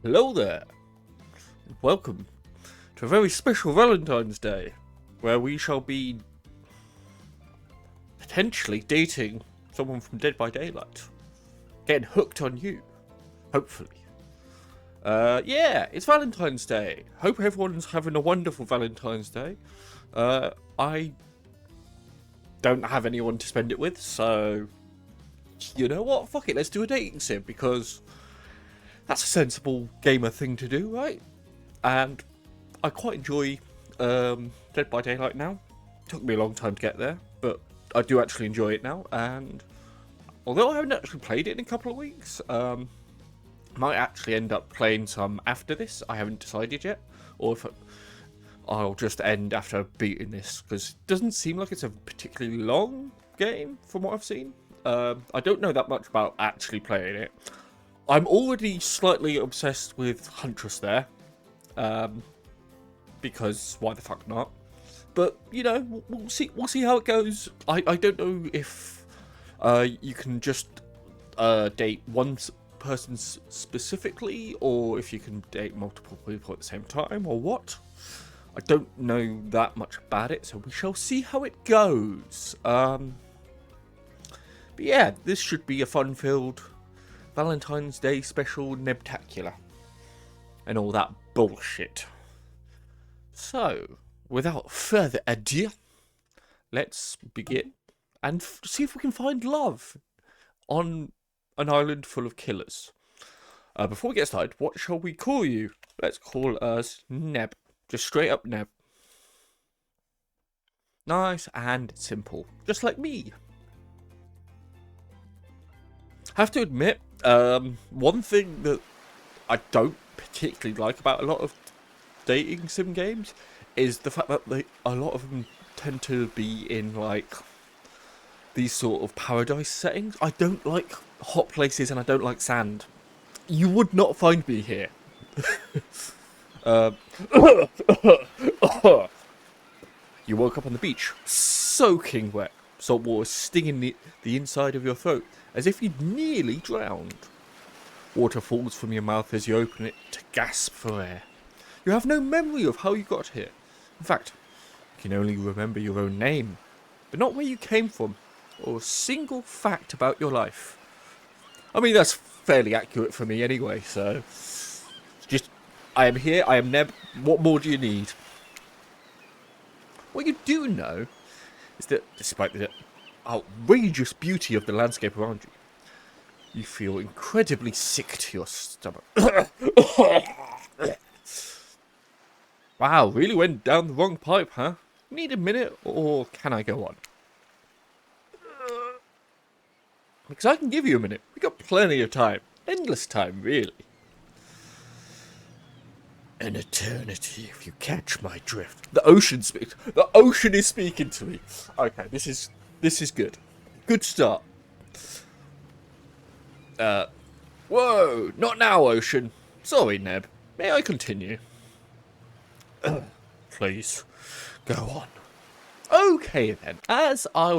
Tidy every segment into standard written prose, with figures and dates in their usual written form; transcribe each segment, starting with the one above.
Hello there. Welcome to a very special Valentine's Day, where we shall be potentially dating someone from Dead by Daylight. Getting hooked on you. Hopefully. Yeah, it's Valentine's Day. Hope everyone's having a wonderful Valentine's Day. I don't have anyone to spend it with, so you know what? Fuck it, let's do a dating sim, because that's a sensible gamer thing to do, right? And I quite enjoy Dead by Daylight now. Took me a long time to get there, but I do actually enjoy it now. And although I haven't actually played it in a couple of weeks, might actually end up playing some after this. I haven't decided yet, or if I'll just end after beating this, because it doesn't seem like it's a particularly long game from what I've seen. I don't know that much about actually playing it. I'm already slightly obsessed with Huntress there, because why the fuck not? But you know, we'll see how it goes. I don't know if you can just date one person specifically, or if you can date multiple people at the same time, or what. I don't know that much about it, so we shall see how it goes. But yeah, this should be a fun-filled Valentine's Day special Nebtacular and all that bullshit. So, without further ado, let's begin and see if we can find love on an island full of killers. Before we get started, what shall we call you? Let's call us Neb. Just straight up Neb. Nice and simple, just like me. I have to admit, one thing that I don't particularly like about a lot of dating sim games is the fact that a lot of them tend to be in like these sort of paradise settings. I don't like hot places and I don't like sand. You would not find me here. You woke up on the beach, soaking wet, salt water stinging the inside of your throat, as if you'd nearly drowned. Water falls from your mouth as you open it to gasp for air. You have no memory of how you got here. In fact, you can only remember your own name, but not where you came from, or a single fact about your life. I mean, that's fairly accurate for me anyway, so just, I am here, I am Neb, what more do you need? What you do know is that, despite the outrageous beauty of the landscape around you, you feel incredibly sick to your stomach. Wow, really went down the wrong pipe, huh? Need a minute, or can I go on? Because I can give you a minute. We got plenty of time. Endless time, really. An eternity, if you catch my drift. The ocean speaks. The ocean is speaking to me. Okay, this is good. Good start. Whoa, not now, ocean. Sorry, Neb. May I continue? Please, go on. Okay then. As I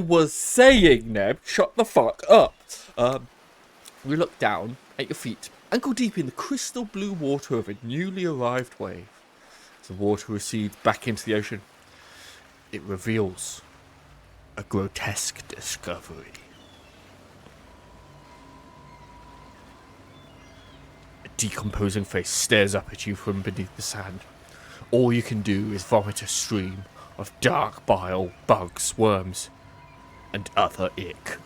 was saying, Neb, shut the fuck up. We look down at your feet, ankle deep in the crystal blue water of a newly arrived wave. As the water recedes back into the ocean, it reveals a grotesque discovery. A decomposing face stares up at you from beneath the sand. All you can do is vomit a stream of dark bile, bugs, worms, and other ick.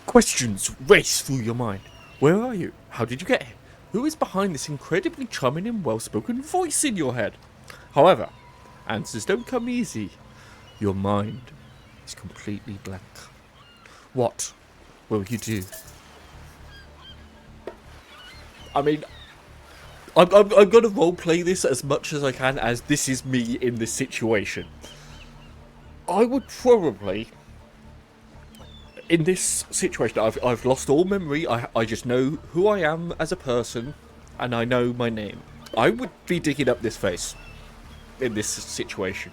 Questions race through your mind. Where are you? How did you get here? Who is behind this incredibly charming and well-spoken voice in your head? However, answers don't come easy. Your mind is completely blank. What will you do? I mean, I'm going to roleplay this as much as I can, as this is me in this situation. I would probably, in this situation, I've lost all memory. I just know who I am as a person, and I know my name. I would be digging up this face in this situation.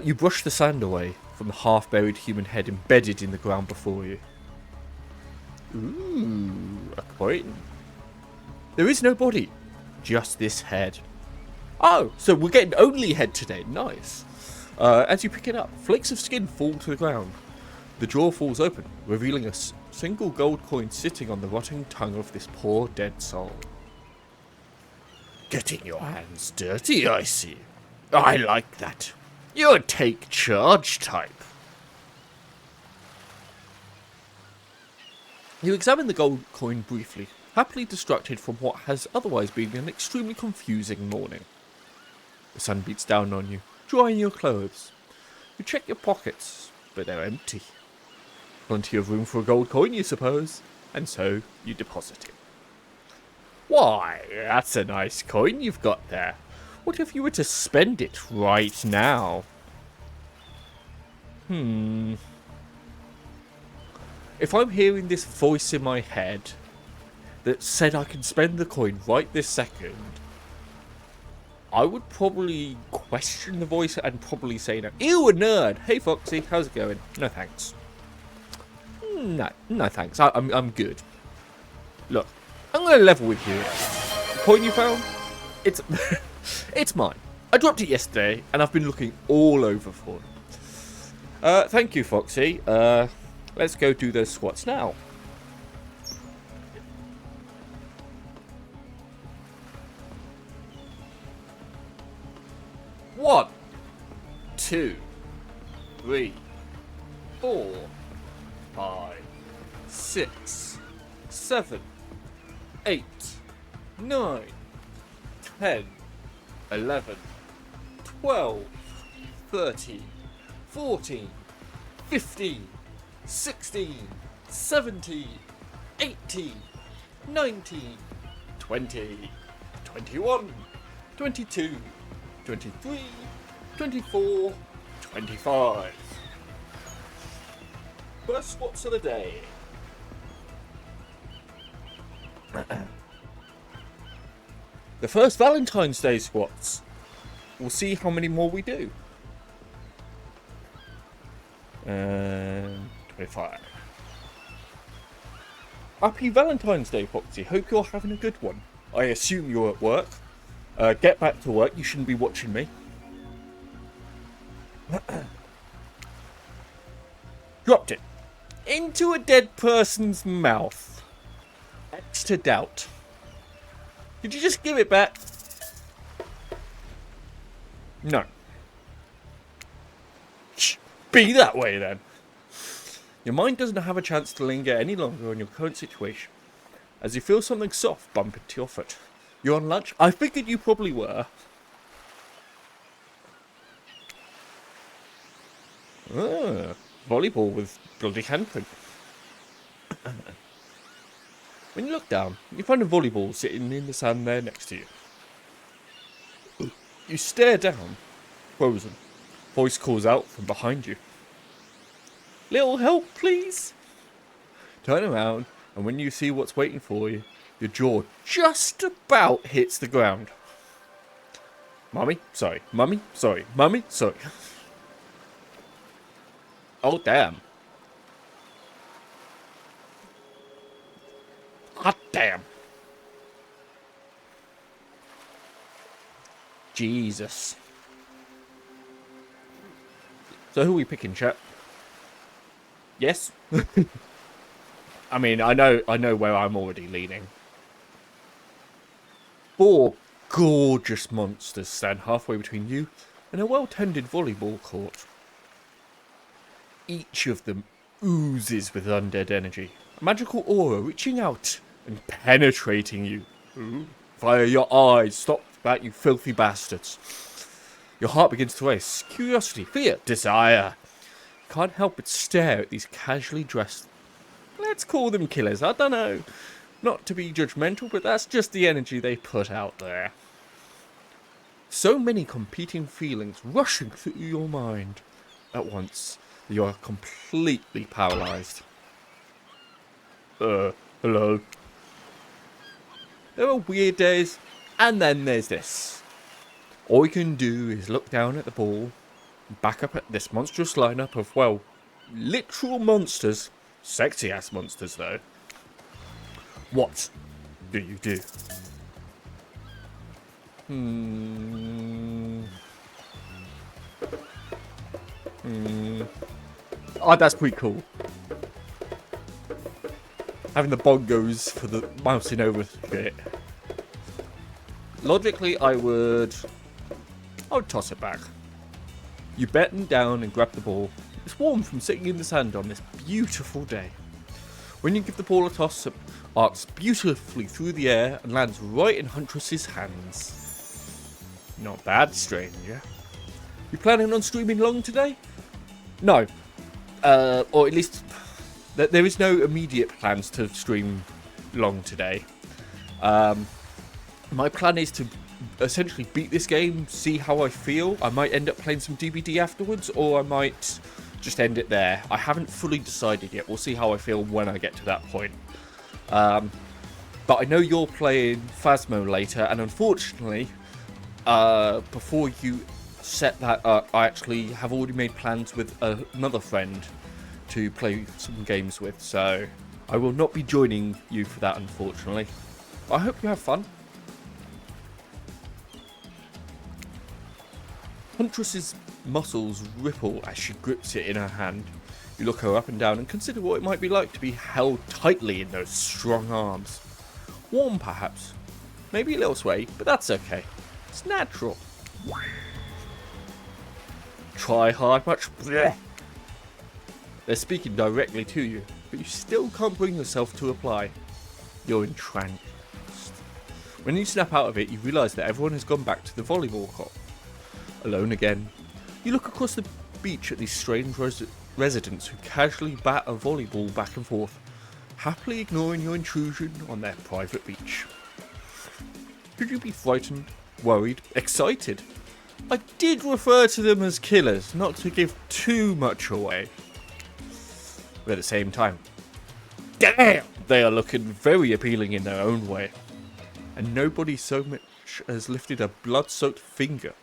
You brush the sand away from the half-buried human head embedded in the ground before you. Ooh, a coin. There is no body, just this head. Oh, so we're getting only head today. Nice. As you pick it up, flakes of skin fall to the ground. The drawer falls open, revealing a single gold coin sitting on the rotting tongue of this poor dead soul. Getting your hands dirty, I see. I like that. You're a take charge type. You examine the gold coin briefly, happily distracted from what has otherwise been an extremely confusing morning. The sun beats down on you, drying your clothes. You check your pockets, but they're empty. Plenty of room for a gold coin, you suppose, and so you deposit it. Why, that's a nice coin you've got there. What if you were to spend it right now? If I'm hearing this voice in my head that said I can spend the coin right this second, I would probably question the voice and probably say no. Ew, a nerd! Hey Foxy, how's it going? No thanks. No thanks. I'm good. Look, I'm gonna level with you. The coin you found, it's it's mine. I dropped it yesterday, and I've been looking all over for it. Thank you, Foxy. Let's go do those squats now. One, 2, 3, 4, 5, 6, 7, 8, 9, 10, 11, 12, 13, 14, 15, 16, 17, 18, 19, 20, 21, 22, 23, 24, 25. First squats of the day. The first Valentine's Day squats. We'll see how many more we do. 25. Happy Valentine's Day, Foxy. Hope you're having a good one. I assume you're at work. Get back to work. You shouldn't be watching me. Dropped it. Into a dead person's mouth. X to doubt. Did you just give it back? No. Be that way then. Your mind doesn't have a chance to linger any longer on your current situation, as you feel something soft bump into your foot. You're on lunch? I figured you probably were. Volleyball with bloody handprint. When you look down, you find a volleyball sitting in the sand there next to you. You stare down, frozen. Voice calls out from behind you. Little help, please? Turn around, and when you see what's waiting for you, your jaw just about hits the ground. Mummy, sorry. Mummy, sorry. Mummy, sorry. Oh, damn. Hot damn. Jesus. So who are we picking, chat? Yes? I mean, I know where I'm already leaning. 4 gorgeous monsters stand halfway between you and a well-tended volleyball court. Each of them oozes with undead energy, a magical aura reaching out and penetrating you. Via your eyes, stop that, you filthy bastards. Your heart begins to race. Curiosity, fear, desire. You can't help but stare at these casually dressed, let's call them killers, I don't know. Not to be judgmental, but that's just the energy they put out there. So many competing feelings rushing through your mind at once that you are completely paralyzed. Hello. There are weird days, and then there's this. All you can do is look down at the ball, Back up at this monstrous lineup of, well, literal monsters. Sexy ass monsters, though. What do you do? Oh, that's pretty cool. Having the bongos for the mousing over shit. Logically, I would toss it back. You bend down and grab the ball. It's warm from sitting in the sand on this beautiful day. When you give the ball a toss, it arcs beautifully through the air and lands right in Huntress's hands. Not bad, stranger. You planning on streaming long today? No. Or at least, there is no immediate plans to stream long today. My plan is to essentially beat this game, see how I feel. I might end up playing some DBD afterwards, or I might just end it there. I haven't fully decided yet. We'll see how I feel when I get to that point. But I know you're playing Phasmo later, and unfortunately, before you set that up, I actually have already made plans with another friend to play some games with, so I will not be joining you for that, unfortunately. I hope you have fun. Huntress's muscles ripple as she grips it in her hand. You look her up and down and consider what it might be like to be held tightly in those strong arms. Warm, perhaps. Maybe a little sway, but that's okay. It's natural. Try hard much? Blech. They're speaking directly to you, but you still can't bring yourself to reply. You're entranced. When you snap out of it, you realise that everyone has gone back to the volleyball court. Alone again, you look across the beach at these strange residents who casually bat a volleyball back and forth, happily ignoring your intrusion on their private beach. Should you be frightened, worried, excited? I did refer to them as killers, not to give too much away. But at the same time, damn, they are looking very appealing in their own way. And nobody so much as lifted a blood-soaked finger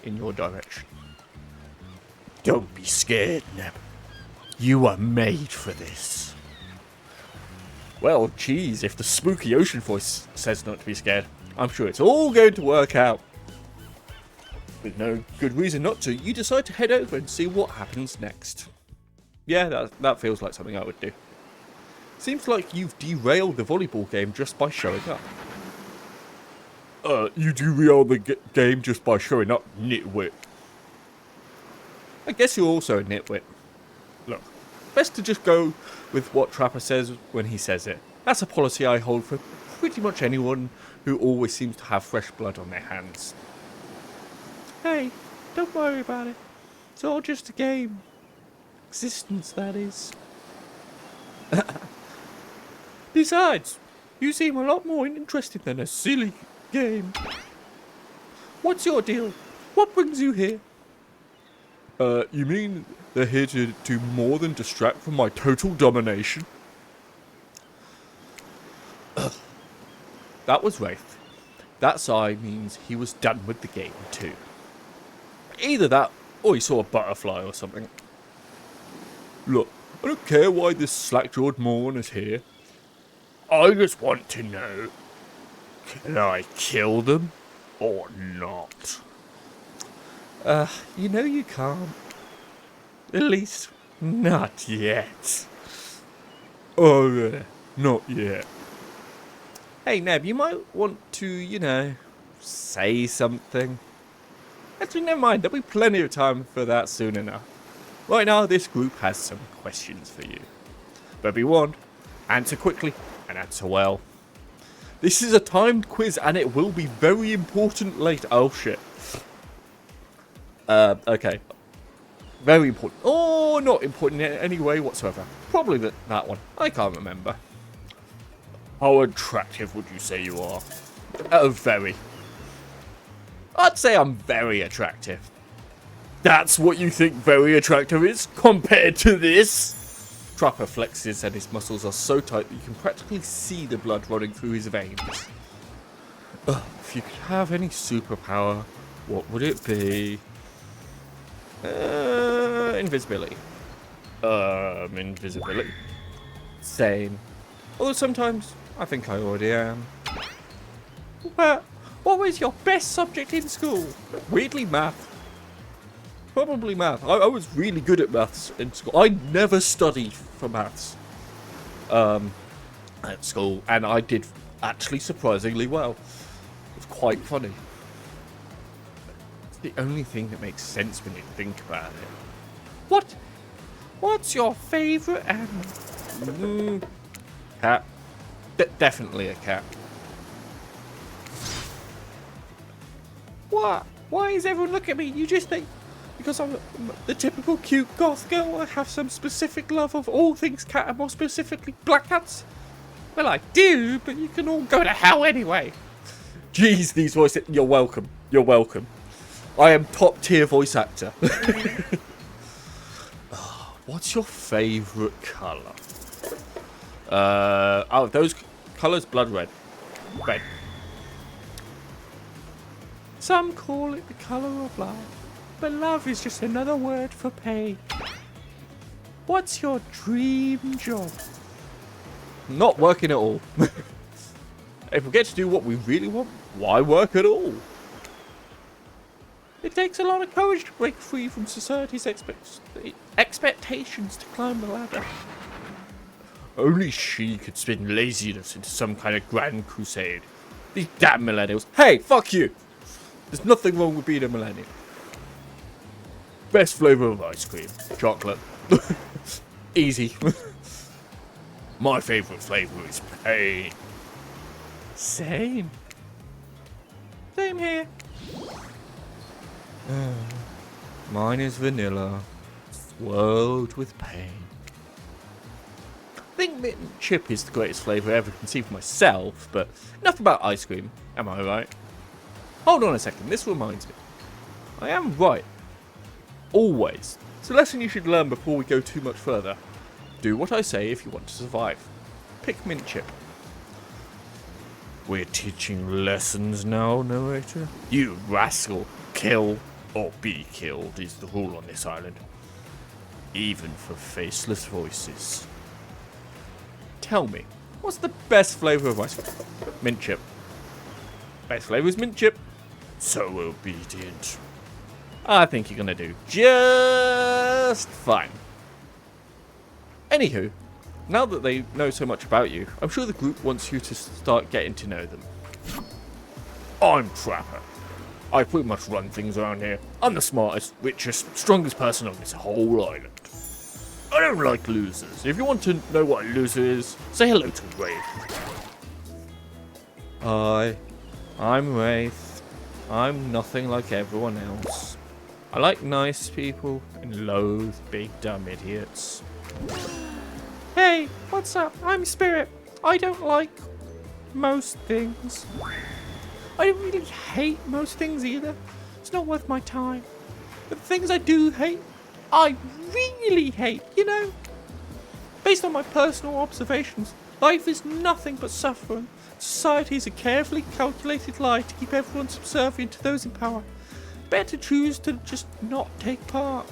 in your direction. Don't be scared, Neb. You are made for this. Well, geez, if the spooky ocean voice says not to be scared, I'm sure it's all going to work out. With no good reason not to, you decide to head over and see what happens next. Yeah, that feels like something I would do. Seems like you've derailed the volleyball game just by showing up. You derail the game just by showing up, nitwit. I guess you're also a nitwit. Look, best to just go with what Trapper says when he says it. That's a policy I hold for pretty much anyone who always seems to have fresh blood on their hands. Hey, don't worry about it. It's all just a game. Existence, that is. Besides, you seem a lot more interested than a silly game. What's your deal? What brings you here? You mean they're here to do more than distract from my total domination? That was Wraith. That sigh means he was done with the game too. Either that, or he saw a butterfly or something. Look, I don't care why this slack-jawed moron is here. I just want to know, can I kill them or not? You know you can't. At least, not yet. Oh, not yet. Hey, Neb, you might want to, say something. Actually, never mind. There'll be plenty of time for that soon enough. Right now, this group has some questions for you. But be warned, answer quickly and answer well. This is a timed quiz and it will be very important later. Oh, shit. Okay. Very important. Oh, not important in any way whatsoever. Probably that one. I can't remember. How attractive would you say you are? Very. I'd say I'm very attractive. That's what you think very attractive is compared to this? Trapper flexes and his muscles are so tight that you can practically see the blood running through his veins. If you could have any superpower, what would it be? Invisibility. Invisibility. Same. Although sometimes I think I already am. What was your best subject in school? Weirdly, math. Probably math. I was really good at maths in school. I never studied for maths at school, and I did actually surprisingly well. It was quite funny. It's the only thing that makes sense when you think about it. What's your favourite animal? Cat. Definitely a cat. What? Why is everyone looking at me? You just think because I'm the typical cute goth girl, I have some specific love of all things cat, and more specifically black cats? Well, I do, but you can all go to hell anyway. Jeez, these voices. You're welcome. You're welcome. I am top tier voice actor. What's your favourite colour? Those colours, blood red. Red. Some call it the colour of love, but love is just another word for pain. What's your dream job? Not working at all. If we get to do what we really want, why work at all? It takes a lot of courage to break free from society's expectations to climb the ladder. Only she could spin laziness into some kind of grand crusade. These damn millennials. Hey, fuck you! There's nothing wrong with being a millennial. Best flavour of ice cream. Chocolate. Easy. My favourite flavour is pain. Same. Same here. Mine is vanilla. Swirled with pain. I think mint and chip is the greatest flavour I ever conceived for myself, but enough about ice cream. Am I right? Hold on a second, this reminds me. I am right. Always. It's a lesson you should learn before we go too much further. Do what I say if you want to survive. Pick mint chip. We're teaching lessons now, narrator. You rascal. Kill or be killed is the rule on this island. Even for faceless voices. Tell me, what's the best flavour of ice cream? Mint chip. Best flavour is mint chip. So obedient. I think you're gonna do just fine. Anywho, now that they know so much about you, I'm sure the group wants you to start getting to know them. I'm Trapper. I pretty much run things around here. I'm the smartest, richest, strongest person on this whole island. I don't like losers. If you want to know what a loser is, say hello to Wraith. Hi, I'm Wraith. I'm nothing like everyone else. I like nice people and loathe big dumb idiots. Hey, what's up? I'm Spirit. I don't like most things. I don't really hate most things either. It's not worth my time. But the things I do hate, I really hate, you know? Based on my personal observations, life is nothing but suffering. Society is a carefully calculated lie to keep everyone subservient to those in power. Better choose to just not take part.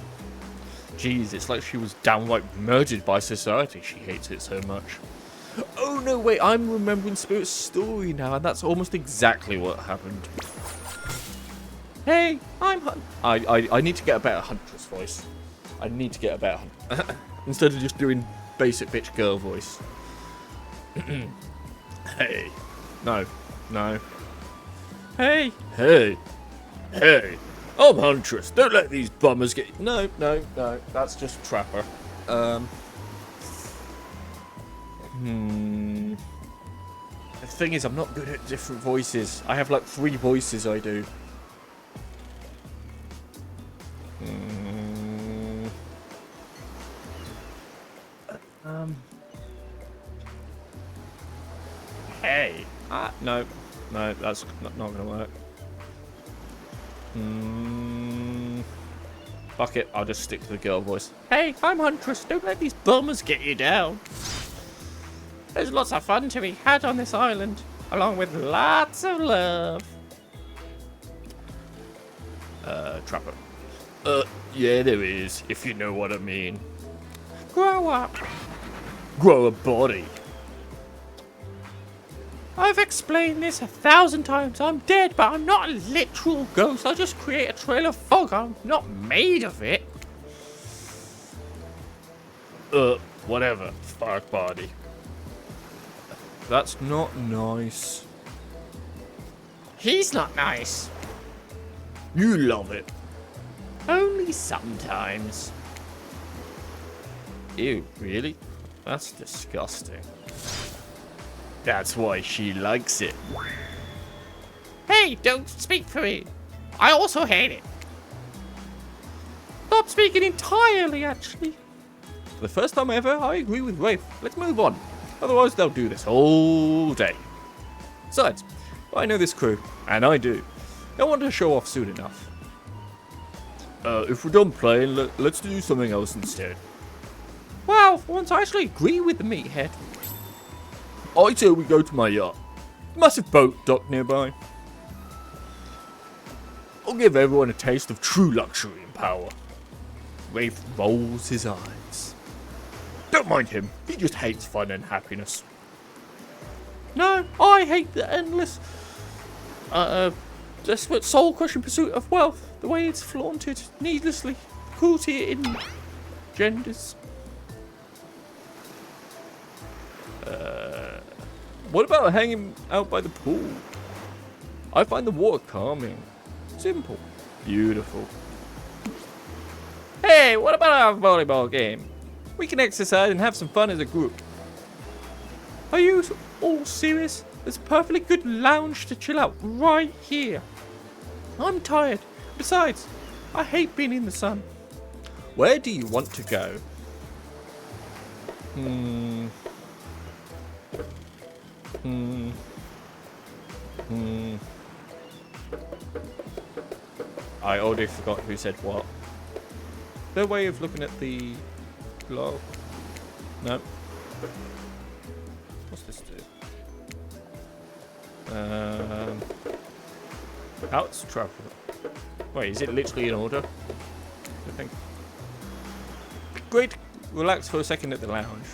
Jeez, it's like she was downright murdered by society. She hates it so much. Oh no, wait, I'm remembering Spirit's story now, and that's almost exactly what happened. Hey, I'm I need to get a better huntress voice. I need to get a better instead of just doing basic bitch girl voice. Hey. No. Hey. Hey. I'm Huntress. Don't let these bummers get... No. That's just Trapper. The thing is, I'm not good at different voices. I have like 3 voices I do. Hey. No, that's not gonna work. Fuck it, I'll just stick to the girl voice. Hey, I'm Huntress. Don't let these bummers get you down. There's lots of fun to be had on this island, along with lots of love. Trapper. Yeah, there is, if you know what I mean. Grow up. Grow a body. I've explained this 1,000 times. I'm dead, but I'm not a literal ghost. I just create a trail of fog. I'm not made of it. Whatever. Fuck body. That's not nice. He's not nice. You love it. Only sometimes. Ew, really? That's disgusting. That's why she likes it. Hey, don't speak for me. I also hate it. Stop speaking entirely, actually. For the first time ever, I agree with Rafe. Let's move on. Otherwise, they'll do this all day. Besides, I know this crew, and I do. They'll want to show off soon enough. If we're done playing, let's do something else instead. Well, for once I actually agree with the meathead. I say we go to my yacht. Massive boat dock nearby. I'll give everyone a taste of true luxury and power. Rafe rolls his eyes. Don't mind him, he just hates fun and happiness. No, I hate the endless, desperate soul-crushing pursuit of wealth. The way it's flaunted needlessly. Cruelty it engenders. What about hanging out by the pool? I find the water calming. Simple. Beautiful. Hey, what about our volleyball game? We can exercise and have some fun as a group. Are you all serious? There's a perfectly good lounge to chill out right here. I'm tired. Besides, I hate being in the sun. Where do you want to go? I already forgot who said what. Their way of looking at the log. No. What's this do? How to travel? Wait, is it literally in order? I think. Great. Relax for a second at the lounge.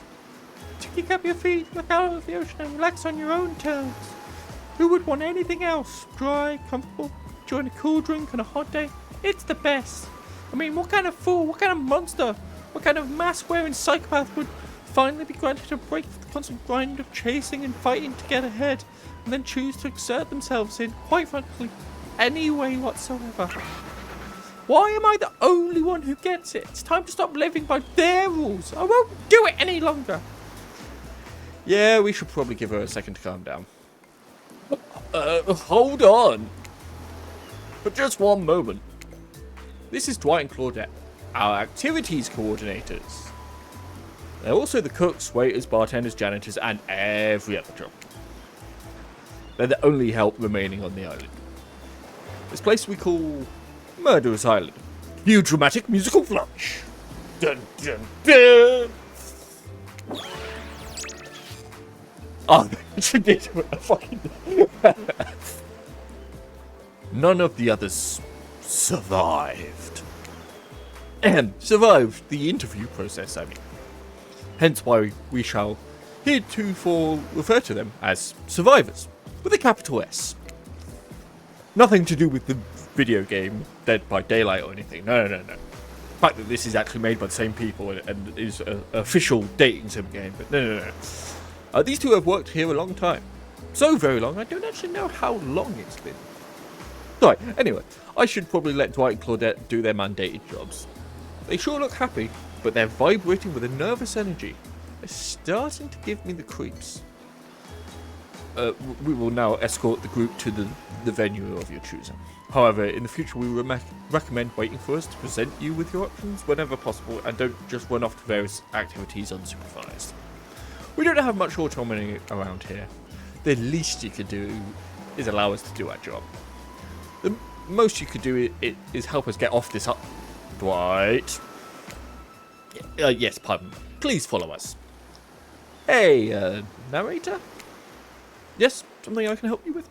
To kick up your feet, look out of the ocean and relax on your own terms. Who would want anything else? Dry, comfortable, enjoying a cool drink on a hot day? It's the best. I mean, what kind of fool, what kind of monster, what kind of mask-wearing psychopath would finally be granted a break from the constant grind of chasing and fighting to get ahead, and then choose to exert themselves in, quite frankly, any way whatsoever? Why am I the only one who gets it? It's time to stop living by their rules. I won't do it any longer. Yeah, we should probably give her a second to calm down. Hold on. For just one moment. This is Dwight and Claudette, our activities coordinators. They're also the cooks, waiters, bartenders, janitors, and every other job. They're the only help remaining on the island. This place we call Murderous Island. New dramatic musical flourish. Dun dun dun! Oh, she did fucking. None of the others survived. Survived the interview process, I mean. Hence why we shall heretofore refer to them as survivors, with a capital S. Nothing to do with the video game Dead by Daylight or anything. No. The fact that this is actually made by the same people and is an official dating sim game, but no. These two have worked here a long time. So very long, I don't actually know how long it's been. Right, anyway, I should probably let Dwight and Claudette do their mandated jobs. They sure look happy, but they're vibrating with a nervous energy. They're starting to give me the creeps. We will now escort the group to the venue of your choosing. However, in the future we recommend waiting for us to present you with your options whenever possible, and don't just run off to various activities unsupervised. We don't have much autonomy around here. The least you could do is allow us to do our job. The most you could do is help us get off this up. Dwight. Yes, pardon. Please follow us. Hey, narrator? Yes, something I can help you with?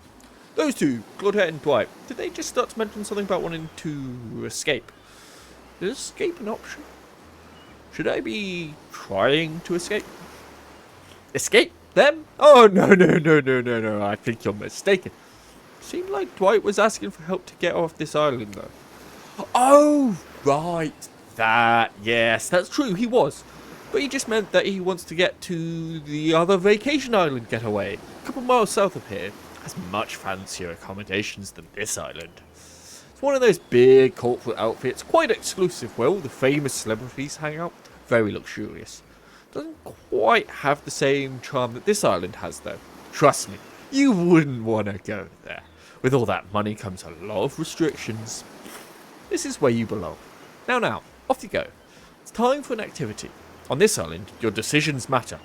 Those two, Claudette and Dwight, did they just start to mention something about wanting to escape? Is escape an option? Should I be trying to escape? Escape them? Oh, no. I think you're mistaken. Seemed like Dwight was asking for help to get off this island, though. Oh, right. That, yes, that's true, he was. But he just meant that he wants to get to the other vacation island getaway. A couple miles south of here. Has much fancier accommodations than this island. It's one of those big corporate outfits, quite exclusive, where all the famous celebrities hang out. Very luxurious. Doesn't quite have the same charm that this island has, though. Trust me, you wouldn't want to go there. With all that money comes a lot of restrictions. This is where you belong. Now, off you go. It's time for an activity. On this island, your decisions matter.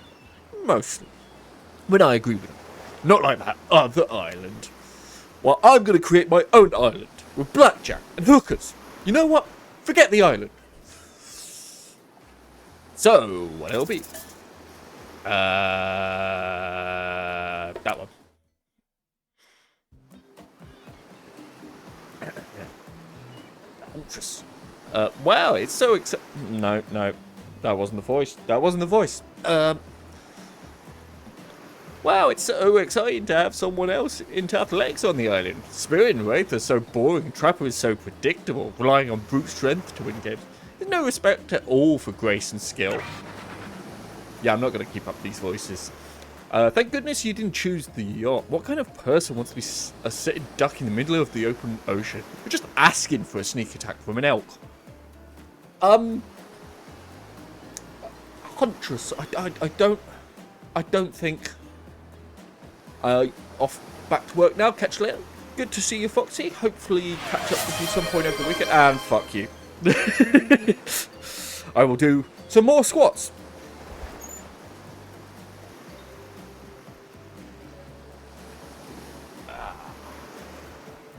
Mostly. When I agree with you. Not like that other island. Well, I'm going to create my own island. With blackjack and hookers. You know what? Forget the island. So, what it'll be? That one. Huntress. Wow, it's so No, that wasn't the voice. Wow, it's so exciting to have someone else into athletics on the island. Spirit and Wraith are so boring, Trapper is so predictable, relying on brute strength to win games. There's no respect at all for grace and skill. Yeah, I'm not going to keep up these voices. Thank goodness you didn't choose the yacht. What kind of person wants to be a sitting duck in the middle of the open ocean? We're just asking for a sneak attack from an elk. Huntress, I don't think... off back to work now, catch you later. Good to see you, Foxy. Hopefully catch up with you some point over the weekend. And fuck you. I will do some more squats.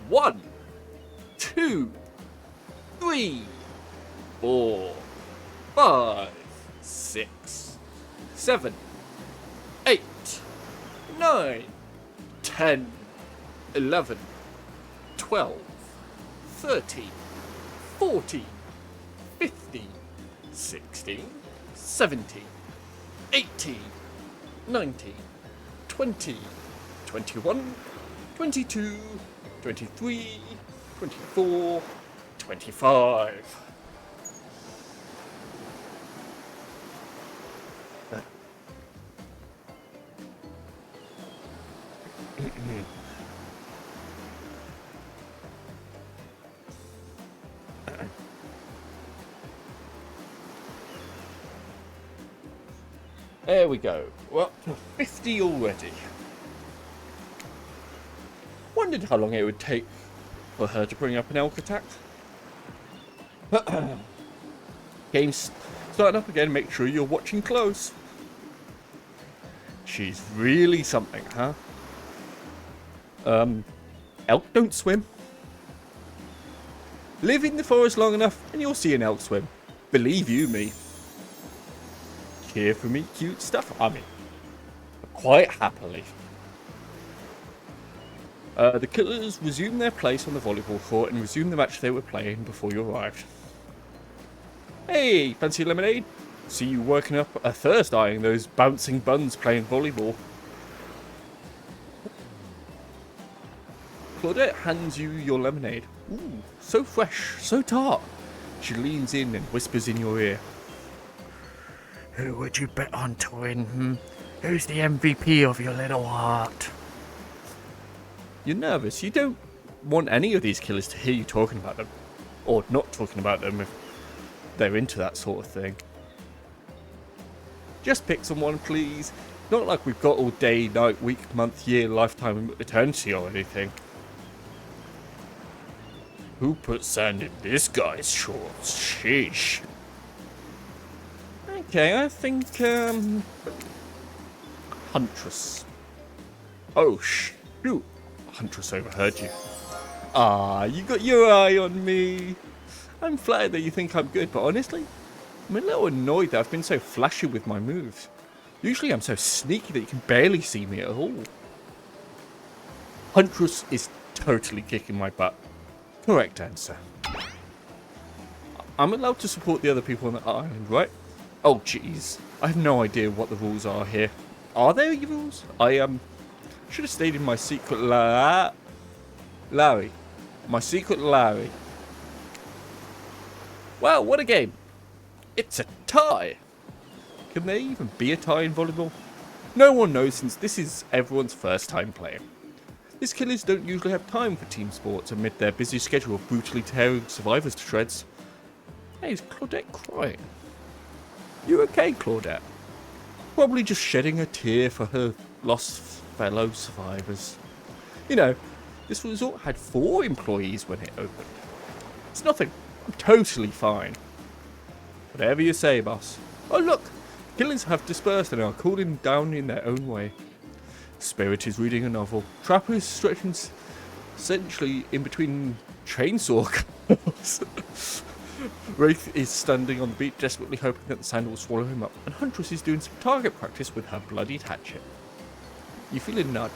One, 2, 3, 4, 5, 6, 7, 8, 9, 10, 11, 12, 13, 14, 15, 16, 17, 18, 19, 20, 21, 22, 23, 24, 25. There we go. We're up to 50 already. Wondered how long it would take for her to bring up an elk attack. Game's starting up again. Make sure you're watching close. She's really something, huh? Elk don't swim. Live in the forest long enough and you'll see an elk swim. Believe you me. Here for me, cute stuff. I mean, quite happily. The killers resumed their place on the volleyball court and resumed the match they were playing before you arrived. Hey, fancy lemonade? See you working up a thirst eyeing those bouncing buns playing volleyball. Claudette hands you your lemonade. Ooh, so fresh, so tart. She leans in and whispers in your ear. Who would you bet on to win? Who's the MVP of your little heart? You're nervous. You don't want any of these killers to hear you talking about them. Or not talking about them if they're into that sort of thing. Just pick someone, please. Not like we've got all day, night, week, month, year, lifetime, eternity or anything. Who put sand in this guy's shorts? Sheesh. Okay, I think, Huntress. Oh, shoot. Huntress overheard you. Ah, you got your eye on me. I'm flattered that you think I'm good, but honestly, I'm a little annoyed that I've been so flashy with my moves. Usually I'm so sneaky that you can barely see me at all. Huntress is totally kicking my butt. Correct answer. I'm allowed to support the other people on the island, right? Oh, jeez. I have no idea what the rules are here. Are there any rules? I should have stayed in my secret Larry. My secret Larry. Wow, what a game. It's a tie. Can there even be a tie in volleyball? No one knows since this is everyone's first time playing. These killers don't usually have time for team sports amid their busy schedule of brutally tearing survivors to shreds. Hey, is Claudette crying? You okay, Claudette? Probably just shedding a tear for her lost fellow survivors. You know, this resort had 4 employees when it opened. It's nothing. I'm totally fine. Whatever you say, boss. Oh look! Killers have dispersed and are cooling down in their own way. Spirit is reading a novel. Trapper is stretching essentially in between chainsaw curls. Wraith is standing on the beach, desperately hoping that the sand will swallow him up, and Huntress is doing some target practice with her bloodied hatchet. You feel a nudge.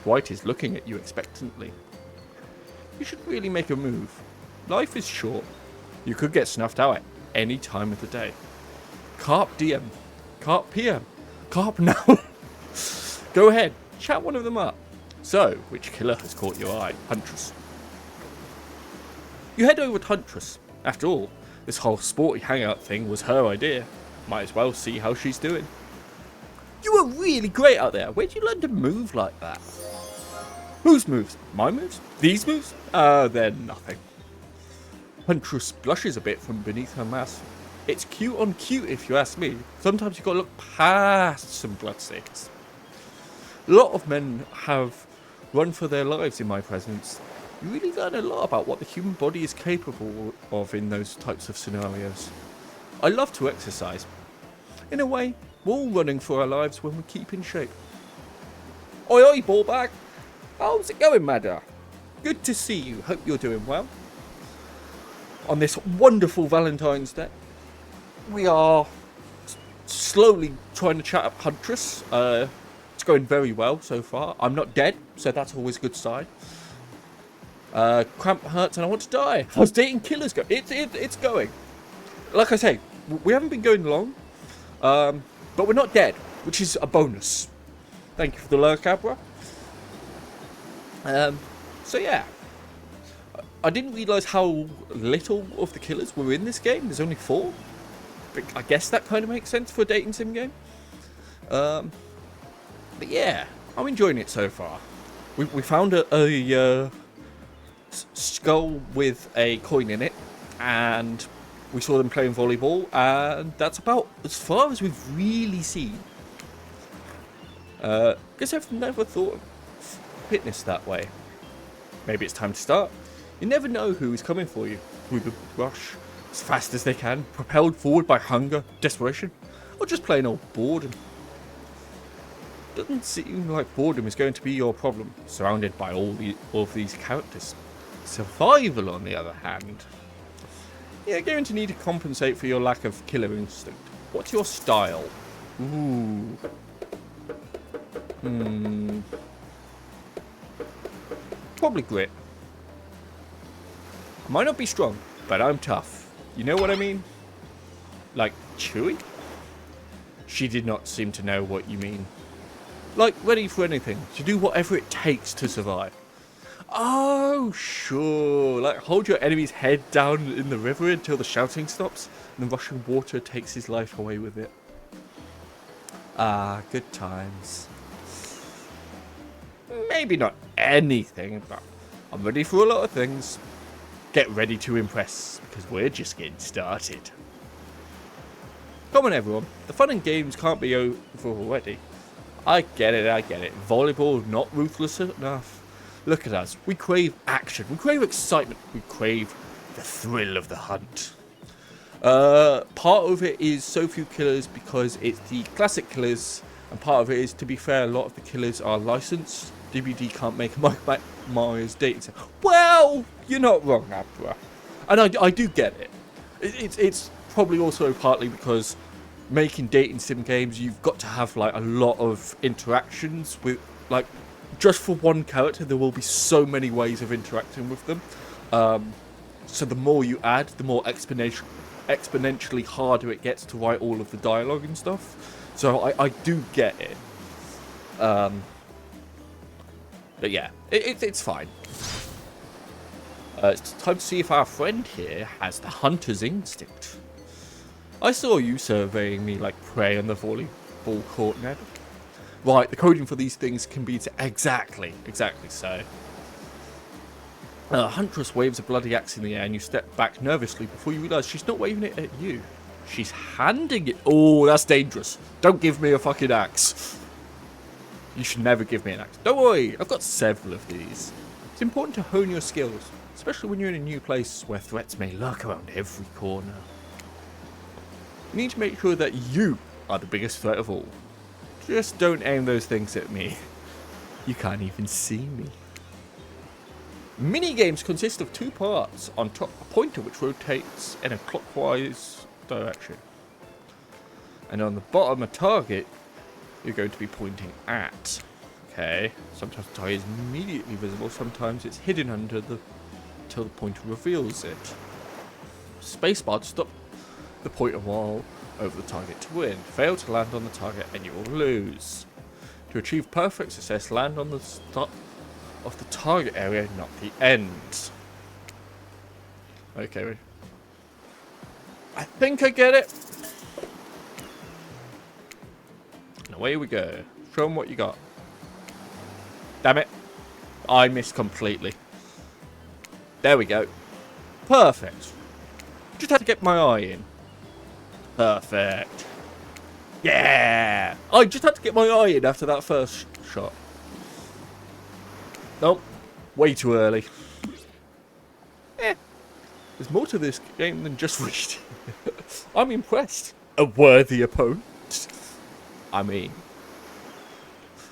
Dwight is looking at you expectantly. You should really make a move. Life is short. You could get snuffed out at any time of the day. Carp diem. Carp PM. Carp now. Go ahead. Chat one of them up. So, which killer has caught your eye? Huntress. You head over to Huntress. After all, this whole sporty hangout thing was her idea. Might as well see how she's doing. You were really great out there. Where'd you learn to move like that? Whose moves? My moves? These moves? They're nothing. Huntress blushes a bit from beneath her mask. It's cute on cute if you ask me. Sometimes you've got to look past some bloodstains. A lot of men have run for their lives in my presence. You really learn a lot about what the human body is capable of in those types of scenarios. I love to exercise. In a way, we're all running for our lives when we keep in shape. Oi oi, ball bag! How's it going, Madder? Good to see you. Hope you're doing well. On this wonderful Valentine's Day, we are slowly trying to chat up Huntress. It's going very well so far. I'm not dead, so that's always a good sign. Cramp hurts and I want to die. How's dating killers go? It's going. Like I say, we haven't been going long, but we're not dead, which is a bonus. Thank you for the lurk, Abra. So yeah, I didn't realise how little of the killers were in this game. There's only 4. But I guess that kind of makes sense for a dating sim game. But yeah, I'm enjoying it so far. We found a skull with a coin in it, and we saw them playing volleyball, and that's about as far as we've really seen. Guess I've never thought of fitness that way. Maybe it's time to start. You never know who is coming for you. Who would rush as fast as they can, propelled forward by hunger, desperation, or just plain old boredom. Doesn't seem like boredom is going to be your problem, surrounded by all of these characters. Survival, on the other hand, you're going to need to compensate for your lack of killer instinct. What's your style? Ooh. Probably grit. I might not be strong, but I'm tough. You know what I mean? Like chewy? She did not seem to know what you mean. Like ready for anything, to do whatever it takes to survive. Oh, sure. Like hold your enemy's head down in the river until the shouting stops and the rushing water takes his life away with it. Ah, good times. Maybe not anything, but I'm ready for a lot of things. Get ready to impress, because we're just getting started. Come on everyone, the fun and games can't be over already. I get it. Volleyball not ruthless enough. Look at us, we crave action, we crave excitement, we crave the thrill of the hunt. Part of it is so few killers because it's the classic killers, and part of it is, to be fair, a lot of the killers are licensed. DBD can't make a Mike Myers dating sim. Well, you're not wrong, Abra. And I do get it. It's probably also partly because making dating sim games, you've got to have like a lot of interactions with, like, just for one character, there will be so many ways of interacting with them. So the more you add, the more exponentially harder it gets to write all of the dialogue and stuff. So I do get it. But yeah, it's fine. It's time to see if our friend here has the hunter's instinct. I saw you surveying me like prey on the volleyball court, Ned. Right, the coding for these things can be to exactly so. Huntress waves a bloody axe in the air and you step back nervously before you realise she's not waving it at you. She's handing it. Oh, that's dangerous. Don't give me a fucking axe. You should never give me an axe. Don't worry, I've got several of these. It's important to hone your skills, especially when you're in a new place where threats may lurk around every corner. You need to make sure that you are the biggest threat of all. Just don't aim those things at me. You can't even see me. Mini-games consist of two parts. On top, a pointer which rotates in a clockwise direction. And on the bottom, a target you're going to be pointing at. Okay, sometimes the target is immediately visible, sometimes it's hidden under the until the pointer reveals it. Spacebar to stop the pointer while over the target to win. Fail to land on the target and you will lose. To achieve perfect success, land on the start of the target area, not the end. Okay. I think I get it. And away we go. Show them what you got. Damn it. I missed completely. There we go. Perfect. Just had to get my eye in. Perfect. Yeah! I just had to get my eye in after that first shot. Nope. Way too early. There's more to this game than just reading. I'm impressed. A worthy opponent. I mean,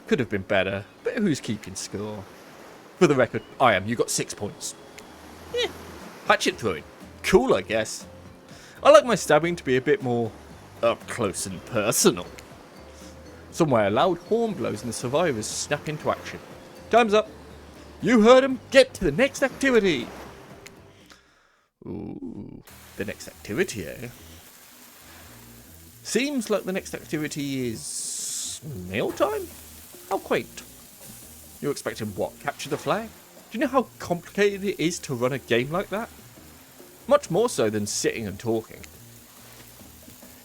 could have been better, but who's keeping score? For the record, I am. You got 6 points. Yeah. Hatchet throwing. Cool, I guess. I like my stabbing to be a bit more up close and personal. Somewhere loud horn blows and the survivors snap into action. Time's up. You heard him. Get to the next activity. Ooh, the next activity, eh? Seems like the next activity is mealtime? How quaint. You're expecting what? Capture the flag? Do you know how complicated it is to run a game like that? Much more so than sitting and talking.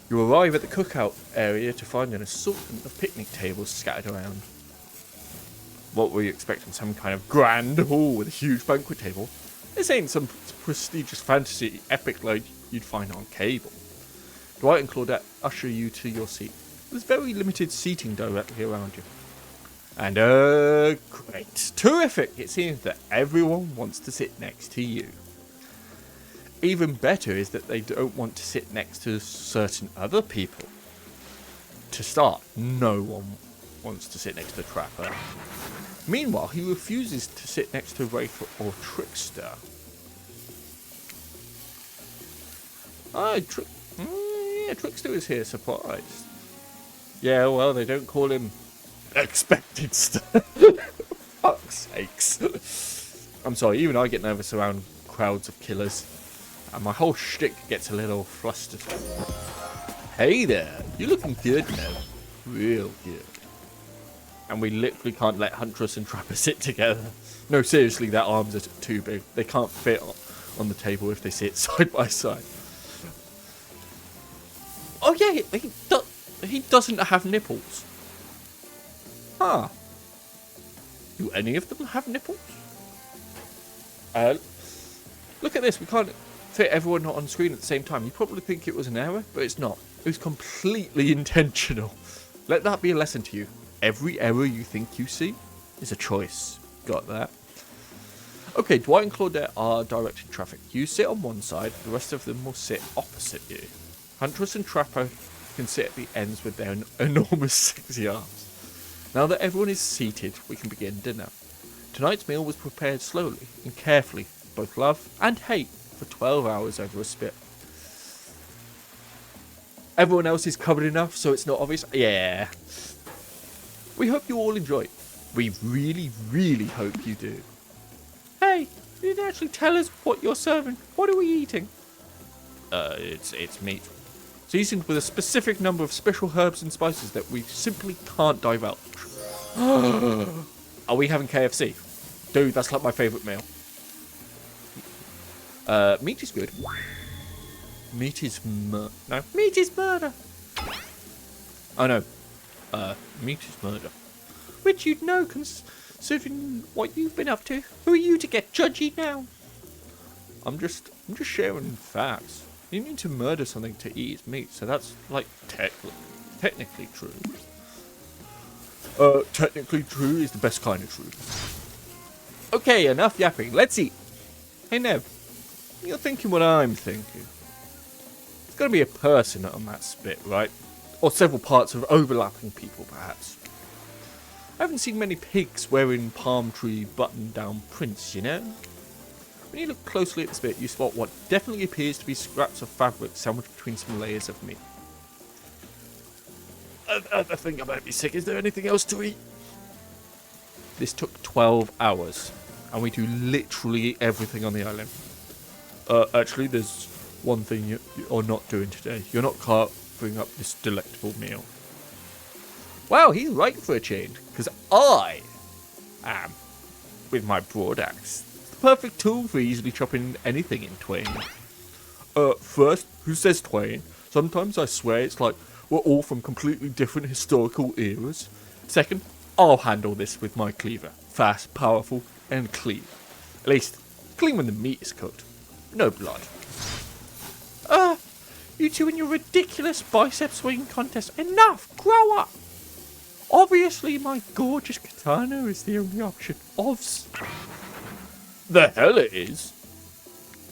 You arrive at the cookout area to find an assortment of picnic tables scattered around. What were you expecting? Some kind of grand hall with a huge banquet table? This ain't some prestigious fantasy epic like you'd find on cable. Dwight and Claudette usher you to your seat. There's very limited seating directly around you. And great. Terrific! It seems that everyone wants to sit next to you. Even better is that they don't want to sit next to certain other people. To start, no one wants to sit next to the Trapper. Meanwhile, he refuses to sit next to Wraith or Trickster. Yeah, Trickster is here, surprised. Yeah, well, they don't call him expected stuff. Fuck's sakes. I'm sorry, even I get nervous around crowds of killers. And my whole shtick gets a little flustered. Hey there, you're looking good now. Real good. And we literally can't let Huntress and Trapper sit together. No, seriously, their arms are too big. They can't fit on the table if they sit side by side. Oh yeah, he doesn't have nipples. Huh. Do any of them have nipples? Look at this, we can't fit everyone on screen at the same time. You probably think it was an error, but it's not. It was completely intentional. Let that be a lesson to you. Every error you think you see is a choice. Got that? Okay, Dwight and Claudette are directing traffic. You sit on one side, the rest of them will sit opposite you. Huntress and Trapper can sit at the ends with their enormous sexy arms. Now that everyone is seated, we can begin dinner. Tonight's meal was prepared slowly and carefully, both love and hate, for 12 hours over a spit. Everyone else is covered enough so it's not obvious? Yeah. We hope you all enjoy. We really, really hope you do. Hey, You didn't actually tell us what you're serving. What are we eating? It's meat. Seasoned with a specific number of special herbs and spices that we simply can't divulge. Are we having KFC? Dude, that's like my favourite meal. Meat is good. Meat is no. Meat is murder. Oh no. Meat is murder. Which you'd know considering what you've been up to. Who are you to get judgy now? I'm just sharing facts. You need to murder something to eat its meat, so that's like technically true. Technically true is the best kind of true. Okay, enough yapping. Let's eat. Hey Nev, you're thinking what I'm thinking. There's got to be a person on that spit, right? Or several parts of overlapping people, perhaps. I haven't seen many pigs wearing palm tree button-down prints, you know? When you look closely at the spit, you spot what definitely appears to be scraps of fabric sandwiched between some layers of meat. I think I might be sick. Is there anything else to eat? This took 12 hours, and we do literally everything on the island. Actually, there's one thing you're not doing today. You're not carving up this delectable meal. Wow, he's right for a change, because I am, with my broad axe, the perfect tool for easily chopping anything in twain. First, who says twain? Sometimes I swear it's like we're all from completely different historical eras. Second, I'll handle this with my cleaver. Fast, powerful, and clean. At least, clean when the meat is cooked. No blood. You two and your ridiculous bicep swing contest. Enough! Grow up! Obviously, my gorgeous katana is the only option. The hell it is?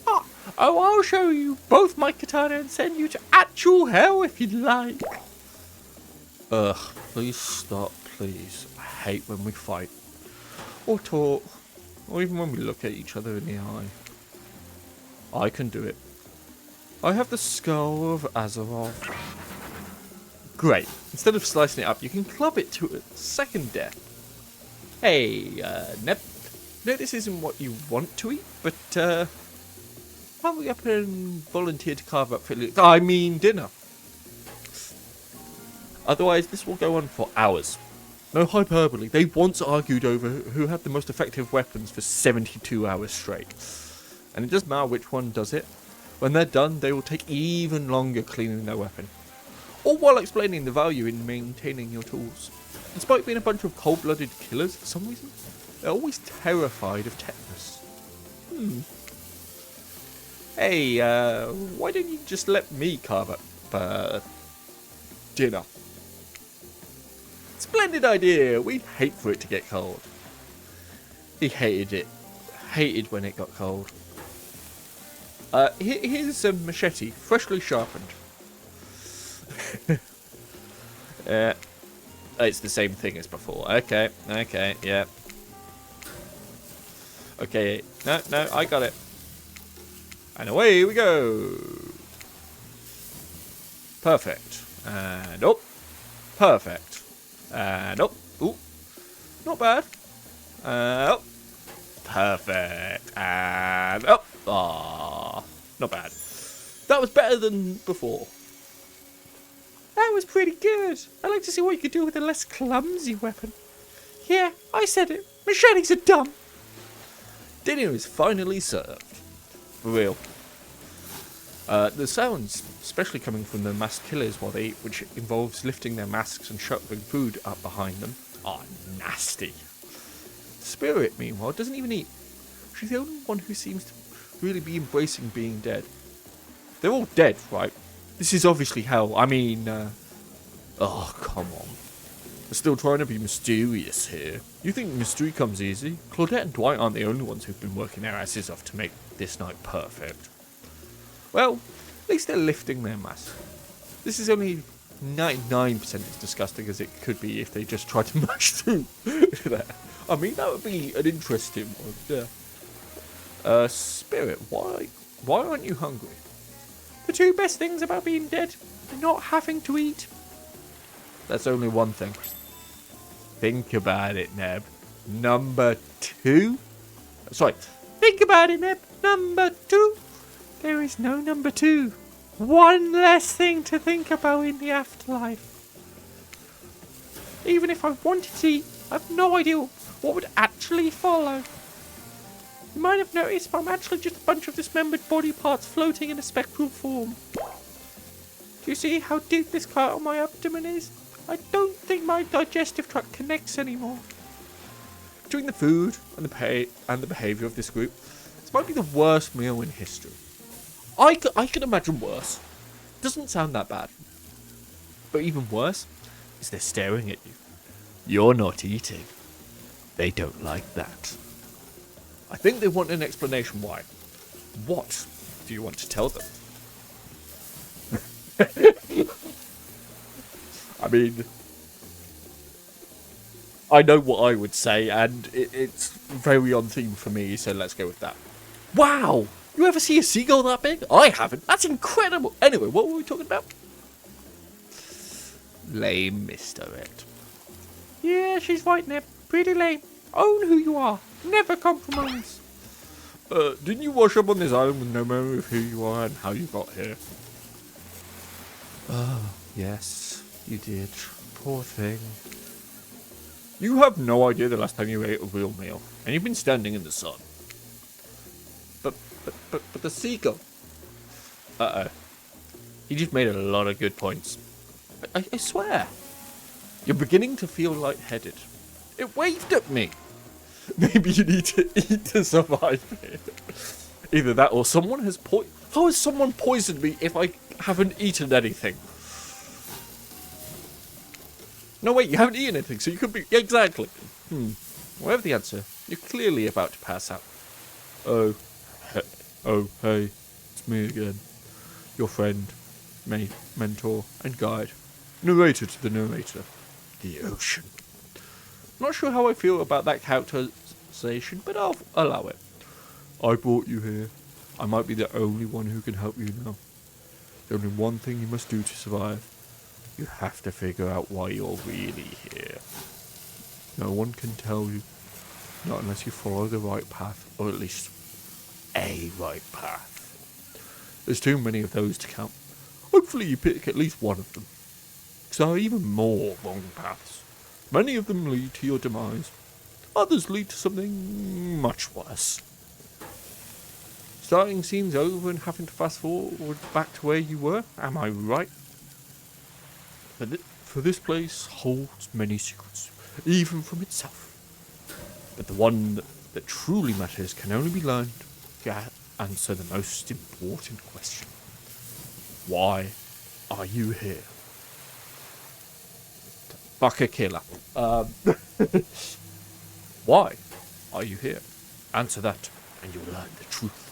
Oh, I'll show you both my katana and send you to actual hell if you'd like. Ugh, please stop, please. I hate when we fight. Or talk. Or even when we look at each other in the eye. I can do it. I have the skull of Azeroth. Great. Instead of slicing it up, you can club it to a second death. Hey, Neb. No, this isn't what you want to eat, but, hurry up and volunteer to carve up dinner. Otherwise, this will go on for hours. No hyperbole. They once argued over who had the most effective weapons for 72 hours straight. And it doesn't matter which one does it. When they're done, they will take even longer cleaning their weapon. All while explaining the value in maintaining your tools. Despite being a bunch of cold-blooded killers, for some reason, they're always terrified of tetanus. Hey, why don't you just let me carve up, dinner? Splendid idea! We'd hate for it to get cold. He hated it. Hated when it got cold. Here's a machete, freshly sharpened. It's the same thing as before. Okay, yeah. Okay, no, I got it. And away we go. Perfect. And up. Perfect. And up. Ooh. Not bad. Up. Perfect. And up. Ah, not bad. That was better than before. That was pretty good. I'd like to see what you could do with a less clumsy weapon. Yeah, I said it. Machetes are dumb. Dinner is finally served. For real. The sounds, especially coming from the masked killers while they eat, which involves lifting their masks and shoving food up behind them, are nasty. Spirit, meanwhile, doesn't even eat. She's the only one who seems to really be embracing being dead. They're all dead, right? This is obviously hell. I mean, oh, come on. We're still trying to be mysterious here. You think mystery comes easy? Claudette and Dwight aren't the only ones who've been working their asses off to make this night perfect. Well, at least they're lifting their mask. This is only 99% as disgusting as it could be if they just tried to mash through there. I mean, that would be an interesting one, yeah. Spirit, why aren't you hungry? The two best things about being dead are not having to eat. That's only one thing. Think about it, Neb. Number 2? Sorry. Think about it, Neb. Number 2. There is no number 2. One less thing to think about in the afterlife. Even if I wanted to eat, I have no idea what would actually follow. You might have noticed, but I'm actually just a bunch of dismembered body parts floating in a spectral form. Do you see how deep this cut on my abdomen is? I don't think my digestive tract connects anymore. Between the food and the behaviour of this group, this might be the worst meal in history. I can imagine worse. Doesn't sound that bad. But even worse is they're staring at you. You're not eating. They don't like that. I think they want an explanation why. What do you want to tell them? I mean, I know what I would say, and it's very on theme for me, so let's go with that. Wow! You ever see a seagull that big? I haven't. That's incredible. Anyway, what were we talking about? Lame misdirect. Yeah, she's right, Neb. Pretty lame. Own who you are. Never compromise. Didn't you wash up on this island with no memory of who you are and how you got here? Oh, yes, you did. Poor thing. You have no idea the last time you ate a real meal, and you've been standing in the sun. But the seagull. Uh-oh. He just made a lot of good points. I swear. You're beginning to feel lightheaded. It waved at me. Maybe you need to eat to survive here. Either that or someone has How has someone poisoned me if I haven't eaten anything? No, wait, you haven't eaten anything, so you could be... Exactly. Whatever the answer, you're clearly about to pass out. Oh, hey, it's me again. Your friend, mate, mentor, and guide. Narrator to the narrator. The ocean. Not sure how I feel about that characterization, but I'll allow it. I brought you here. I might be the only one who can help you now. There's only one thing you must do to survive. You have to figure out why you're really here. No one can tell you. Not unless you follow the right path, or at least a right path. There's too many of those to count. Hopefully you pick at least one of them. Because there are even more wrong paths. Many of them lead to your demise. Others lead to something much worse. Starting scenes over and having to fast forward back to where you were, am I right? For this place holds many secrets, even from itself. But the one that truly matters can only be learned to answer the most important question. Why are you here? Fuck a killer. Why are you here? Answer that, and you'll learn the truth.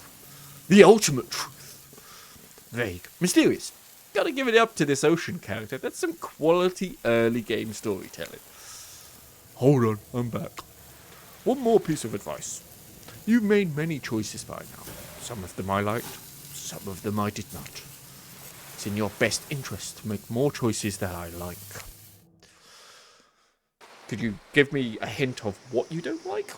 The ultimate truth. Vague. Mysterious. Gotta give it up to this ocean character. That's some quality early game storytelling. Hold on, I'm back. One more piece of advice. You've made many choices by now. Some of them I liked, some of them I did not. It's in your best interest to make more choices that I like. Could you give me a hint of what you don't like?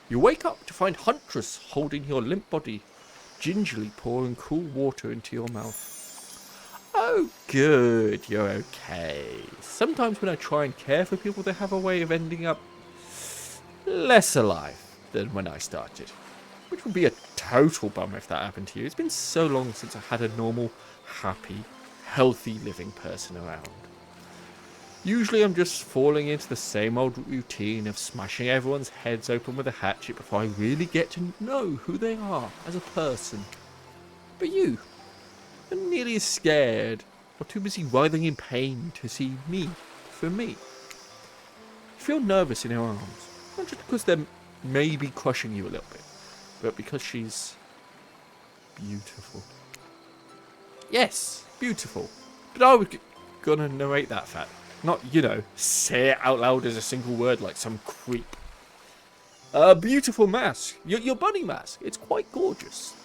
You wake up to find Huntress holding your limp body, gingerly pouring cool water into your mouth. Oh, good, you're okay. Sometimes when I try and care for people, they have a way of ending up less alive than when I started. Which would be a total bummer if that happened to you. It's been so long since I had a normal, happy, healthy living person around. Usually I'm just falling into the same old routine of smashing everyone's heads open with a hatchet before I really get to know who they are as a person. But you are nearly as scared or too busy writhing in pain to see me for me. You feel nervous in her arms, not just because they're maybe crushing you a little bit, but because she's beautiful. Yes, beautiful. But I was gonna narrate that fact. Not, say it out loud as a single word like some creep. A beautiful mask. Your bunny mask. It's quite gorgeous.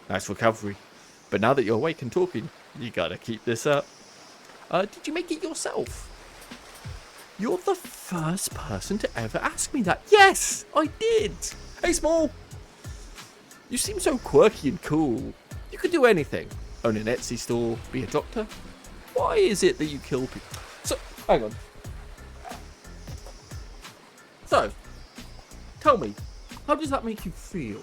Nice recovery. But now that you're awake and talking, you gotta keep this up. Did you make it yourself? You're the first person to ever ask me that. Yes, I did. Hey, Small. You seem so quirky and cool. You could do anything. Own an Etsy store, be a doctor. Why is it that you kill people? So, hang on. So, tell me, how does that make you feel?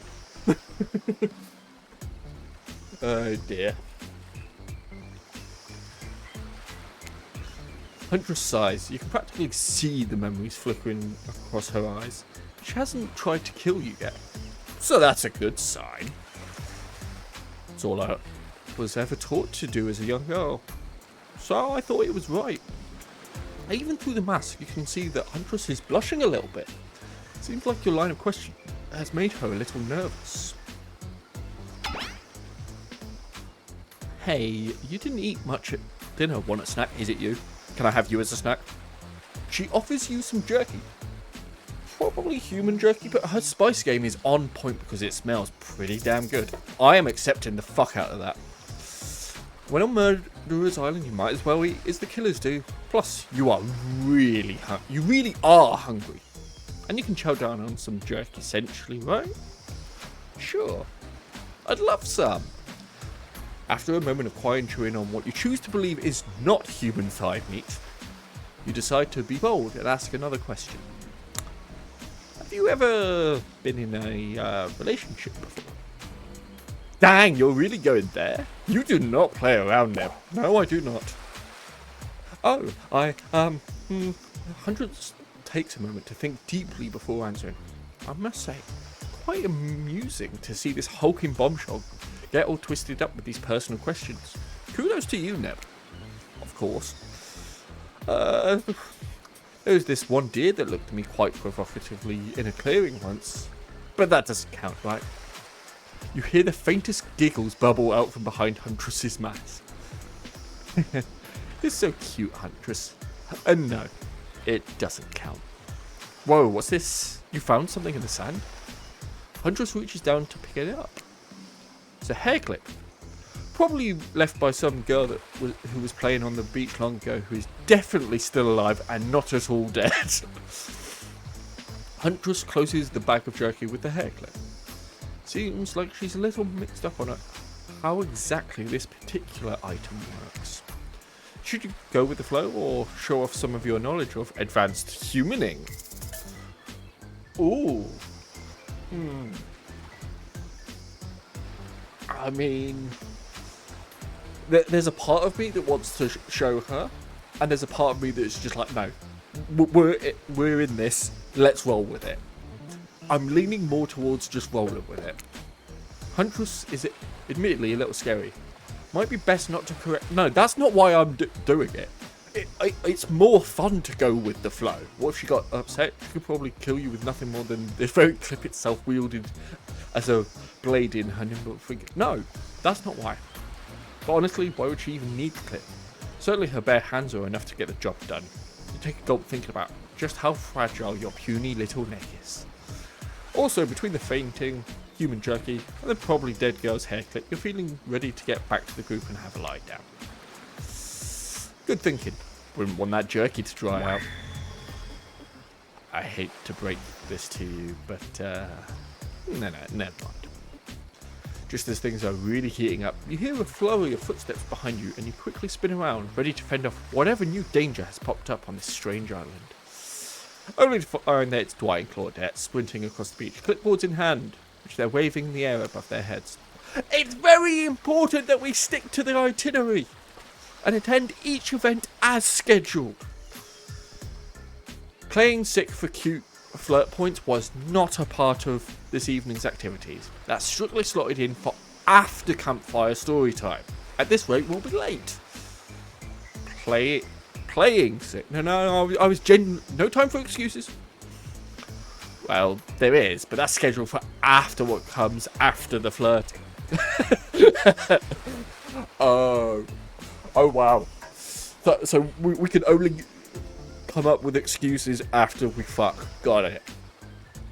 Oh dear. Huntress sighs. You can practically see the memories flickering across her eyes. She hasn't tried to kill you yet, so that's a good sign. It's all I was ever taught to do as a young girl, so I thought it was right. Even through the mask, you can see that Huntress is blushing a little bit. Seems like your line of question has made her a little nervous. Hey, you didn't eat much at dinner. Want a snack? Is it you? Can I have you as a snack? She offers you some jerky. Probably human jerky, but her spice game is on point because it smells pretty damn good. I am accepting the fuck out of that. When on Murderer's Island, you might as well eat as the killers do. Plus, you really are hungry. And you can chow down on some jerky essentially, right? Sure. I'd love some. After a moment of quiet chewing on what you choose to believe is not human thigh meat, you decide to be bold and ask another question. Have you ever been in a relationship before? Dang, you're really going there? You do not play around there. No, I do not. Oh, Huntress takes a moment to think deeply before answering. I must say, quite amusing to see this hulking bombshell get all twisted up with these personal questions. Kudos to you, Neb. Of course. There was this one deer that looked at me quite provocatively in a clearing once. But that doesn't count, right? You hear the faintest giggles bubble out from behind Huntress's mask. It's so cute, Huntress. No, it doesn't count. Whoa, what's this? You found something in the sand? Huntress reaches down to pick it up. It's a hair clip. Probably left by some girl who was playing on the beach long ago, who is definitely still alive and not at all dead. Huntress closes the bag of jerky with the hair clip. Seems like she's a little mixed up on how exactly this particular item works. Should you go with the flow or show off some of your knowledge of advanced humaning? Ooh. I mean, there's a part of me that wants to show her, and there's a part of me that's just like, no, we're in this, let's roll with it. I'm leaning more towards just rolling with it. Huntress is admittedly a little scary. Might be best not to correct. No, that's not why I'm doing it. It's more fun to go with the flow. What if she got upset? She could probably kill you with nothing more than the very clip itself wielded as a blade in her nimble finger. No, that's not why. But honestly, why would she even need the clip? Certainly her bare hands are enough to get the job done. You take a gulp thinking about just how fragile your puny little neck is. Also, between the fainting, human jerky, and the probably dead girl's hair clip, you're feeling ready to get back to the group and have a lie down. Good thinking. Wouldn't want that jerky to dry out. I hate to break this to you, but no, never mind. Just as things are really heating up, you hear a flurry of footsteps behind you and you quickly spin around, ready to fend off whatever new danger has popped up on this strange island. Only to find that it's Dwight and Claudette sprinting across the beach, clipboards in hand, which they're waving in the air above their heads. It's very important that we stick to the itinerary and attend each event as scheduled. Playing sick for cute flirt points was not a part of this evening's activities. That's strictly slotted in for after campfire story time. At this rate, we'll be late. Playing sick. No, I was no time for excuses. Well, there is, but that's scheduled for after what comes after the flirting. Oh wow. So we can only come up with excuses after we fuck. Got it.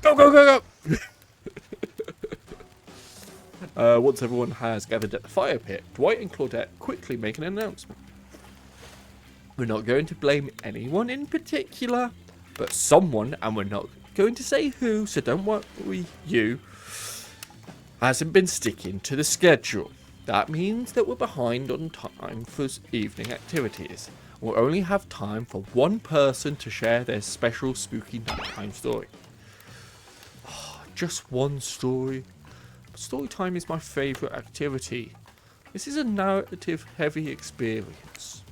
Go. Once everyone has gathered at the fire pit, Dwight and Claudette quickly make an announcement. We're not going to blame anyone in particular, but someone, and we're not going to say who, so don't worry, you. hasn't been sticking to the schedule. That means that we're behind on time for evening activities. We'll only have time for one person to share their special spooky nighttime story. Oh, just one story. Story time is my favourite activity. This is a narrative-heavy experience.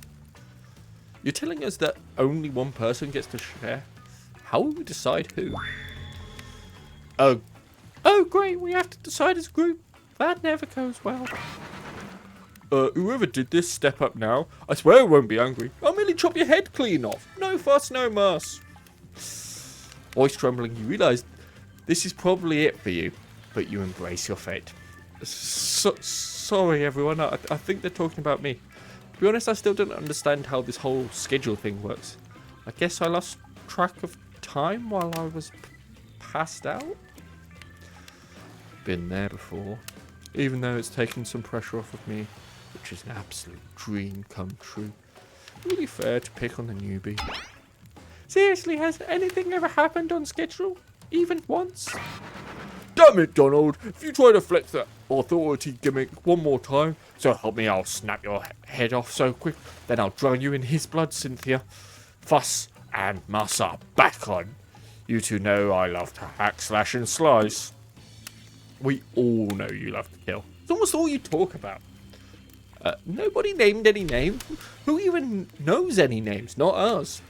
You're telling us that only one person gets to share? How will we decide who? Oh great, we have to decide as a group. That never goes well. Whoever did this, step up now. I swear I won't be angry. I'll merely chop your head clean off. No fuss, no muss. Voice trembling, you realise this is probably it for you, but you embrace your fate. Sorry everyone, I think they're talking about me. To be honest, I still don't understand how this whole schedule thing works. I guess I lost track of time while I was passed out? Been there before. Even though it's taken some pressure off of me, which is an absolute dream come true. Really fair to pick on the newbie. Seriously, has anything ever happened on schedule? Even once? Damn it, Donald! If you try to flex that authority gimmick one more time, so help me, I'll snap your head off so quick, then I'll drown you in his blood, Cynthia. Fuss and muss are back on. You two know I love to hack, slash, and slice. We all know you love to kill. It's almost all you talk about. Nobody named any name. Who even knows any names? Not us.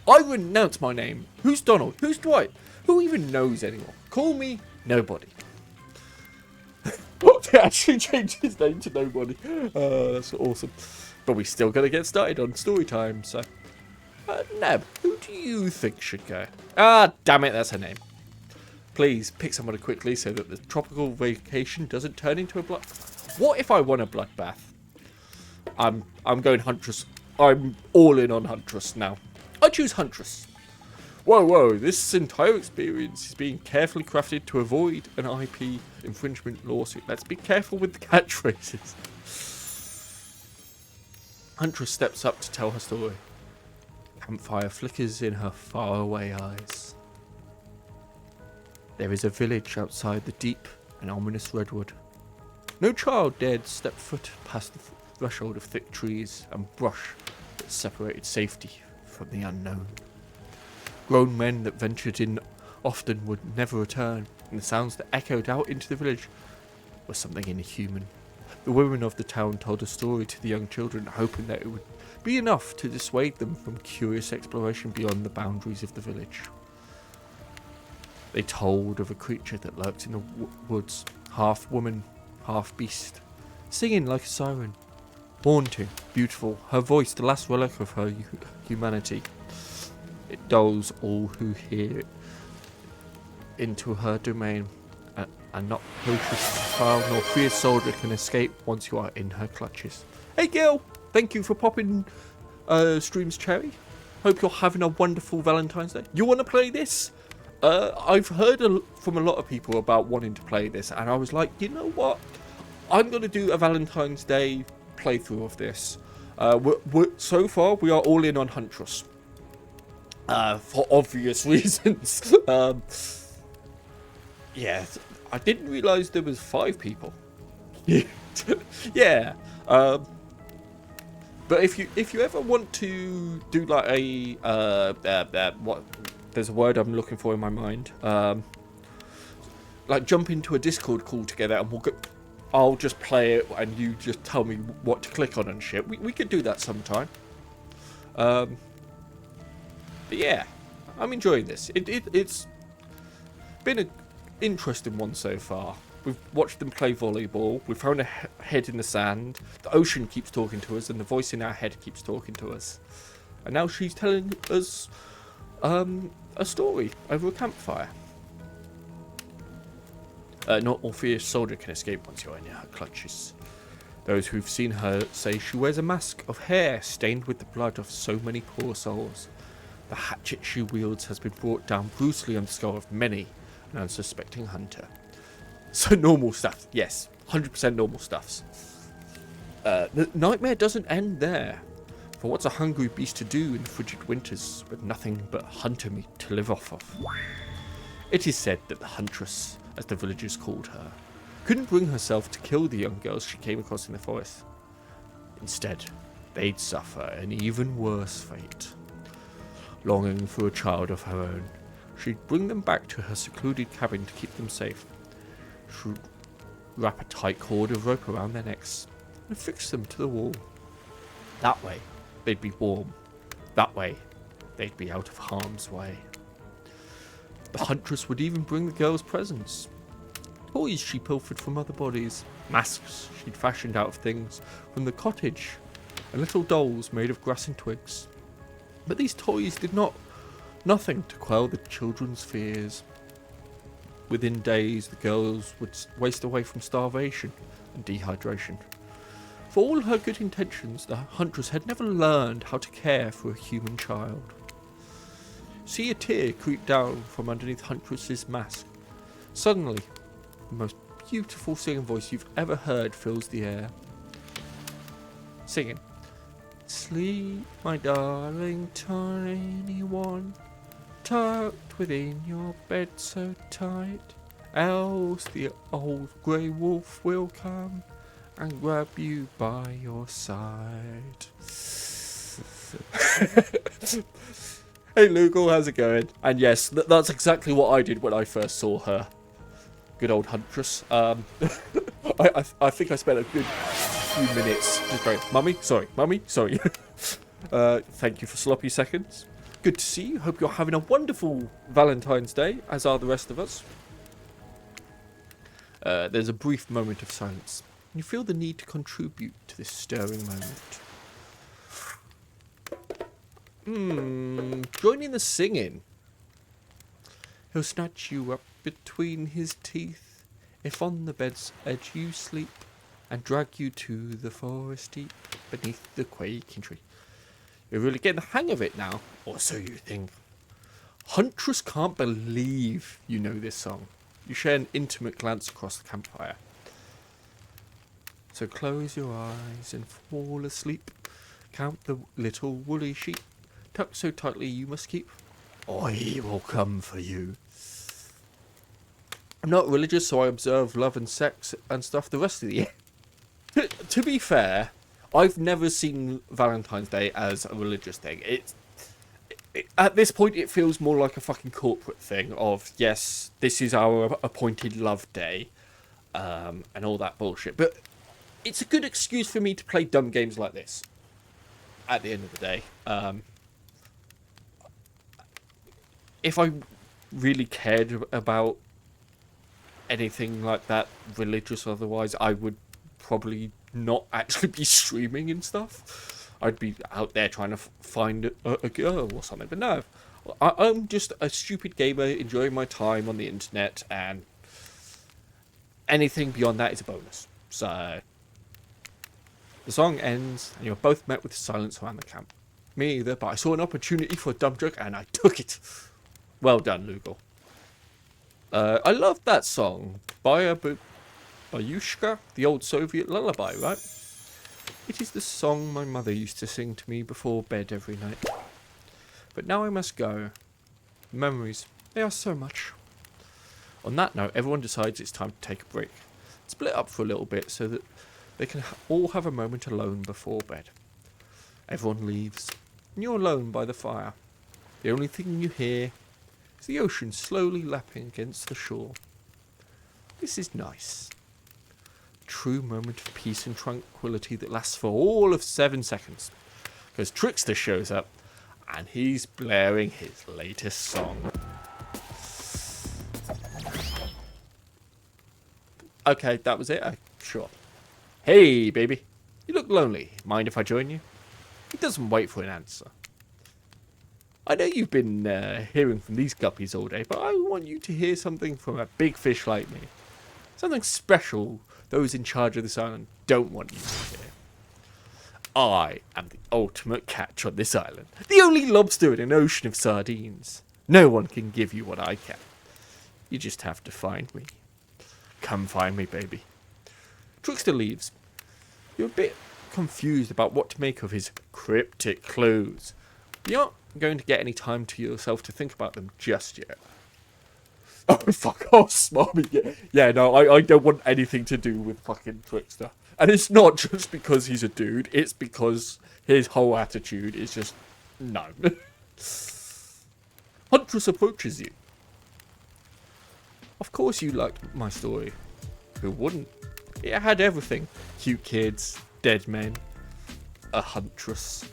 I renounce my name. Who's Donald? Who's Dwight? Who even knows anyone? Call me Nobody. What? They actually changed his name to Nobody. That's awesome. But we still got to get started on story time, so... Neb, who do you think should go? Ah, damn it, that's her name. Please pick somebody quickly so that the tropical vacation doesn't turn into a blood... What if I want a bloodbath? I'm going huntress. I'm all in on huntress now. I choose huntress. Whoa, this entire experience is being carefully crafted to avoid an IP infringement lawsuit. Let's be careful with the catchphrases. Huntress steps up to tell her story. Campfire flickers in her faraway eyes. There is a village outside the deep and ominous redwood. No child dared step foot past the threshold of thick trees and brush that separated safety from the unknown. Grown men that ventured in often would never return, and the sounds that echoed out into the village were something inhuman. The women of the town told a story to the young children, hoping that it would be enough to dissuade them from curious exploration beyond the boundaries of the village. They told of a creature that lurked in the woods, half woman, half beast, singing like a siren. Haunting, beautiful, her voice the last relic of her humanity. It dulls all who hear it into her domain, and not precocious child nor fierce soldier can escape once you are in her clutches. Hey Gil, thank you for popping Stream's cherry. Hope you're having a wonderful Valentine's Day. You want to play this? I've heard from a lot of people about wanting to play this, and I was like, you know what? I'm going to do a Valentine's Day playthrough of this. So far, we are all in on Huntress. For obvious reasons. Yeah, I didn't realise there was 5 people. Yeah. But if you ever want to do like a what? There's a word I'm looking for in my mind. Like jump into a Discord call together, and we'll go. I'll just play it, and you just tell me what to click on and shit. We could do that sometime. But yeah, I'm enjoying this. It's been an interesting one so far. We've watched them play volleyball. We've thrown a head in the sand. The ocean keeps talking to us, and the voice in our head keeps talking to us. And now she's telling us a story over a campfire. Not all fierce soldier can escape once you're in her clutches. Those who've seen her say she wears a mask of hair stained with the blood of so many poor souls. The hatchet she wields has been brought down brutally on the skull of many an unsuspecting hunter. So normal stuff, yes, 100% normal stuffs. The nightmare doesn't end there. For what's a hungry beast to do in frigid winters with nothing but hunter meat to live off of? It is said that the huntress, as the villagers called her, couldn't bring herself to kill the young girls she came across in the forest. Instead, they'd suffer an even worse fate. Longing for a child of her own, she'd bring them back to her secluded cabin to keep them safe. She'd wrap a tight cord of rope around their necks and fix them to the wall. That way, they'd be warm. That way, they'd be out of harm's way. The huntress would even bring the girls presents. Toys she pilfered from other bodies, masks she'd fashioned out of things from the cottage, and little dolls made of grass and twigs. But these toys did nothing to quell the children's fears. Within days, the girls would waste away from starvation and dehydration. For all her good intentions, the huntress had never learned how to care for a human child. See a tear creep down from underneath Huntress's mask. Suddenly, the most beautiful singing voice you've ever heard fills the air. Singing, "Sleep, my darling tiny one, tucked within your bed so tight, else the old grey wolf will come and grab you by your side." Hey Lugal, how's it going? And yes, that's exactly what I did when I first saw her. Good old Huntress. I think I spent a good few minutes just going, Mummy, sorry. Thank you for sloppy seconds. Good to see you. Hope you're having a wonderful Valentine's Day, as are the rest of us. There's a brief moment of silence. You feel the need to contribute to this stirring moment. Joining the singing. He'll snatch you up between his teeth, if on the bed's edge you sleep, and drag you to the forest deep, beneath the quaking tree. You're really getting the hang of it now, or so you think. Huntress can't believe you know this song. You share an intimate glance across the campfire. So close your eyes and fall asleep. Count the little woolly sheep, tucked so tightly you must keep, or he will come for you. I'm not religious, so I observe love and sex and stuff the rest of the year. To be fair, I've never seen Valentine's Day as a religious thing. At this point, it feels more like a fucking corporate thing of, yes, this is our appointed love day, and all that bullshit. But it's a good excuse for me to play dumb games like this. At the end of the day, if I really cared about anything like that, religious or otherwise, I would probably not actually be streaming and stuff. I'd be out there trying to find a girl or something. But no, I'm just a stupid gamer enjoying my time on the internet, and anything beyond that is a bonus. So the song ends, and you're both met with silence around the camp. Me either, but I saw an opportunity for a dumb joke, and I took it. Well done, Lugal. I love that song. Bayushka, the old Soviet lullaby, right? It is the song my mother used to sing to me before bed every night. But now I must go. Memories, they are so much. On that note, everyone decides it's time to take a break. Split up for a little bit so that they can all have a moment alone before bed. Everyone leaves, and you're alone by the fire. The only thing you hear is the ocean slowly lapping against the shore. This is nice. A true moment of peace and tranquility that lasts for all of 7 seconds. Because Trickster shows up, and he's blaring his latest song. Okay, that was it? Sure. Hey, baby. You look lonely. Mind if I join you? He doesn't wait for an answer. I know you've been hearing from these guppies all day, but I want you to hear something from a big fish like me. Something special those in charge of this island don't want you to hear. I am the ultimate catch on this island. The only lobster in an ocean of sardines. No one can give you what I can. You just have to find me. Come find me, baby. Trickster leaves. You're a bit confused about what to make of his cryptic clues. You aren't going to get any time to yourself to think about them just yet. Oh, fuck off, Smarmy. Yeah, no, I don't want anything to do with fucking Trickster. And it's not just because he's a dude, it's because his whole attitude is just, no. Huntress approaches you. Of course you liked my story. Who wouldn't? It had everything. Cute kids, dead men, a huntress.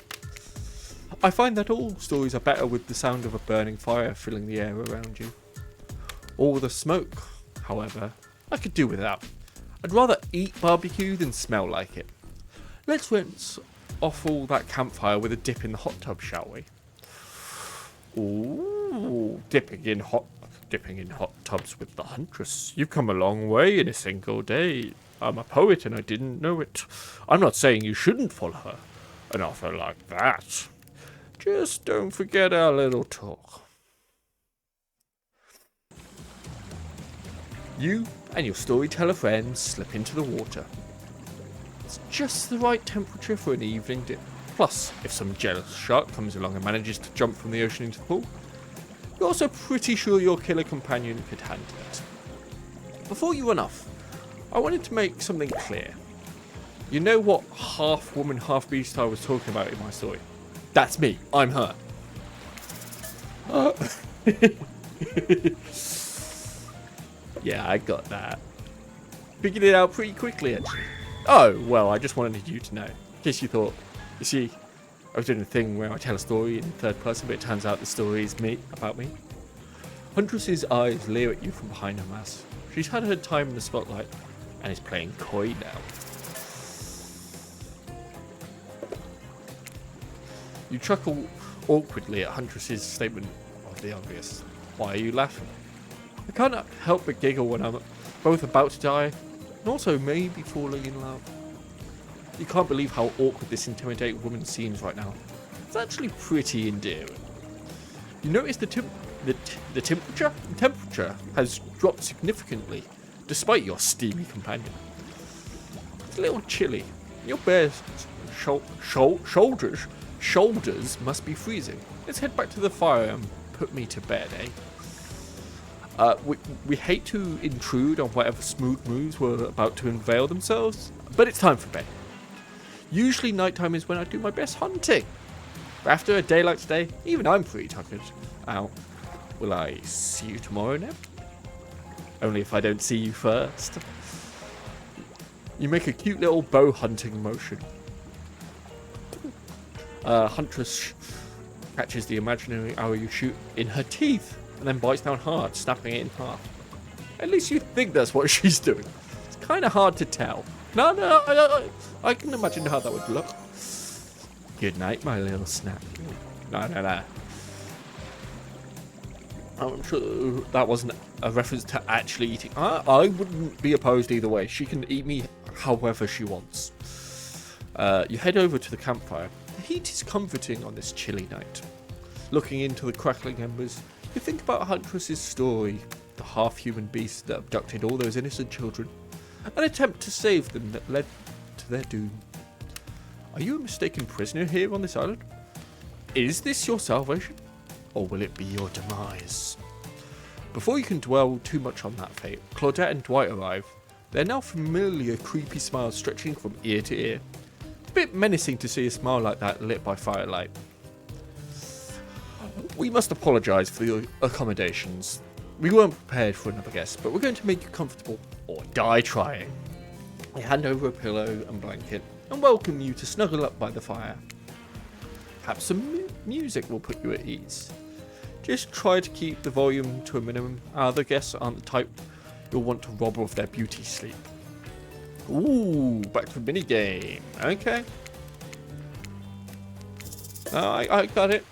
I find that all stories are better with the sound of a burning fire filling the air around you. All the smoke, however, I could do without. I'd rather eat barbecue than smell like it. Let's rinse off all that campfire with a dip in the hot tub, shall we? Ooh, dipping in hot tubs with the huntress. You've come a long way in a single day. I'm a poet and I didn't know it. I'm not saying you shouldn't follow her. An offer like that. Just don't forget our little talk. You and your storyteller friends slip into the water. It's just the right temperature for an evening dip. Plus, if some jealous shark comes along and manages to jump from the ocean into the pool, you're also pretty sure your killer companion could handle it. Before you run off, I wanted to make something clear. You know what half woman, half beast I was talking about in my story? That's me. I'm her. Yeah, I got that. Figured it out pretty quickly, actually. Oh, well, I just wanted you to know. In case you thought. You see, I was doing a thing where I tell a story in third person, but it turns out the story is about me. Huntress's eyes leer at you from behind her mask. She's had her time in the spotlight and is playing coy now. You chuckle awkwardly at Huntress's statement of the obvious. Why are you laughing? I can't help but giggle when I'm both about to die and also maybe falling in love. You can't believe how awkward this intimidating woman seems right now. It's actually pretty endearing. You notice the temperature has dropped significantly, despite your steamy companion. It's a little chilly. Your bare shoulders must be freezing. Let's head back to the fire and put me to bed, eh? We hate to intrude on whatever smooth moves were about to unveil themselves, but it's time for bed. Usually nighttime is when I do my best hunting. But after a day like today, even I'm pretty tuckered out. Will I see you tomorrow now? Only if I don't see you first. You make a cute little bow hunting motion. Huntress catches the imaginary arrow you shoot in her teeth and then bites down hard, snapping it in half. At least you think that's what she's doing. It's kind of hard to tell. No, I can imagine how that would look. Good night, my little snap. No. I'm sure that wasn't a reference to actually eating. I wouldn't be opposed either way. She can eat me however she wants. You head over to the campfire. The heat is comforting on this chilly night. Looking into the crackling embers, you think about Huntress's story, the half-human beast that abducted all those innocent children, an attempt to save them that led to their doom. Are you a mistaken prisoner here on this island? Is this your salvation? Or will it be your demise? Before you can dwell too much on that fate, Claudette and Dwight arrive. Their now familiar creepy smiles stretching from ear to ear. It's a bit menacing to see a smile like that lit by firelight. We must apologise for the accommodations. We weren't prepared for another guest, but we're going to make you comfortable or die trying. I hand over a pillow and blanket and welcome you to snuggle up by the fire. Perhaps some music will put you at ease. Just try to keep the volume to a minimum. Our other guests aren't the type you'll want to rob of their beauty sleep. Ooh, back to the minigame. Okay. I got it.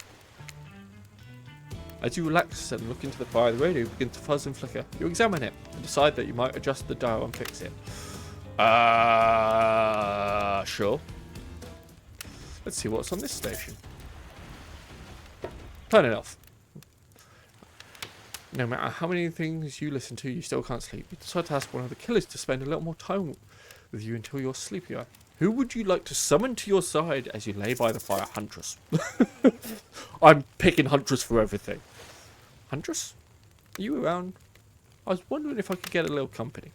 As you relax and look into the fire, the radio begins to fuzz and flicker. You examine it and decide that you might adjust the dial and fix it. Sure. Let's see what's on this station. Turn it off. No matter how many things you listen to, you still can't sleep. You decide to ask one of the killers to spend a little more time with you until you're sleepier. Who would you like to summon to your side as you lay by the fire? Huntress. I'm picking Huntress for everything. Huntress? Are you around? I was wondering if I could get a little company.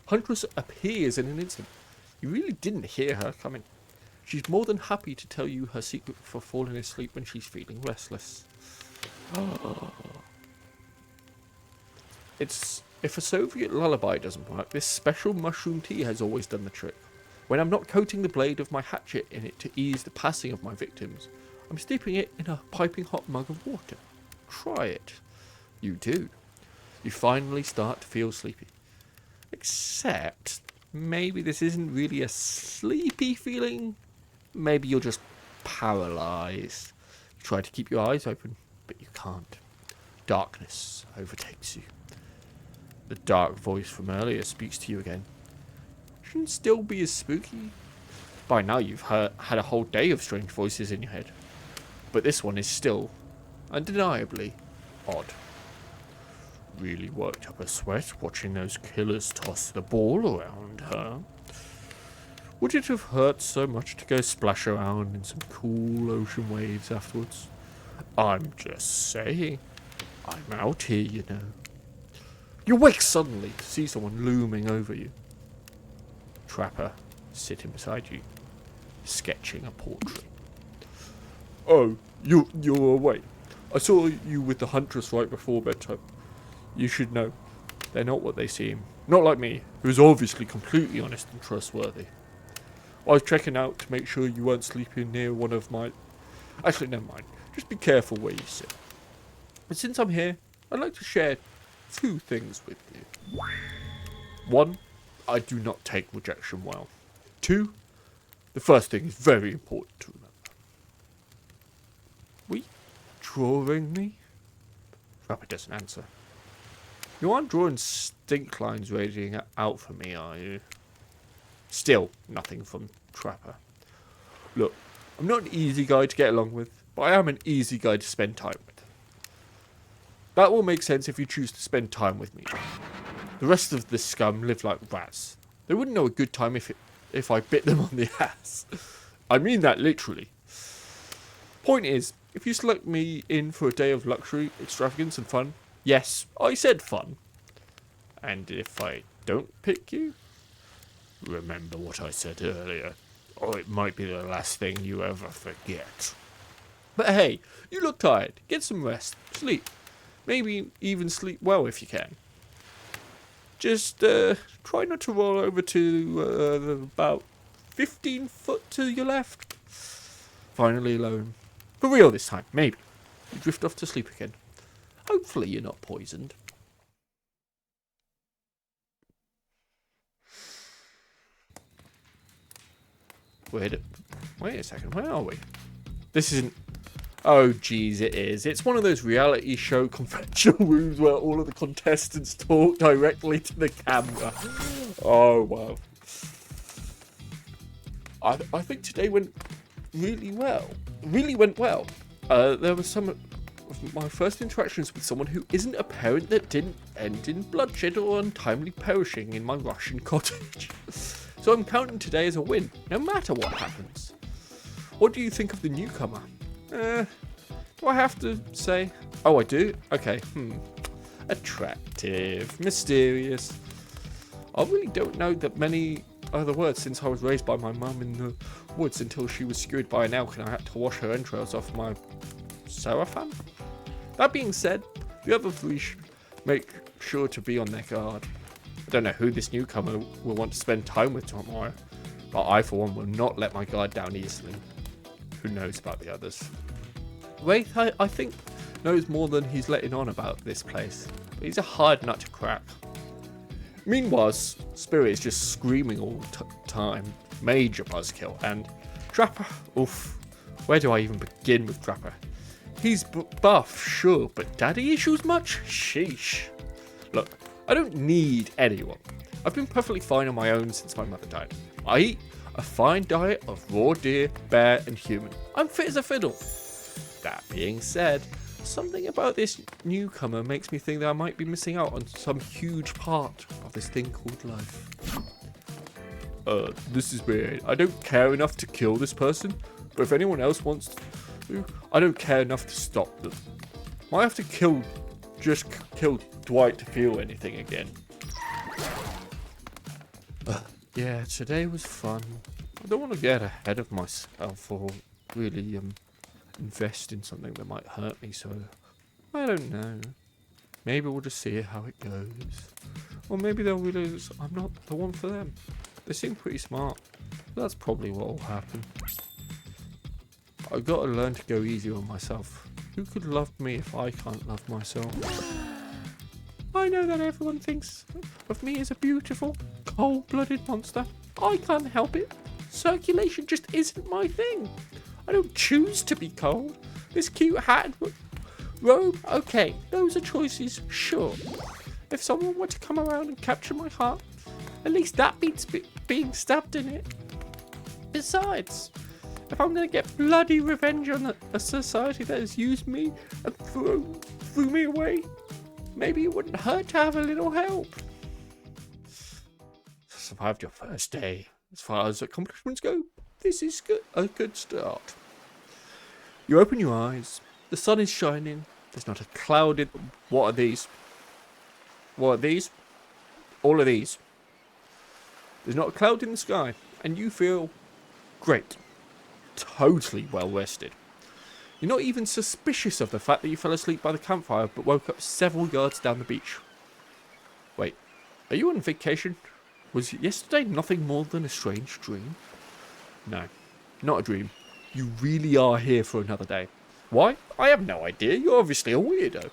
Huntress appears in an instant. You really didn't hear her coming. She's more than happy to tell you her secret for falling asleep when she's feeling restless. If a Soviet lullaby doesn't work, this special mushroom tea has always done the trick. When I'm not coating the blade of my hatchet in it to ease the passing of my victims, I'm steeping it in a piping hot mug of water. Try it. You do. You finally start to feel sleepy. Except, maybe this isn't really a sleepy feeling. Maybe you're just paralyzed. You try to keep your eyes open, but you can't. Darkness overtakes you. The dark voice from earlier speaks to you again. Shouldn't still be as spooky. By now you've had a whole day of strange voices in your head. But this one is still, undeniably, odd. Really worked up a sweat watching those killers toss the ball around, huh? Would it have hurt so much to go splash around in some cool ocean waves afterwards? I'm just saying. I'm out here, you know. You wake suddenly to see someone looming over you. Trapper sitting beside you, sketching a portrait. Oh, you're awake. I saw you with the huntress right before bedtime. You should know, they're not what they seem. Not like me, who's obviously completely honest and trustworthy. I was checking out to make sure you weren't sleeping near one of my... Actually, never mind. Just be careful where you sit. But since I'm here, I'd like to share 2 things with you. 1, I do not take rejection well. 2, the first thing is very important to remember. Were you drawing me? Trapper doesn't answer. You aren't drawing stink lines raging out for me, are you? Still, nothing from Trapper. Look, I'm not an easy guy to get along with, but I am an easy guy to spend time with. That will make sense if you choose to spend time with me. The rest of the scum live like rats. They wouldn't know a good time if I bit them on the ass. I mean that literally. Point is, if you select me in for a day of luxury, extravagance and fun, yes, I said fun. And if I don't pick you, remember what I said earlier, or it might be the last thing you ever forget. But hey, you look tired. Get some rest. Sleep. Maybe even sleep well if you can. Just try not to roll over to about 15 foot to your left. Finally alone. For real this time, maybe. You drift off to sleep again. Hopefully you're not poisoned. Wait a second, where are we? This isn't... Oh, geez, it is. It's one of those reality show conventional rooms where all of the contestants talk directly to the camera. Oh, wow. I think today went really well. Really went well. There were some of my first interactions with someone who isn't a parent that didn't end in bloodshed or untimely perishing in my Russian cottage. So I'm counting today as a win, no matter what happens. What do you think of the newcomer? Do I have to say? Oh, I do? Okay, Attractive, mysterious. I really don't know that many other words since I was raised by my mum in the woods until she was skewered by an elk and I had to wash her entrails off my sarafan. That being said, the other 3 should make sure to be on their guard. I don't know who this newcomer will want to spend time with tomorrow, but I for one will not let my guard down easily. Who knows about the others? Wraith, I think, knows more than he's letting on about this place, but he's a hard nut to crack. Meanwhile, Spirit is just screaming all the time, major buzzkill, and Trapper, oof, where do I even begin with Trapper? He's buff, sure, but daddy issues much? Sheesh. Look, I don't need anyone. I've been perfectly fine on my own since my mother died. I eat a fine diet of raw deer, bear, and human. I'm fit as a fiddle. That being said, something about this newcomer makes me think that I might be missing out on some huge part of this thing called life. This is weird. I don't care enough to kill this person, but if anyone else wants to, I don't care enough to stop them. Might have to kill just kill Dwight to feel anything again. Yeah, today was fun. I don't want to get ahead of myself or really invest in something that might hurt me, so I don't know. Maybe we'll just see how it goes. Or maybe they'll realize I'm not the one for them. They seem pretty smart. That's probably what will happen. I've got to learn to go easy on myself. Who could love me if I can't love myself? I know that everyone thinks of me as a beautiful, cold-blooded monster. I can't help it. Circulation just isn't my thing. I don't choose to be cold. This cute hat and robe, okay, those are choices, sure. If someone were to come around and capture my heart, at least that beats being stabbed in it. Besides, if I'm going to get bloody revenge on a society that has used me and threw me away, maybe it wouldn't hurt to have a little help. Survived your first day. As far as accomplishments go, this is a good start. You open your eyes. The sun is shining. There's not a cloud in... What are these? What are these? All of these. There's not a cloud in the sky. And you feel great. Totally well rested. You're not even suspicious of the fact that you fell asleep by the campfire but woke up several yards down the beach. Wait, are you on vacation? Was yesterday nothing more than a strange dream? No, not a dream. You really are here for another day. Why? I have no idea. You're obviously a weirdo.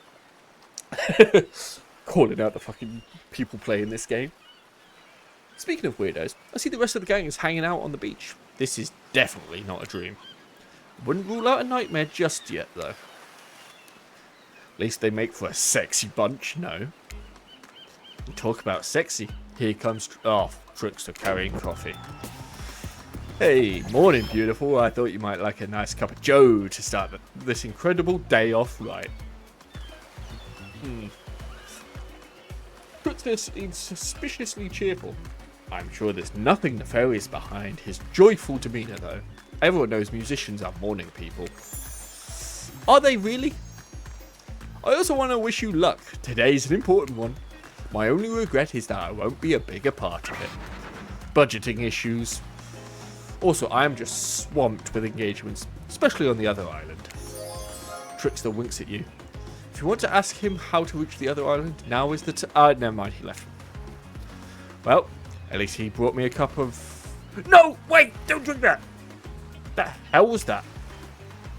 Calling out the fucking people playing this game. Speaking of weirdos, I see the rest of the gang is hanging out on the beach. This is definitely not a dream. Wouldn't rule out a nightmare just yet, though. At least they make for a sexy bunch, no? We talk about sexy. Here comes... Oh, Trickster carrying coffee. Hey, morning, beautiful. I thought you might like a nice cup of joe to start this incredible day off right. Trickster seems suspiciously cheerful. I'm sure there's nothing nefarious behind his joyful demeanour, though. Everyone knows musicians are morning people. Are they really? I also want to wish you luck. Today's an important one. My only regret is that I won't be a bigger part of it. Budgeting issues. Also, I am just swamped with engagements, especially on the other island. Trickster winks at you. If you want to ask him how to reach the other island, now is the never mind, he left. Well, at least he brought me a cup of... No! Wait! Don't drink that! The hell was that?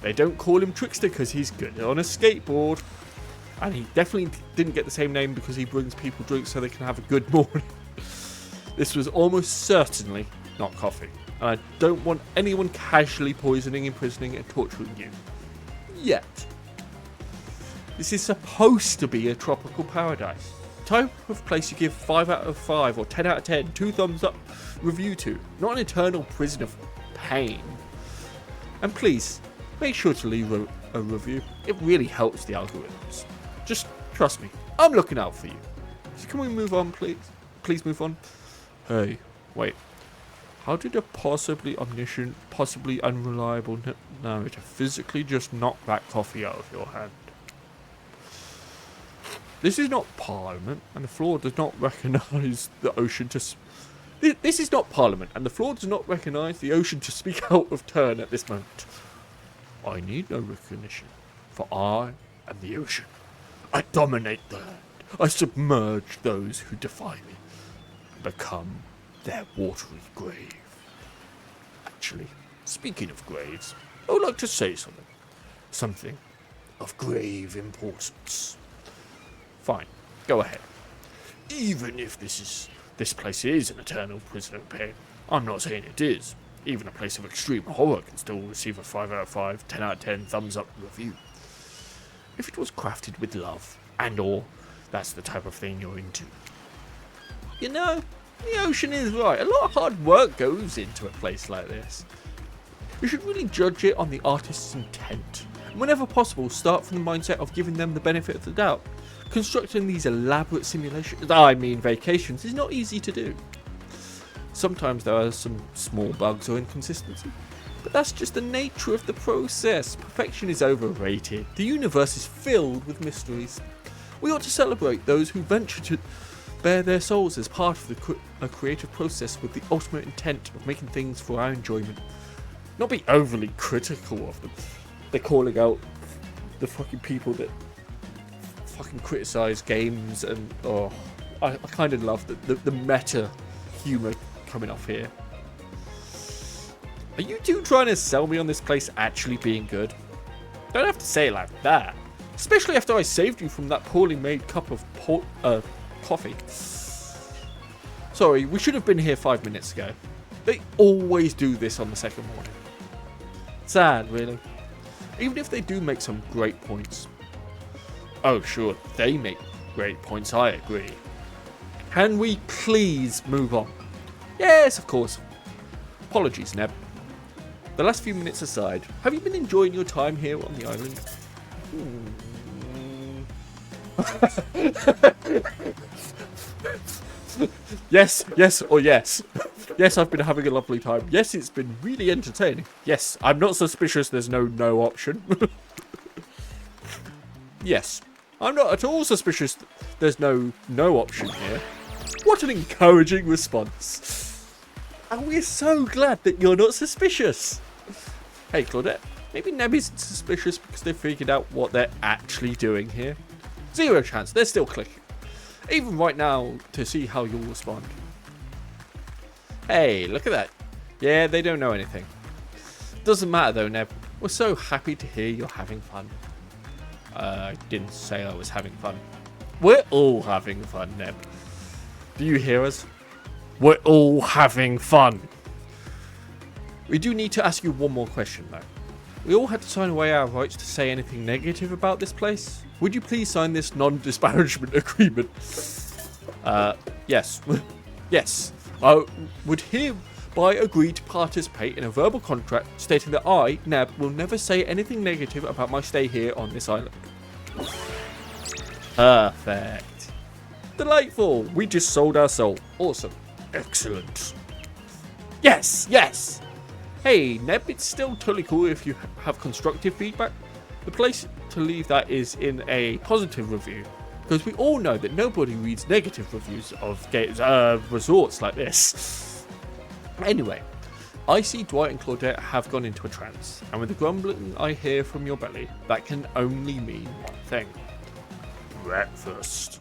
They don't call him Trickster because he's good on a skateboard. And he definitely didn't get the same name because he brings people drinks so they can have a good morning. This was almost certainly not coffee. And I don't want anyone casually poisoning, imprisoning and torturing you. Yet. This is supposed to be a tropical paradise. Type of place you give 5 out of 5 or 10 out of 10, 2 thumbs up review to. Not an eternal prison of pain. And please, make sure to leave a review. It really helps the algorithms. Just trust me. I'm looking out for you. So can we move on, please? Please move on. Hey, wait. How did a possibly omniscient, possibly unreliable narrator physically just knock that coffee out of your hand? This is not Parliament, and the floor does not recognise the ocean to... This is not Parliament, and the floor does not recognise the ocean to speak out of turn at this moment. I need no recognition, for I am the ocean. I dominate the land. I submerge those who defy me, and become their watery grave. Actually, speaking of graves, I would like to say something. Something of grave importance. Fine, go ahead. Even if this place is an eternal prison of pain, I'm not saying it is. Even a place of extreme horror can still receive a 5 out of 5, 10 out of 10 thumbs up review. If it was crafted with love and or that's the type of thing you're into. You know, the ocean is right. A lot of hard work goes into a place like this. You should really judge it on the artist's intent. And whenever possible, start from the mindset of giving them the benefit of the doubt. Constructing these elaborate simulations, vacations, is not easy to do. Sometimes there are some small bugs or inconsistency, but that's just the nature of the process. Perfection is overrated. The universe is filled with mysteries. We ought to celebrate those who venture to bare their souls as part of a creative process with the ultimate intent of making things for our enjoyment. Not be overly critical of them. They're calling out the fucking people that fucking criticize games, and I kind of love the meta humor coming off here. Are you two trying to sell me on this place actually being good? Don't have to say it like that. Especially after I saved you from that poorly made cup of coffee. Sorry, we should have been here 5 minutes ago. They always do this on the second morning. Sad, really. Even if they do make some great points. Oh, sure, they make great points, I agree. Can we please move on? Yes, of course. Apologies, Neb. The last few minutes aside, have you been enjoying your time here on the island? Yes, or yes. Yes, I've been having a lovely time. Yes, it's been really entertaining. Yes, I'm not suspicious there's no option. Yes, I'm not at all suspicious there's no option here. What an encouraging response. And we're so glad that you're not suspicious. Hey, Claudette, maybe Neb isn't suspicious because they've figured out what they're actually doing here. 0 chance, they're still clicking. Even right now, to see how you'll respond. Hey, look at that. Yeah, they don't know anything. Doesn't matter though, Neb. We're so happy to hear you're having fun. I didn't say I was having fun. We're all having fun, Neb. Do you hear us? We're all having fun. We do need to ask you one more question though. We all had to sign away our rights to say anything negative about this place. Would you please sign this non-disparagement agreement? Yes. Yes. I would hereby agree to participate in a verbal contract stating that I, Neb, will never say anything negative about my stay here on this island. Perfect. Delightful. We just sold our soul. Awesome. Excellent. Yes. Hey, Neb, it's still totally cool if you have constructive feedback. The place to leave that is in a positive review, because we all know that nobody reads negative reviews of games, resorts like this. Anyway, I see Dwight and Claudette have gone into a trance, and with the grumbling I hear from your belly, that can only mean one thing. Breakfast.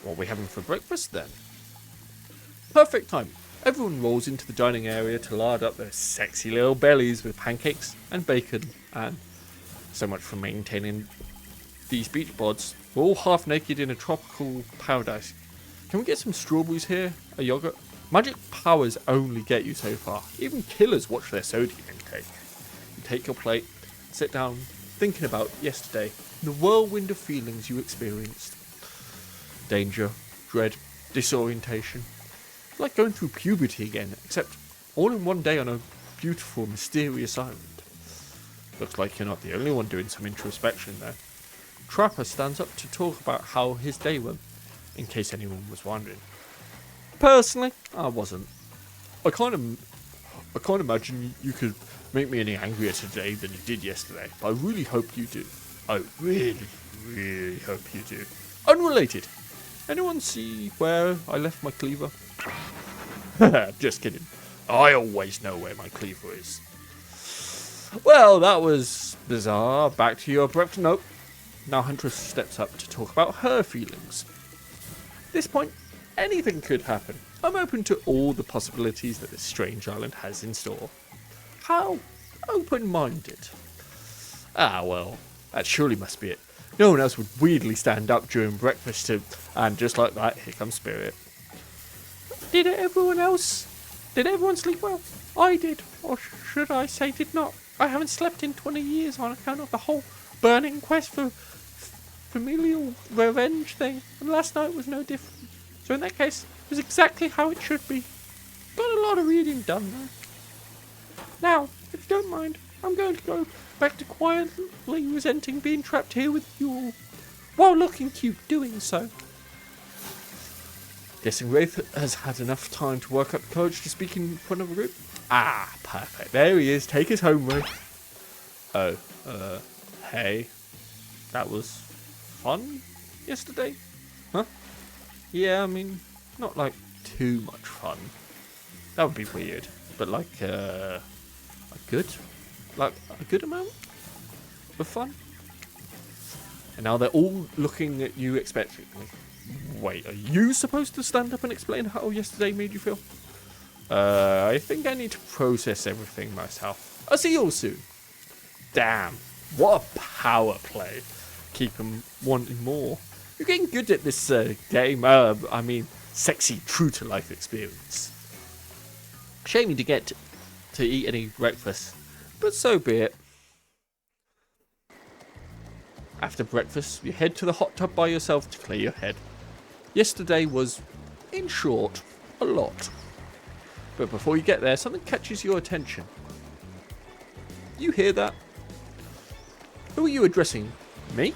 What are we having for breakfast then? Perfect time. Everyone rolls into the dining area to lard up their sexy little bellies with pancakes and bacon, and so much for maintaining these beach bods. We're all half naked in a tropical paradise. Can we get some strawberries here? A yogurt? Magic powers only get you so far. Even killers watch their sodium intake. You take your plate, sit down, thinking about yesterday, the whirlwind of feelings you experienced. Danger, dread, disorientation. Like going through puberty again, except all in one day on a beautiful, mysterious island. Looks like you're not the only one doing some introspection there. Trapper stands up to talk about how his day went, in case anyone was wondering. Personally, I wasn't. I can't imagine you could make me any angrier today than you did yesterday, but I really hope you do. I really, really hope you do. Unrelated. Anyone see where I left my cleaver? Just kidding. I always know where my cleaver is. Well, that was bizarre. Back to your breakfast. Nope. Now Huntress steps up to talk about her feelings. At this point, anything could happen. I'm open to all the possibilities that this strange island has in store. How open-minded. Ah, well, that surely must be it. No one else would weirdly stand up during breakfast and just like that, here comes Spirit. Did everyone sleep well? I did, or should I say did not. I haven't slept in 20 years on account of the whole burning quest for familial revenge thing, and last night was no different. So in that case, it was exactly how it should be. Got a lot of reading done though. Now, if you don't mind, I'm going to go back to quietly resenting being trapped here with you all, while looking cute doing so. Guessing Wraith has had enough time to work up the courage to speak in front of a group. Ah, perfect. There he is. Take us home, Wraith. Oh, hey. That was fun yesterday? Huh? Yeah, I mean, not like too much fun. That would be weird. But like a good amount of fun. And now they're all looking at you expectantly. Wait, are you supposed to stand up and explain how yesterday made you feel? I think I need to process everything myself. I'll see you all soon. Damn, what a power play. Keep them wanting more. You're getting good at this game. I mean, sexy, true-to-life experience. Shame you didn't get to eat any breakfast, but so be it. After breakfast, you head to the hot tub by yourself to clear your head. Yesterday was, in short, a lot. But before you get there, something catches your attention. You hear that? Who are you addressing? Me?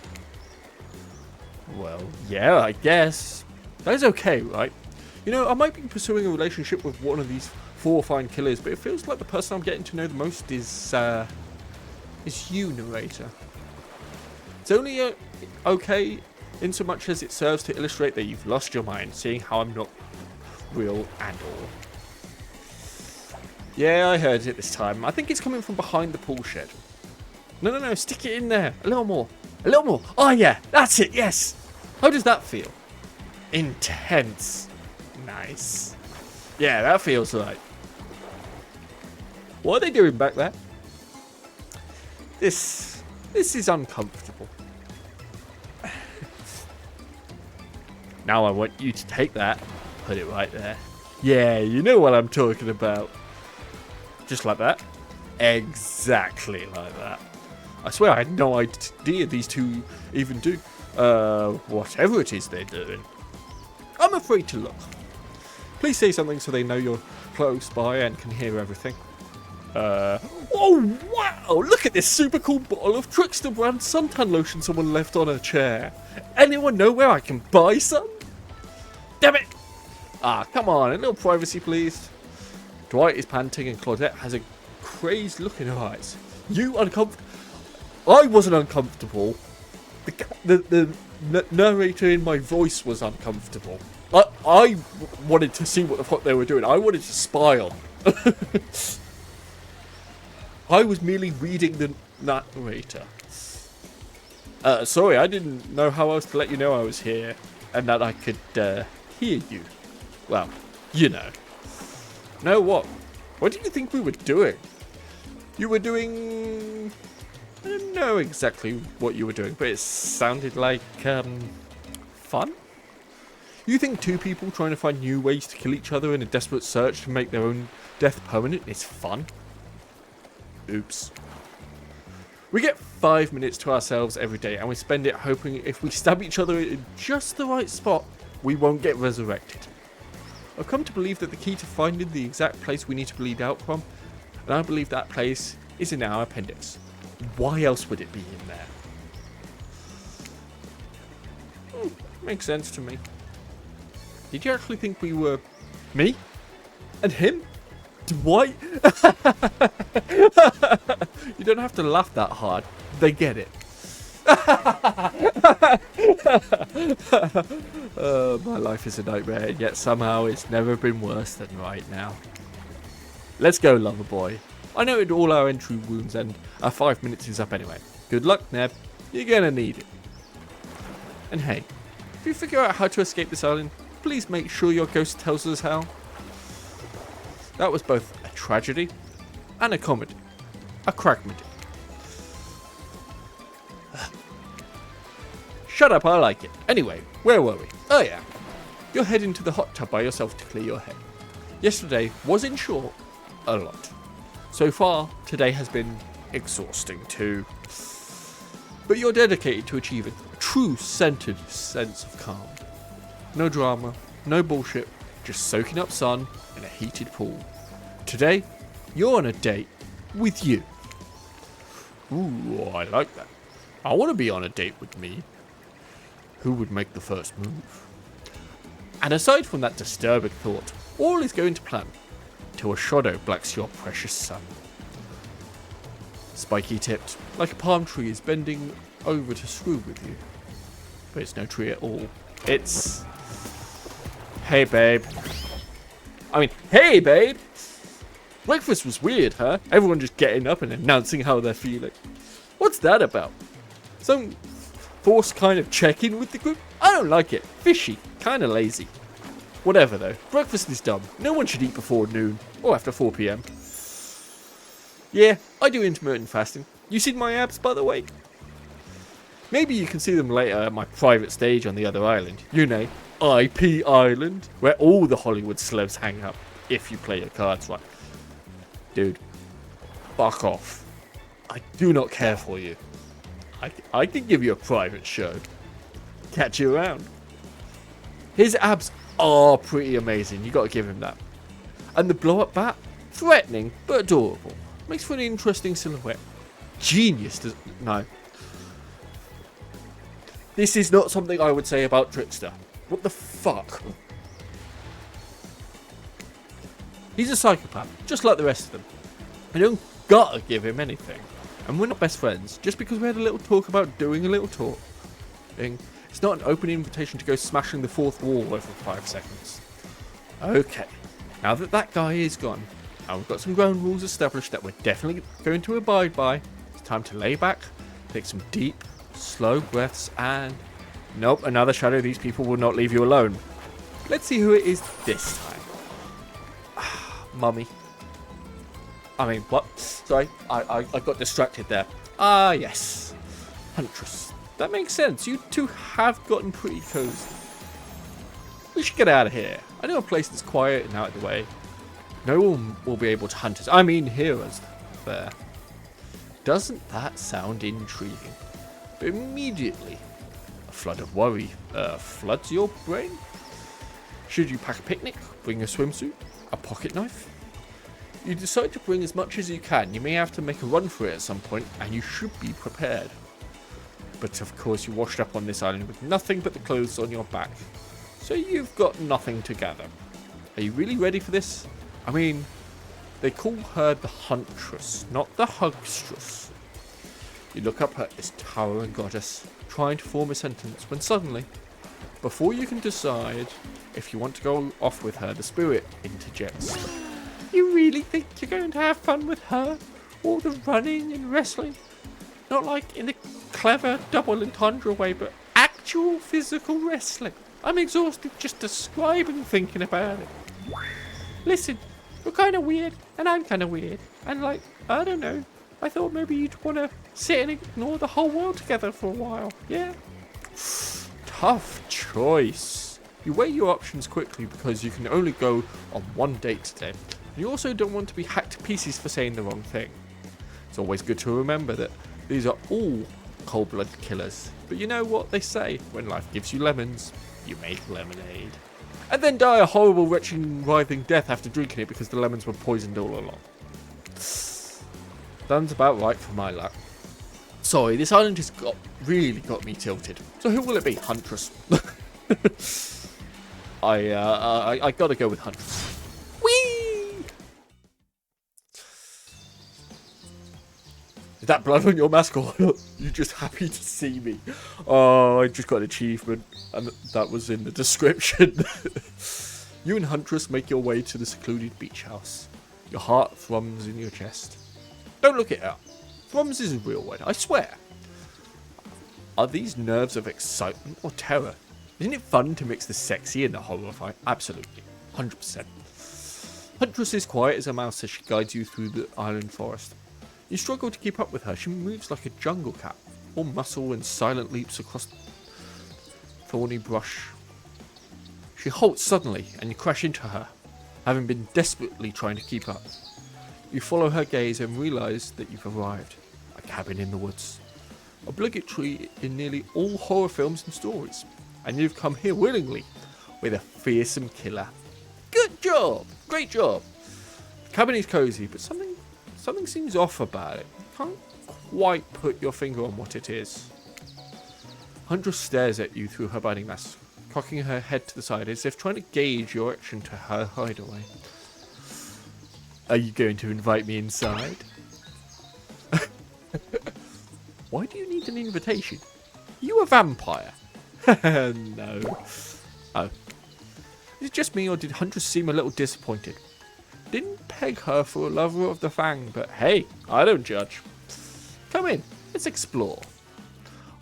Well, yeah, I guess. That is okay, right? You know, I might be pursuing a relationship with one of these 4 fine killers, but it feels like the person I'm getting to know the most is you, narrator. It's only okay in so much as it serves to illustrate that you've lost your mind, seeing how I'm not real and all. Yeah, I heard it this time. I think it's coming from behind the pool shed. No, stick it in there. A little more. A little more. Oh, yeah, that's it, yes. How does that feel? Intense. Nice. Yeah, that feels right. What are they doing back there? This is uncomfortable. Now I want you to take that, put it right there. Yeah, you know what I'm talking about. Just like that. Exactly like that. I swear I had no idea these two even do whatever it is they're doing. I'm afraid to look. Please say something so they know you're close by and can hear everything. Oh wow! Look at this super cool bottle of Trickster brand suntan lotion someone left on a chair. Anyone know where I can buy some? Damn it! Ah, come on, a little privacy please. Dwight is panting and Claudette has a crazed look in her eyes. You uncomfortable? I wasn't uncomfortable. The narrator in my voice was uncomfortable. I wanted to see what the fuck they were doing. I wanted to spy on. I was merely reading the narrator. Sorry, I didn't know how else to let you know I was here and that I could hear you. Well, you know. Know what? What did you think we were doing? You were doing... I don't know exactly what you were doing, but it sounded like, fun? You think 2 people trying to find new ways to kill each other in a desperate search to make their own death permanent is fun? Oops. We get 5 minutes to ourselves every day, and we spend it hoping if we stab each other in just the right spot, we won't get resurrected. I've come to believe that the key to finding the exact place we need to bleed out from, and I believe that place is in our appendix. Why else would it be in there? Makes sense to me. Did you actually think we were... me? And him? Dwight? You don't have to laugh that hard. They get it. My life is a nightmare, yet somehow it's never been worse than right now. Let's go, lover boy. I noted all our entry wounds and our 5 minutes is up anyway. Good luck, Neb. You're gonna need it. And hey, if you figure out how to escape this island, please make sure your ghost tells us how. That was both a tragedy and a comedy. A cragmedy. Shut up, I like it. Anyway, where were we? Oh yeah. You're heading to the hot tub by yourself to clear your head. Yesterday was, in short, a lot. So far, today has been exhausting too. But you're dedicated to achieving a true centered sense of calm. No drama, no bullshit, just soaking up sun in a heated pool. Today, you're on a date with you. Ooh, I like that. I want to be on a date with me. Who would make the first move? And aside from that disturbing thought, all is going to plan till a shadow blacks your precious sun. Spiky tipped, like a palm tree is bending over to screw with you. but it's no tree at all. It's... Hey, babe. I mean, hey, babe! Breakfast was weird, huh? Everyone just getting up and announcing how they're feeling. What's that about? Some forced kind of check-in with the group? I don't like it. Fishy. Kinda lazy. Whatever, though. Breakfast is dumb. No one should eat before noon, or after 4 PM. Yeah, I do intermittent fasting. You seen my abs, by the way? Maybe you can see them later at my private stage on the other island. You know, IP Island, where all the Hollywood celebs hang out, if you play your cards right. Dude, fuck off. I do not care for you. I can give you a private show. Catch you around. His abs are pretty amazing, you gotta give him that. And the blow-up bat? Threatening, but adorable. Makes for an interesting silhouette. Genius, no. This is not something I would say about Trickster. What the fuck? He's a psychopath, just like the rest of them. I don't gotta give him anything. And we're not best friends, just because we had a little talk about doing a little talk. It's not an open invitation to go smashing the fourth wall over 5 seconds. Okay, now that that guy is gone, and we've got some ground rules established that we're definitely going to abide by, it's time to lay back, take some deep, slow breaths, and... Nope, another shadow. These people will not leave you alone. Let's see who it is this time. Mummy. I mean, what? Sorry, I got distracted there. Ah, yes. Huntress. That makes sense. You two have gotten pretty cozy. We should get out of here. I know a place that's quiet and out of the way. No one will be able to hunt us. I mean, hear us there. Doesn't that sound intriguing? But immediately, a flood of worry floods your brain. Should you pack a picnic, bring a swimsuit, a pocket knife? You decide to bring as much as you can. You may have to make a run for it at some point, and you should be prepared. But of course, you washed up on this island with nothing but the clothes on your back. So you've got nothing to gather. Are you really ready for this? I mean, they call her the huntress, not the hugstress. You look up at this towering goddess, trying to form a sentence, when suddenly, before you can decide if you want to go off with her, the spirit interjects. You really think you're going to have fun with her? All the running and wrestling? Not like in the clever double entendre way, but actual physical wrestling. I'm exhausted just describing thinking about it. Listen, you're kind of weird, and I'm kind of weird. And like, I don't know. I thought maybe you'd want to sit and ignore the whole world together for a while. Yeah? Tough choice. You weigh your options quickly because you can only go on one date today. You also don't want to be hacked to pieces for saying the wrong thing. It's always good to remember that these are all cold-blooded killers. But you know what they say, when life gives you lemons, you make lemonade. And then die a horrible, wretched, writhing death after drinking it because the lemons were poisoned all along. Sounds about right for my luck. Sorry, this island just really got me tilted. So who will it be? Huntress. I gotta go with Huntress. Whee! Is that blood on your mask or you just happy to see me? Oh, I just got an achievement and that was in the description. You and Huntress make your way to the secluded beach house. Your heart thrums in your chest. Don't look it up. Thrums is a real word, I swear. Are these nerves of excitement or terror? Isn't it fun to mix the sexy and the horrifying? Absolutely. 100%. Huntress is quiet as a mouse as she guides you through the island forest. You struggle to keep up with her. She moves like a jungle cat, all muscle and silent leaps across thorny brush. She halts suddenly and you crash into her, having been desperately trying to keep up. You follow her gaze and realise that you've arrived. A cabin in the woods. Obligatory in nearly all horror films and stories. And you've come here willingly, with a fearsome killer. Good job! Great job! The cabin is cosy, but something seems off about it. You can't quite put your finger on what it is. Huntress stares at you through her biting mask, cocking her head to the side as if trying to gauge your reaction to her hideaway. Are you going to invite me inside? Why do you need an invitation? You a vampire? No. Oh. Is it just me, or did Huntress seem a little disappointed? Didn't peg her for a lover of the fang, but hey, I don't judge. Come in, let's explore.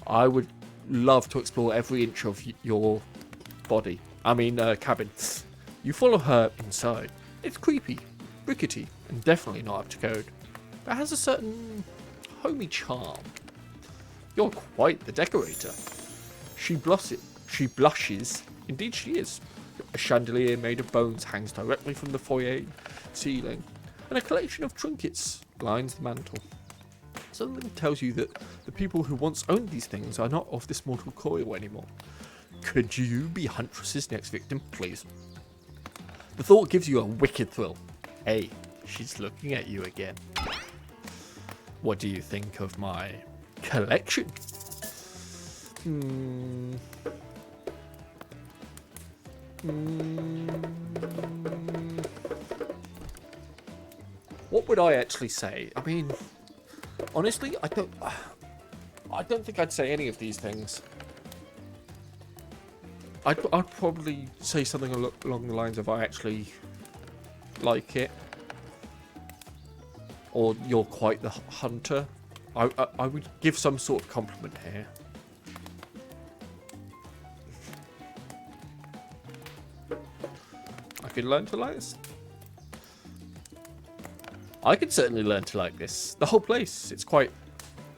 I would love to explore every inch of your body. Cabin. You follow her inside. It's creepy, rickety, and definitely not up to code. But it has a certain homey charm. You're quite the decorator. She blushes. Indeed she is. A chandelier made of bones hangs directly from the foyer ceiling, and a collection of trinkets lines the mantle. Something tells you that the people who once owned these things are not of this mortal coil anymore. Could you be Huntress's next victim, please? The thought gives you a wicked thrill. Hey, she's looking at you again. What do you think of my collection? What would I actually say? I mean, honestly, I don't think I'd say any of these things. I'd probably say something along the lines of I actually like it, or you're quite the hunter. I would give some sort of compliment here. I could learn to like this. I could certainly learn to like this. The whole place, it's quite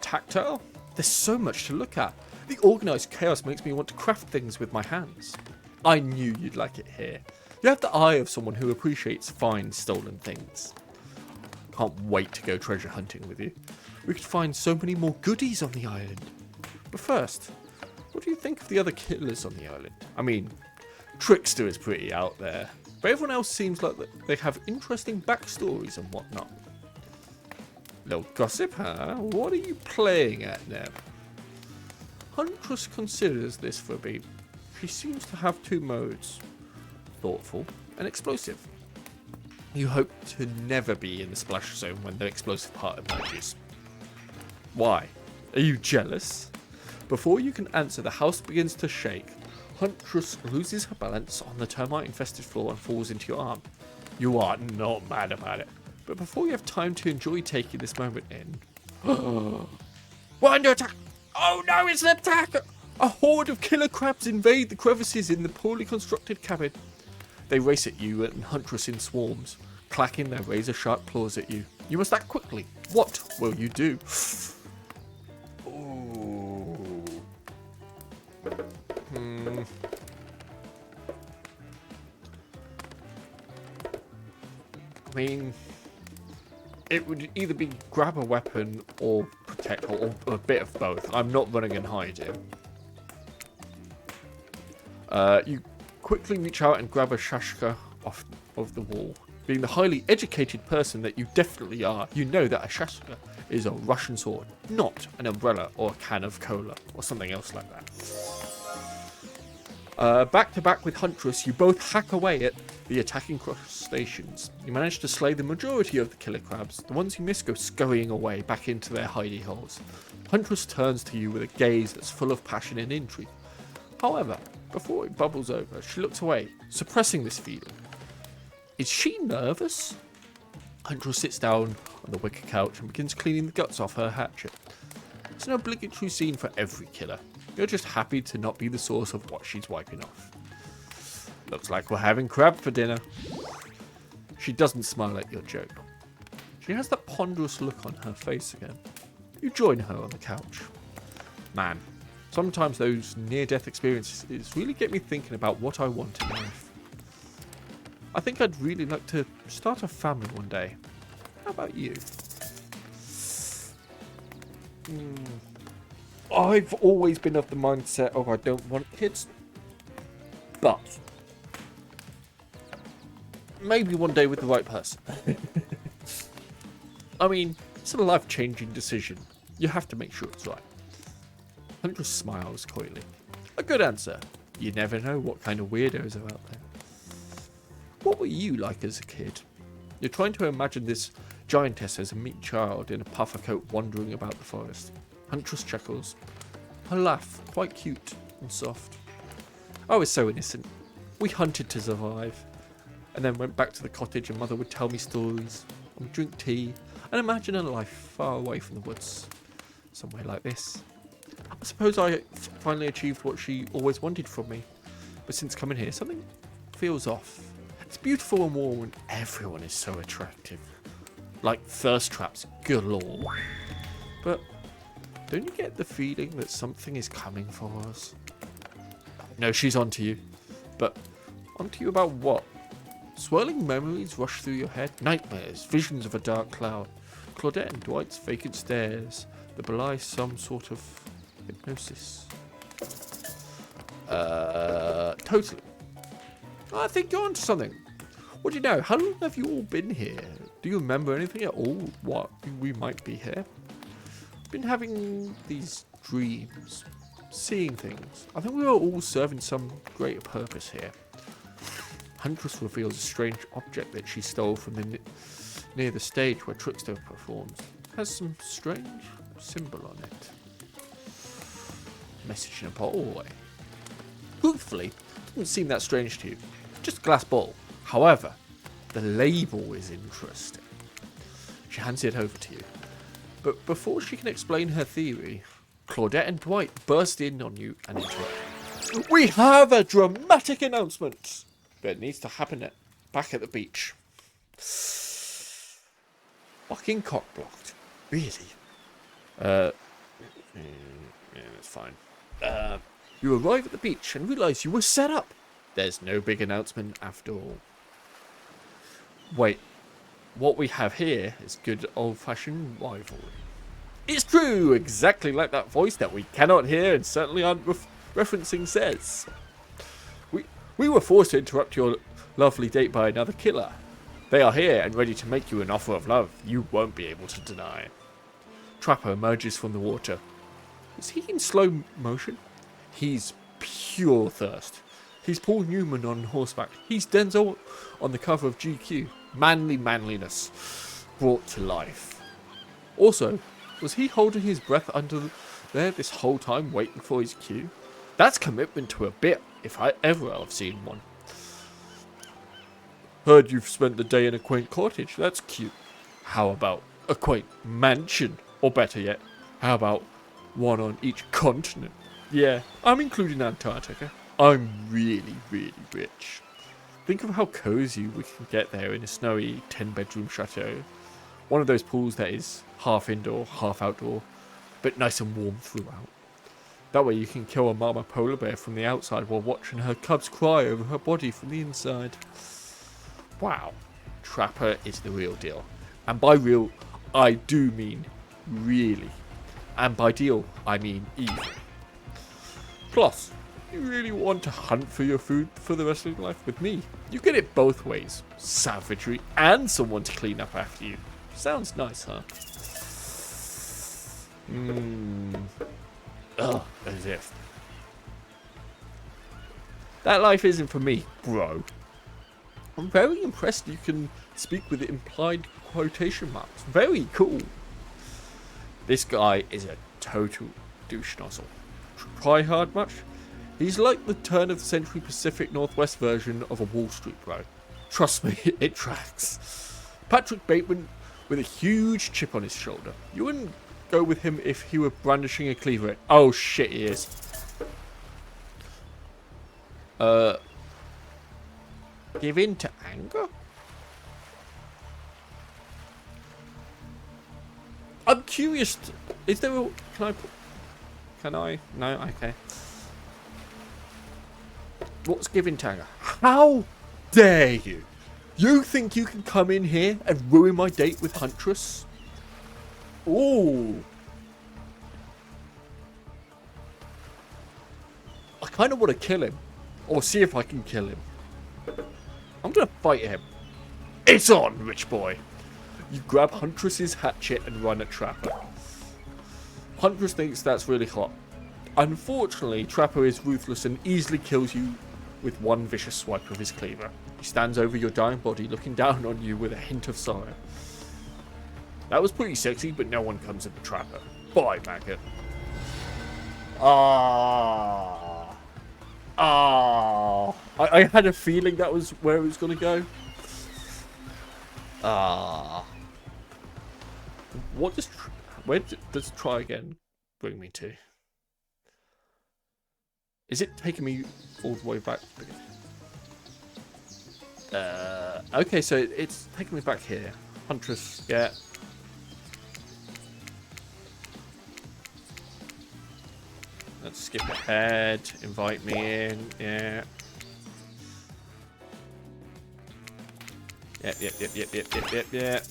tactile. There's so much to look at. The organised chaos makes me want to craft things with my hands. I knew you'd like it here. You have the eye of someone who appreciates fine stolen things. Can't wait to go treasure hunting with you. We could find so many more goodies on the island. But first, what do you think of the other killers on the island? I mean, Trickster is pretty out there, but everyone else seems like they have interesting backstories and whatnot. Little gossip, huh? What are you playing at now? Huntress considers this for a beat. She seems to have two modes, thoughtful and explosive. You hope to never be in the splash zone when the explosive part emerges. Why? Are you jealous? Before you can answer, the house begins to shake. Huntress loses her balance on the termite-infested floor and falls into your arm. You are not mad about it, but before you have time to enjoy taking this moment in... We're under attack! Oh no, it's an attack! A horde of killer crabs invade the crevices in the poorly constructed cabin. They race at you and Huntress in swarms, clacking their razor-sharp claws at you. You must act quickly. What will you do? Ooh. I mean, it would either be grab a weapon or protect, or a bit of both. I'm not running and hiding. You quickly reach out and grab a shashka off of the wall. Being the highly educated person that you definitely are, you know that a shashka is a Russian sword, not an umbrella or a can of cola or something else like that. Back to back with Huntress, you both hack away at the attacking crustaceans. You manage to slay the majority of the killer crabs. The ones you miss go scurrying away back into their hidey holes. Huntress turns to you with a gaze that's full of passion and intrigue. However, before it bubbles over, she looks away, suppressing this feeling. Is she nervous? Huntress sits down on the wicker couch and begins cleaning the guts off her hatchet. It's an obligatory scene for every killer. You're just happy to not be the source of what she's wiping off. Looks like we're having crab for dinner. She doesn't smile at your joke. She has that ponderous look on her face again. You join her on the couch. Man, sometimes those near-death experiences really get me thinking about what I want in life. I think I'd really like to start a family one day. How about you? I've always been of the mindset of I don't want kids. But maybe one day with the right person. I mean, it's a life-changing decision. You have to make sure it's right. Huntress smiles coyly. A good answer. You never know what kind of weirdos are out there. What were you like as a kid? You're trying to imagine this giantess as a meek child in a puffer coat wandering about the forest. Huntress chuckles. Her laugh, quite cute. and soft. I was so innocent. We hunted to survive, and then went back to the cottage and Mother would tell me stories, and drink tea, and imagine a life far away from the woods, somewhere like this. I suppose I finally achieved what she always wanted from me, but since coming here, something feels off. It's beautiful and warm, and everyone is so attractive. Like thirst traps galore. But don't you get the feeling that something is coming for us? No, she's onto you. But onto you about what? Swirling memories rush through your head. Nightmares, visions of a dark cloud. Claudette and Dwight's vacant stares that belie some sort of hypnosis. Totally. I think you're onto something. What do you know? How long have you all been here? Do you remember anything at all? What we might be here? Been having these dreams, seeing things. I think we were all serving some greater purpose here. Huntress reveals a strange object that she stole from the near the stage where Trickster performs. It has some strange symbol on it. Message in a bottle. Hopefully, it doesn't seem that strange to you. Just a glass bottle. However, the label is interesting. She hands it over to you. But before she can explain her theory, Claudette and Dwight burst in on you and interrupt. We have a dramatic announcement that needs to happen back at the beach. Fucking cock-blocked. Really? Yeah, that's fine. You arrive at the beach and realise you were set up. There's no big announcement after all. Wait, what we have here is good old-fashioned rivalry. It's true, exactly like that voice that we cannot hear and certainly aren't referencing says. We were forced to interrupt your lovely date by another killer. They are here and ready to make you an offer of love you won't be able to deny. Trapper emerges from the water. Is he in slow motion? He's pure thirst. He's Paul Newman on horseback. He's Denzel on the cover of GQ. Manly manliness brought to life. Also, was he holding his breath under there this whole time waiting for his cue? That's commitment to a bit, if I ever have seen one. Heard you've spent the day in a quaint cottage. That's cute. How about a quaint mansion? Or better yet, how about one on each continent? Yeah, I'm including Antarctica. I'm really, really rich. Think of how cozy we can get there in a snowy 10-bedroom chateau. One of those pools that is half indoor, half outdoor, but nice and warm throughout. That way you can kill a mama polar bear from the outside while watching her cubs cry over her body from the inside. Wow, Trapper is the real deal. And by real, I do mean really. And by deal, I mean evil. Plus, you really want to hunt for your food for the rest of your life with me? You get it both ways. Savagery and someone to clean up after you. Sounds nice, huh? Ugh, as if. That life isn't for me, bro. I'm very impressed you can speak with implied quotation marks. Very cool. This guy is a total douche nozzle. Try hard much? He's like the turn of the century Pacific Northwest version of a Wall Street bro. Trust me, it tracks. Patrick Bateman with a huge chip on his shoulder. You wouldn't go with him if he were brandishing a cleaver. Oh shit, he is. Give in to anger? I'm curious. Is there a... Can I? No? Okay. What's giving to anger? How dare you? You think you can come in here and ruin my date with Huntress? Ooh. I kind of want to kill him. Or see if I can kill him. I'm going to fight him. It's on, rich boy. You grab Huntress's hatchet and run at Trapper. Huntress thinks that's really hot. Unfortunately, Trapper is ruthless and easily kills you with one vicious swipe of his cleaver. He stands over your dying body, looking down on you with a hint of sorrow. That was pretty sexy, but no one comes at the Trapper. Bye, maggot. Ah. Ah, I had a feeling that was where it was going to go. Ah. What does... Where does try again bring me to? Is it taking me all the way back? Okay, so it's taking me back here. Huntress, yeah. Let's skip ahead. Invite me in, yeah. Yep.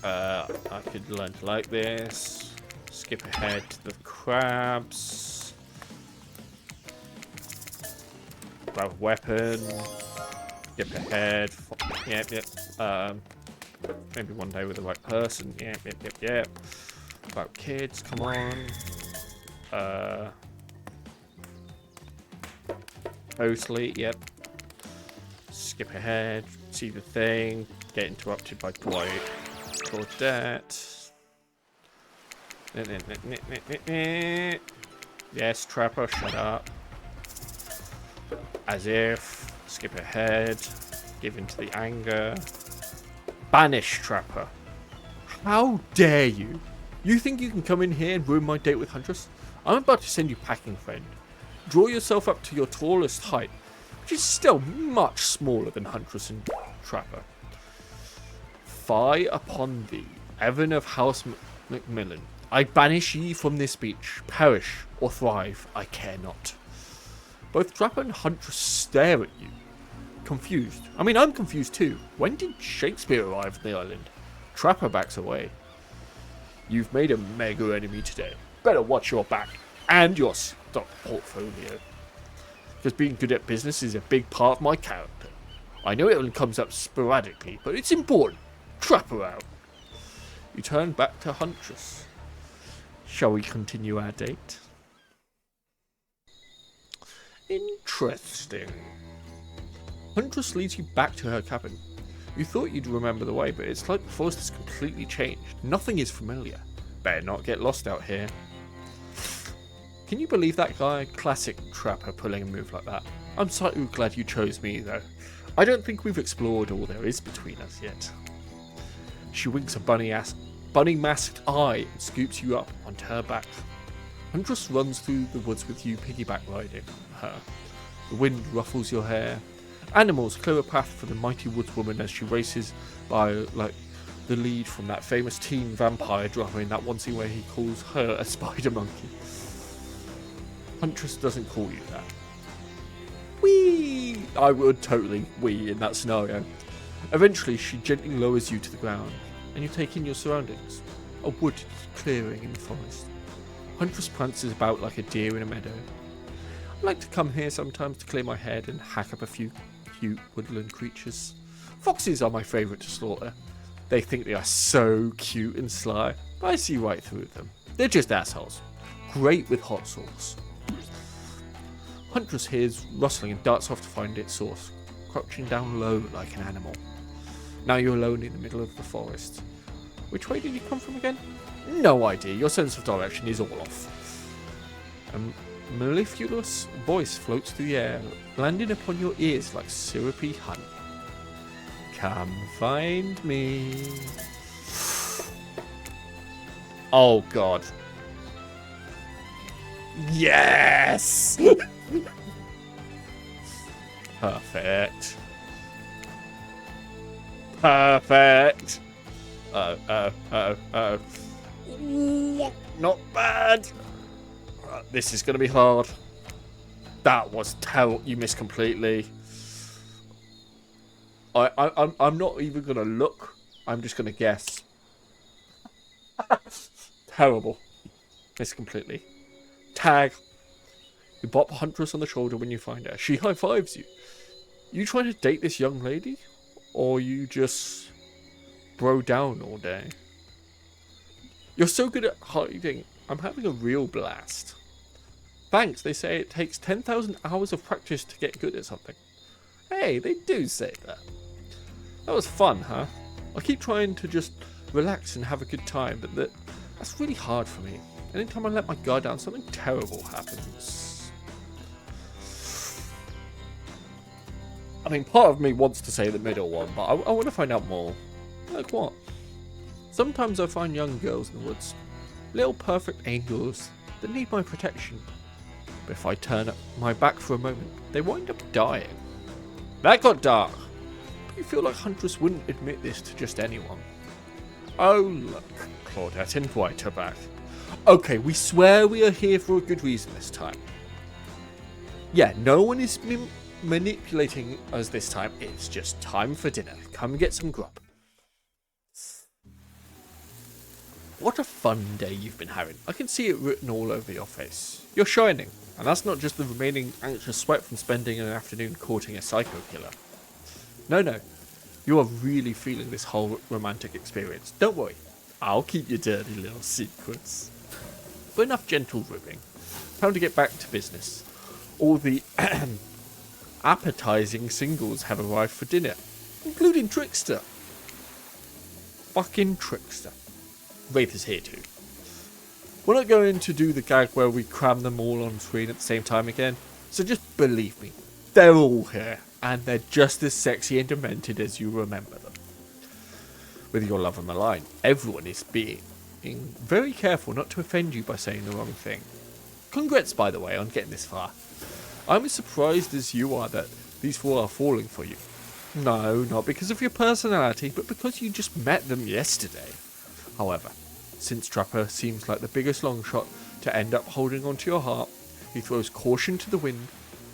I could learn to like this. Skip ahead to the crabs. Grab a weapon. Skip ahead. Yep. Maybe one day with the right person. Yep. About kids, come on. Totally, yep. Skip ahead. See the thing. Get interrupted by Dwight. Claudette. Yes, Trapper, shut up. As if. Skip ahead. Give in to the anger. Banish, Trapper. How dare you? You think you can come in here and ruin my date with Huntress? I'm about to send you packing, friend. Draw yourself up to your tallest height, which is still much smaller than Huntress and Trapper. Fie upon thee, Evan of House Macmillan. I banish ye from this beach. Perish or thrive, I care not. Both Trapper and Huntress stare at you, confused. I mean, I'm confused too. When did Shakespeare arrive on the island? Trapper backs away. You've made a mega enemy today. Better watch your back and your stock portfolio. Because being good at business is a big part of my character. I know it only comes up sporadically, but it's important. Trapper out. You turn back to Huntress. Shall we continue our date? Interesting. Huntress leads you back to her cabin. You thought you'd remember the way, but it's like the forest has completely changed. Nothing is familiar. Better not get lost out here. Can you believe that guy? Classic Trapper pulling a move like that. I'm so glad you chose me, though. I don't think we've explored all there is between us yet. She winks a bunny-masked eye and scoops you up onto her back. Huntress runs through the woods with you piggyback riding her. The wind ruffles your hair. Animals clear a path for the mighty woodswoman as she races by like the lead from that famous teen vampire drama in that one scene where he calls her a spider monkey. Huntress doesn't call you that. Whee! I would totally whee in that scenario. Eventually, she gently lowers you to the ground, and you take in your surroundings. A wooded clearing in the forest. Huntress prances about like a deer in a meadow. I like to come here sometimes to clear my head and hack up a few cute woodland creatures. Foxes are my favourite to slaughter. They think they are so cute and sly, but I see right through them. They're just assholes. Great with hot sauce. Huntress hears rustling and darts off to find its source, crouching down low like an animal. Now you're alone in the middle of the forest. Which way did you come from again? No idea. Your sense of direction is all off. A mellifluous voice floats through the air, landing upon your ears like syrupy honey. Come find me. Oh God. Yes! Perfect. Perfect. Not bad. This is going to be hard. That was terrible. You missed completely. I'm not even going to look. I'm just going to guess. Terrible. Missed completely. Tag. You bop Huntress on the shoulder when you find her. She high-fives you. You trying to date this young lady? Or you just bro down all day? You're so good at hiding. I'm having a real blast. Thanks, they say it takes 10,000 hours of practice to get good at something. Hey, they do say that. That was fun, huh? I keep trying to just relax and have a good time, but that's really hard for me. Anytime I let my guard down, something terrible happens. I mean, part of me wants to say the middle one, but I want to find out more. Like what? Sometimes I find young girls in the woods, little perfect angels that need my protection. But if I turn my back for a moment, they wind up dying. That got dark. But you feel like Huntress wouldn't admit this to just anyone. Oh look, Claudette, invite her back. Okay, we swear we are here for a good reason this time. Yeah, no one is manipulating us this time. It's just time for dinner. Come get some grub. What a fun day you've been having. I can see it written all over your face. You're shining, and that's not just the remaining anxious sweat from spending an afternoon courting a psycho killer. No, you are really feeling this whole romantic experience. Don't worry, I'll keep your dirty little secrets. But enough gentle ribbing. Time to get back to business. All the appetizing singles have arrived for dinner, including Trickster. Fucking Trickster. Wraith is here too. We're not going to do the gag where we cram them all on screen at the same time again, so just believe me, they're all here, and they're just as sexy and demented as you remember them. With your love of malign, everyone is being very careful not to offend you by saying the wrong thing. Congrats, by the way, on getting this far. I'm as surprised as you are that these four are falling for you. No, not because of your personality, but because you just met them yesterday. However, since Trapper seems like the biggest long shot to end up holding onto your heart, he throws caution to the wind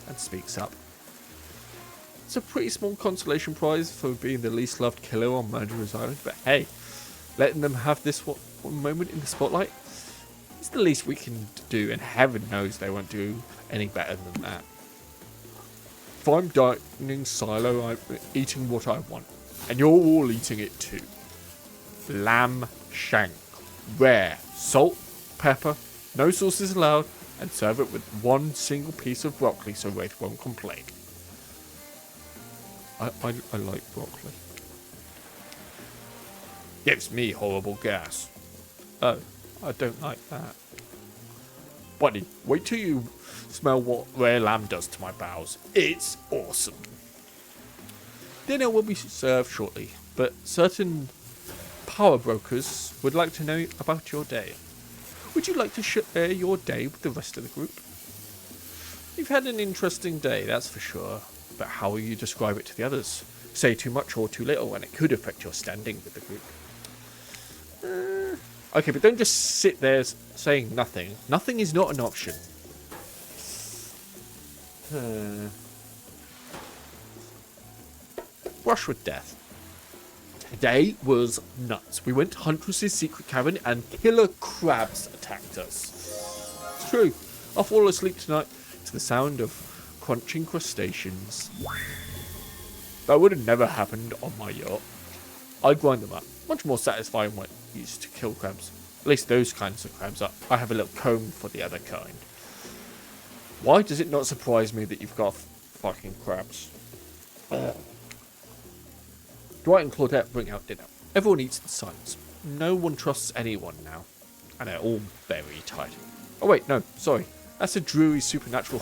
and speaks up. It's a pretty small consolation prize for being the least loved killer on Murderer's Island, but hey, letting them have this one moment in the spotlight is the least we can do, and heaven knows they won't do any better than that. If I'm dining silo, I'm eating what I want, and you're all eating it too. Lamb shank. Rare. Salt, pepper, no sauces allowed, and serve it with one single piece of broccoli so Wraith won't complain. I like broccoli. Gives me horrible gas. Oh, I don't like that. Buddy, wait till you smell what rare lamb does to my bowels. It's awesome. Dinner will be served shortly, but certain power brokers would like to know about your day. Would you like to share your day with the rest of the group? You've had an interesting day, that's for sure, but how will you describe it to the others? Say too much or too little and it could affect your standing with the group. Okay, but don't just sit there saying nothing. Nothing is not an option. Brush with death. Today was nuts. We went to Huntress's secret cavern and killer crabs attacked us. It's true. I'll fall asleep tonight to the sound of crunching crustaceans. That would have never happened on my yacht. I grind them up. Much more satisfying when used to kill crabs. At least those kinds of crabs are. I have a little comb for the other kind. Why does it not surprise me that you've got fucking crabs? Dwight and Claudette bring out dinner. Everyone eats in silence. No one trusts anyone now. And they're all very tired. Oh wait, no, sorry. That's a dreary supernatural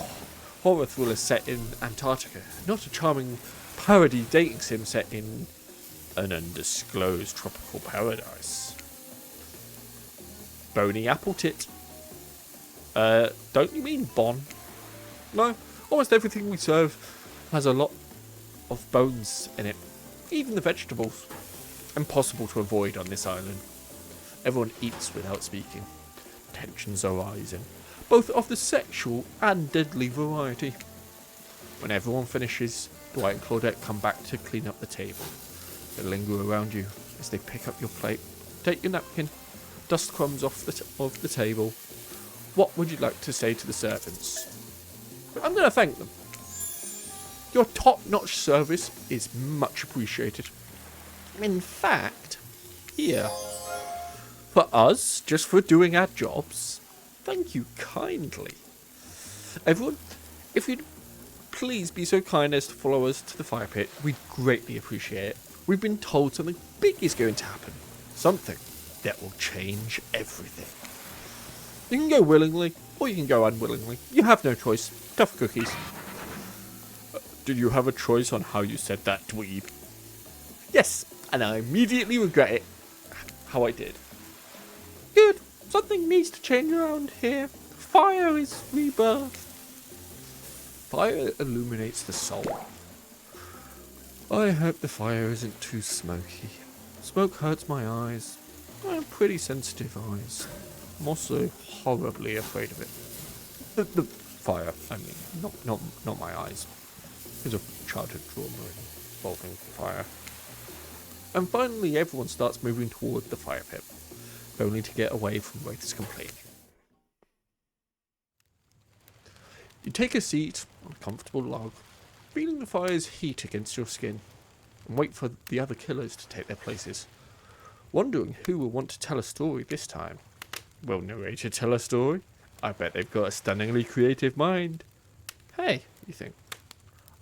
horror thriller set in Antarctica. Not a charming parody dating sim set in an undisclosed tropical paradise. Bony apple tit. Don't you mean Bon? No, almost everything we serve has a lot of bones in it. Even the vegetables. Impossible to avoid on this island. Everyone eats without speaking. Tensions are rising, both of the sexual and deadly variety. When everyone finishes, Dwight and Claudette come back to clean up the table. They linger around you as they pick up your plate, take your napkin, dust crumbs off the table. What would you like to say to the servants? I'm going to thank them. Your top-notch service is much appreciated. In fact, here, for us, just for doing our jobs, thank you kindly. Everyone, if you'd please be so kind as to follow us to the fire pit, we'd greatly appreciate it. We've been told something big is going to happen. Something that will change everything. You can go willingly, or you can go unwillingly. You have no choice. Tough cookies. Did you have a choice on how you said that, dweeb? Yes, and I immediately regret it. How I did. Good. Something needs to change around here. Fire is rebirth. Fire illuminates the soul. I hope the fire isn't too smoky. Smoke hurts my eyes. I have pretty sensitive eyes. I'm also horribly afraid of it. The fire, I mean, not my eyes. There's a childhood trauma involving fire. And finally everyone starts moving toward the fire pit, only to get away from Wraith's completely. You take a seat on a comfortable log, feeling the fire's heat against your skin, and wait for the other killers to take their places, wondering who will want to tell a story this time. Will narrator tell a story? I bet they've got a stunningly creative mind. Hey, you think,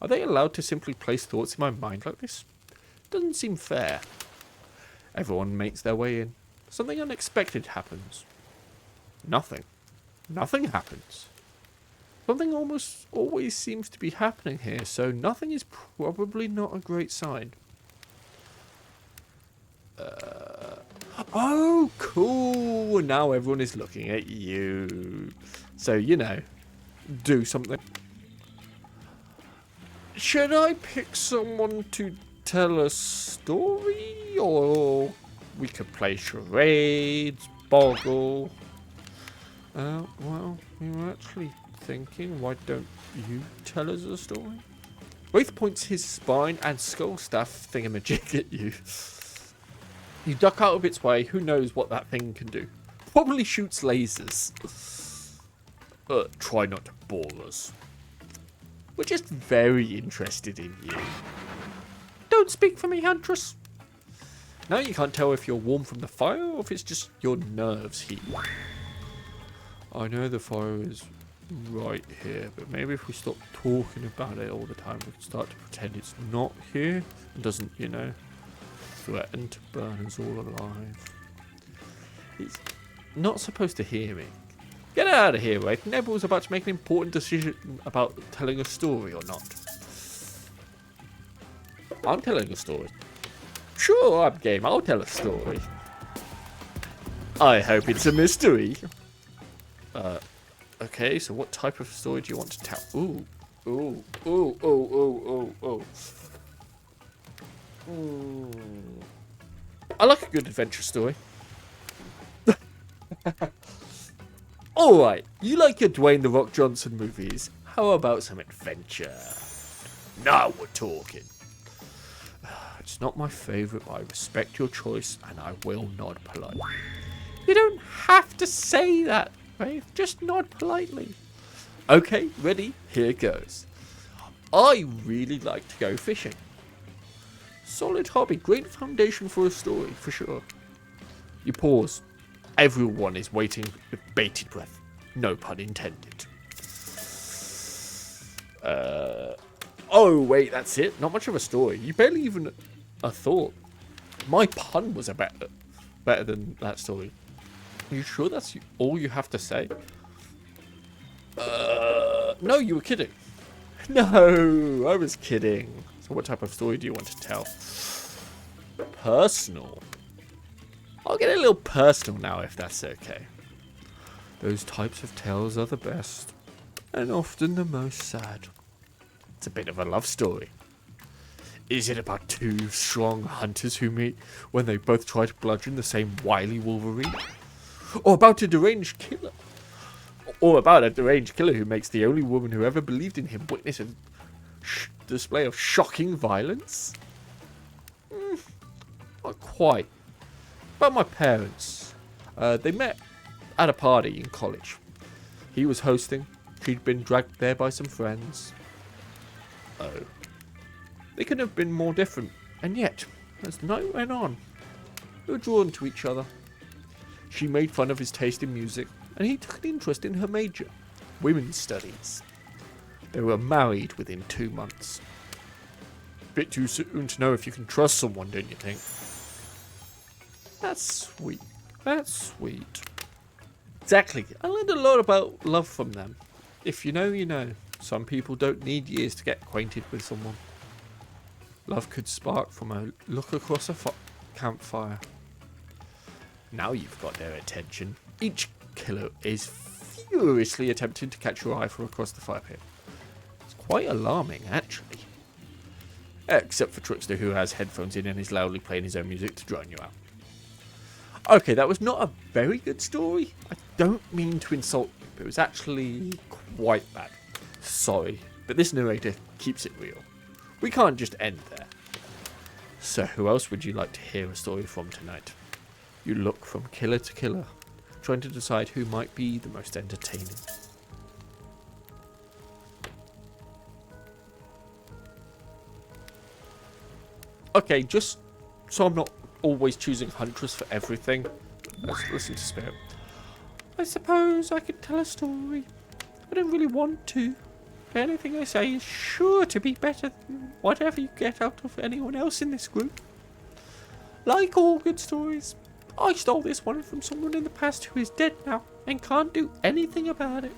are they allowed to simply place thoughts in my mind like this? Doesn't seem fair. Everyone makes their way in. Something unexpected happens. Nothing. Nothing happens. Something almost always seems to be happening here, so nothing is probably not a great sign. Oh, cool! Now everyone is looking at you. So, you know, do something. Should I pick someone to tell a story? Or we could play charades, boggle. Well, we were actually thinking, why don't you tell us a story? Wraith points his spine and skull staff thingamajig at you. You duck out of its way. Who knows what that thing can do? Probably shoots lasers. Try not to bore us. We're just very interested in you. Don't speak for me, Huntress. Now you can't tell if you're warm from the fire or if it's just your nerves heat. I know the fire is right here, but maybe if we stop talking about it all the time, we can start to pretend it's not here and doesn't, you know, threaten to burn us all alive. It's not supposed to hear me. Get out of here, Wraith. Nebel's about to make an important decision about telling a story or not. I'm telling a story. Sure, I'm game. I'll tell a story. I hope it's a mystery. Okay, so what type of story do you want to tell? Ooh. Ooh. Ooh. Ooh. Ooh. Ooh. Ooh. I like a good adventure story. Alright, you like your Dwayne The Rock Johnson movies. How about some adventure? Now we're talking. It's not my favourite, but I respect your choice and I will nod politely. You don't have to say that, Wraith. Just nod politely. Okay, ready? Here goes. I really like to go fishing. Solid hobby, great foundation for a story, for sure. You pause. Everyone is waiting with bated breath. No pun intended. Oh, wait, that's it? Not much of a story. You barely even a thought. My pun was better than that story. Are you sure that's all you have to say? No, you were kidding. No, I was kidding. So what type of story do you want to tell? Personal. I'll get a little personal now, if that's okay. Those types of tales are the best, and often the most sad. It's a bit of a love story. Is it about two strong hunters who meet when they both try to bludgeon the same wily wolverine? Or about a deranged killer? Or about a deranged killer who makes the only woman who ever believed in him witness a display of shocking violence? Not quite. About my parents. They met at a party in college. He was hosting. She'd been dragged there by some friends. Oh. They couldn't have been more different. And yet, as the night went on, they were drawn to each other. She made fun of his taste in music, and he took an interest in her major, women's studies. They were married within 2 months. Bit too soon to know if you can trust someone, don't you think? That's sweet. That's sweet. Exactly. I learned a lot about love from them. If you know, you know. Some people don't need years to get acquainted with someone. Love could spark from a look across a campfire. Now you've got their attention. Each killer is furiously attempting to catch your eye from across the fire pit. It's quite alarming, actually. Except for Trickster, who has headphones in and is loudly playing his own music to drown you out. Okay, that was not a very good story. I don't mean to insult you, but it was actually quite bad. Sorry, but this narrator keeps it real. We can't just end there. So who else would you like to hear a story from tonight? You look from killer to killer, trying to decide who might be the most entertaining. Okay, just so I'm not always choosing Huntress for everything, let's listen to Spirit. I suppose I could tell a story. I don't really want to. Anything I say is sure to be better than whatever you get out of anyone else in this group. Like all good stories, I stole this one from someone in the past who is dead now and can't do anything about it.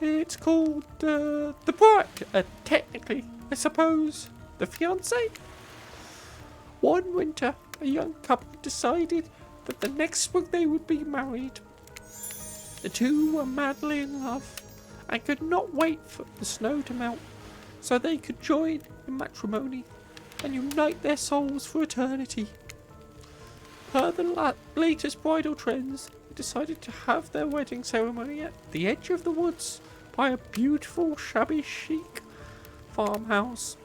It's called the bride, technically, I suppose, the fiancé. One winter, a young couple decided that the next spring they would be married. The two were madly in love and could not wait for the snow to melt so they could join in matrimony and unite their souls for eternity. Per the latest bridal trends, they decided to have their wedding ceremony at the edge of the woods by a beautiful shabby chic farmhouse.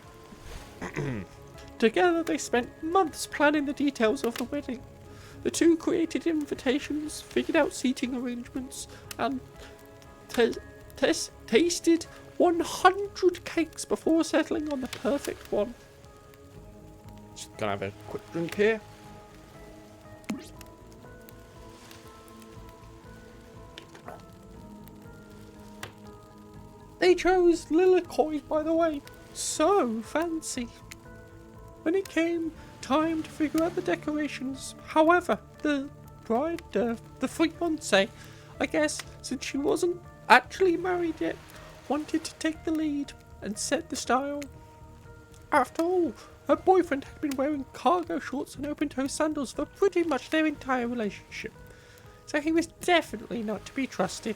Together they spent months planning the details of the wedding. The two created invitations, figured out seating arrangements, and tasted 100 cakes before settling on the perfect one. Just gonna have a quick drink here. They chose Lilikoi, by the way. So fancy. When it came time to figure out the decorations, however, the bride, the fiancé, I guess, since she wasn't actually married yet, wanted to take the lead and set the style. After all, her boyfriend had been wearing cargo shorts and open-toe sandals for pretty much their entire relationship, so he was definitely not to be trusted.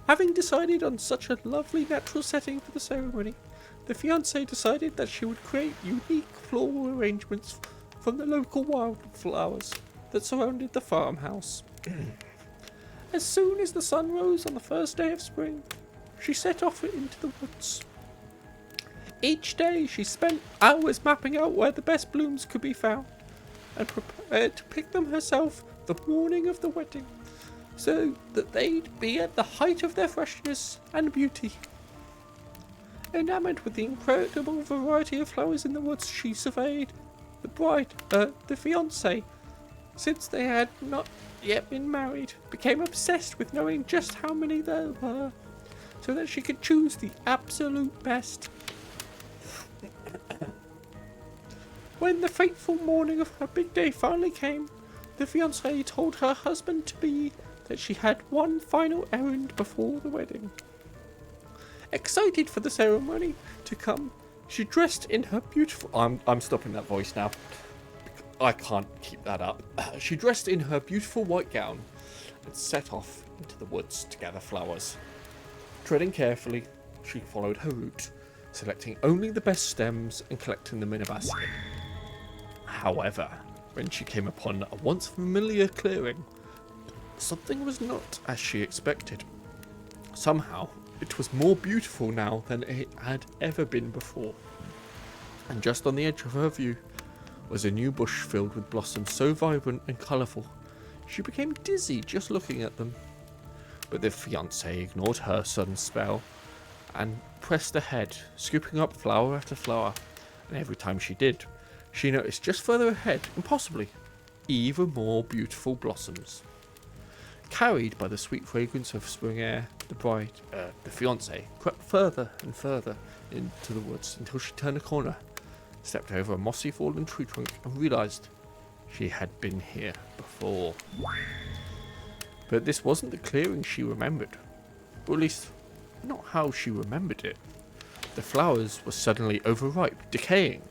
Having decided on such a lovely natural setting for the ceremony, the fiancée decided that she would create unique floral arrangements from the local wildflowers that surrounded the farmhouse. As soon as the sun rose on the first day of spring, she set off into the woods. Each day she spent hours mapping out where the best blooms could be found and prepared to pick them herself the morning of the wedding, so that they'd be at the height of their freshness and beauty. Enamoured with the incredible variety of flowers in the woods, she surveyed the fiancé, since they had not yet been married, became obsessed with knowing just how many there were, so that she could choose the absolute best. When the fateful morning of her big day finally came, the fiancé told her husband-to-be that she had one final errand before the wedding. Excited for the ceremony to come, she dressed in her beautiful... I'm stopping that voice now. I can't keep that up. She dressed in her beautiful white gown and set off into the woods to gather flowers. Treading carefully, she followed her route, selecting only the best stems and collecting them in a basket. However, when she came upon a once familiar clearing, something was not as she expected. Somehow, it was more beautiful now than it had ever been before. And just on the edge of her view was a new bush filled with blossoms so vibrant and colourful, she became dizzy just looking at them. But the fiancé ignored her sudden spell and pressed ahead, scooping up flower after flower, and every time she did, she noticed just further ahead, and possibly even more beautiful blossoms. Carried by the sweet fragrance of spring air, the fiancé, crept further and further into the woods until she turned a corner, stepped over a mossy fallen tree trunk, and realised she had been here before. But this wasn't the clearing she remembered, or at least not how she remembered it. The flowers were suddenly overripe, decaying,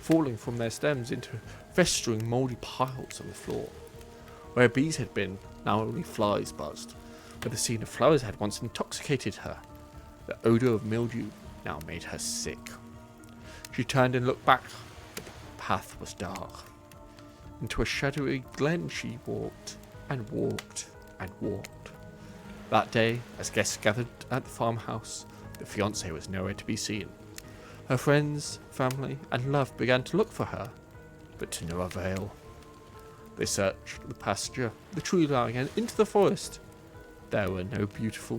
falling from their stems into festering mouldy piles on the floor. Where bees had been, now only flies buzzed. Where the scene of flowers had once intoxicated her, the odour of mildew now made her sick. She turned and looked back. The path was dark. Into a shadowy glen she walked, and walked, and walked. That day, as guests gathered at the farmhouse, the fiancé was nowhere to be seen. Her friends, family, and love began to look for her, but to no avail. They searched the pasture, the tree line, and into the forest. There were no beautiful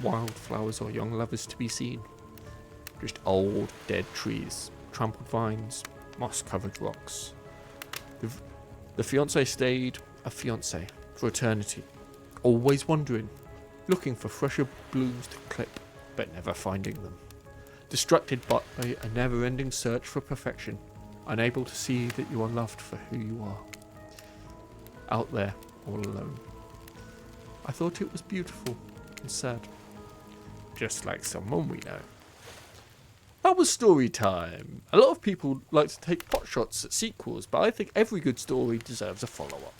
wildflowers or young lovers to be seen. Just old, dead trees, trampled vines, moss-covered rocks. The fiancé stayed a fiancé for eternity, always wandering, looking for fresher blooms to clip, but never finding them. Distracted by a never-ending search for perfection, unable to see that you are loved for who you are. Out there, all alone. I thought it was beautiful and sad. Just like someone we know. That was story time. A lot of people like to take potshots at sequels, but I think every good story deserves a follow-up.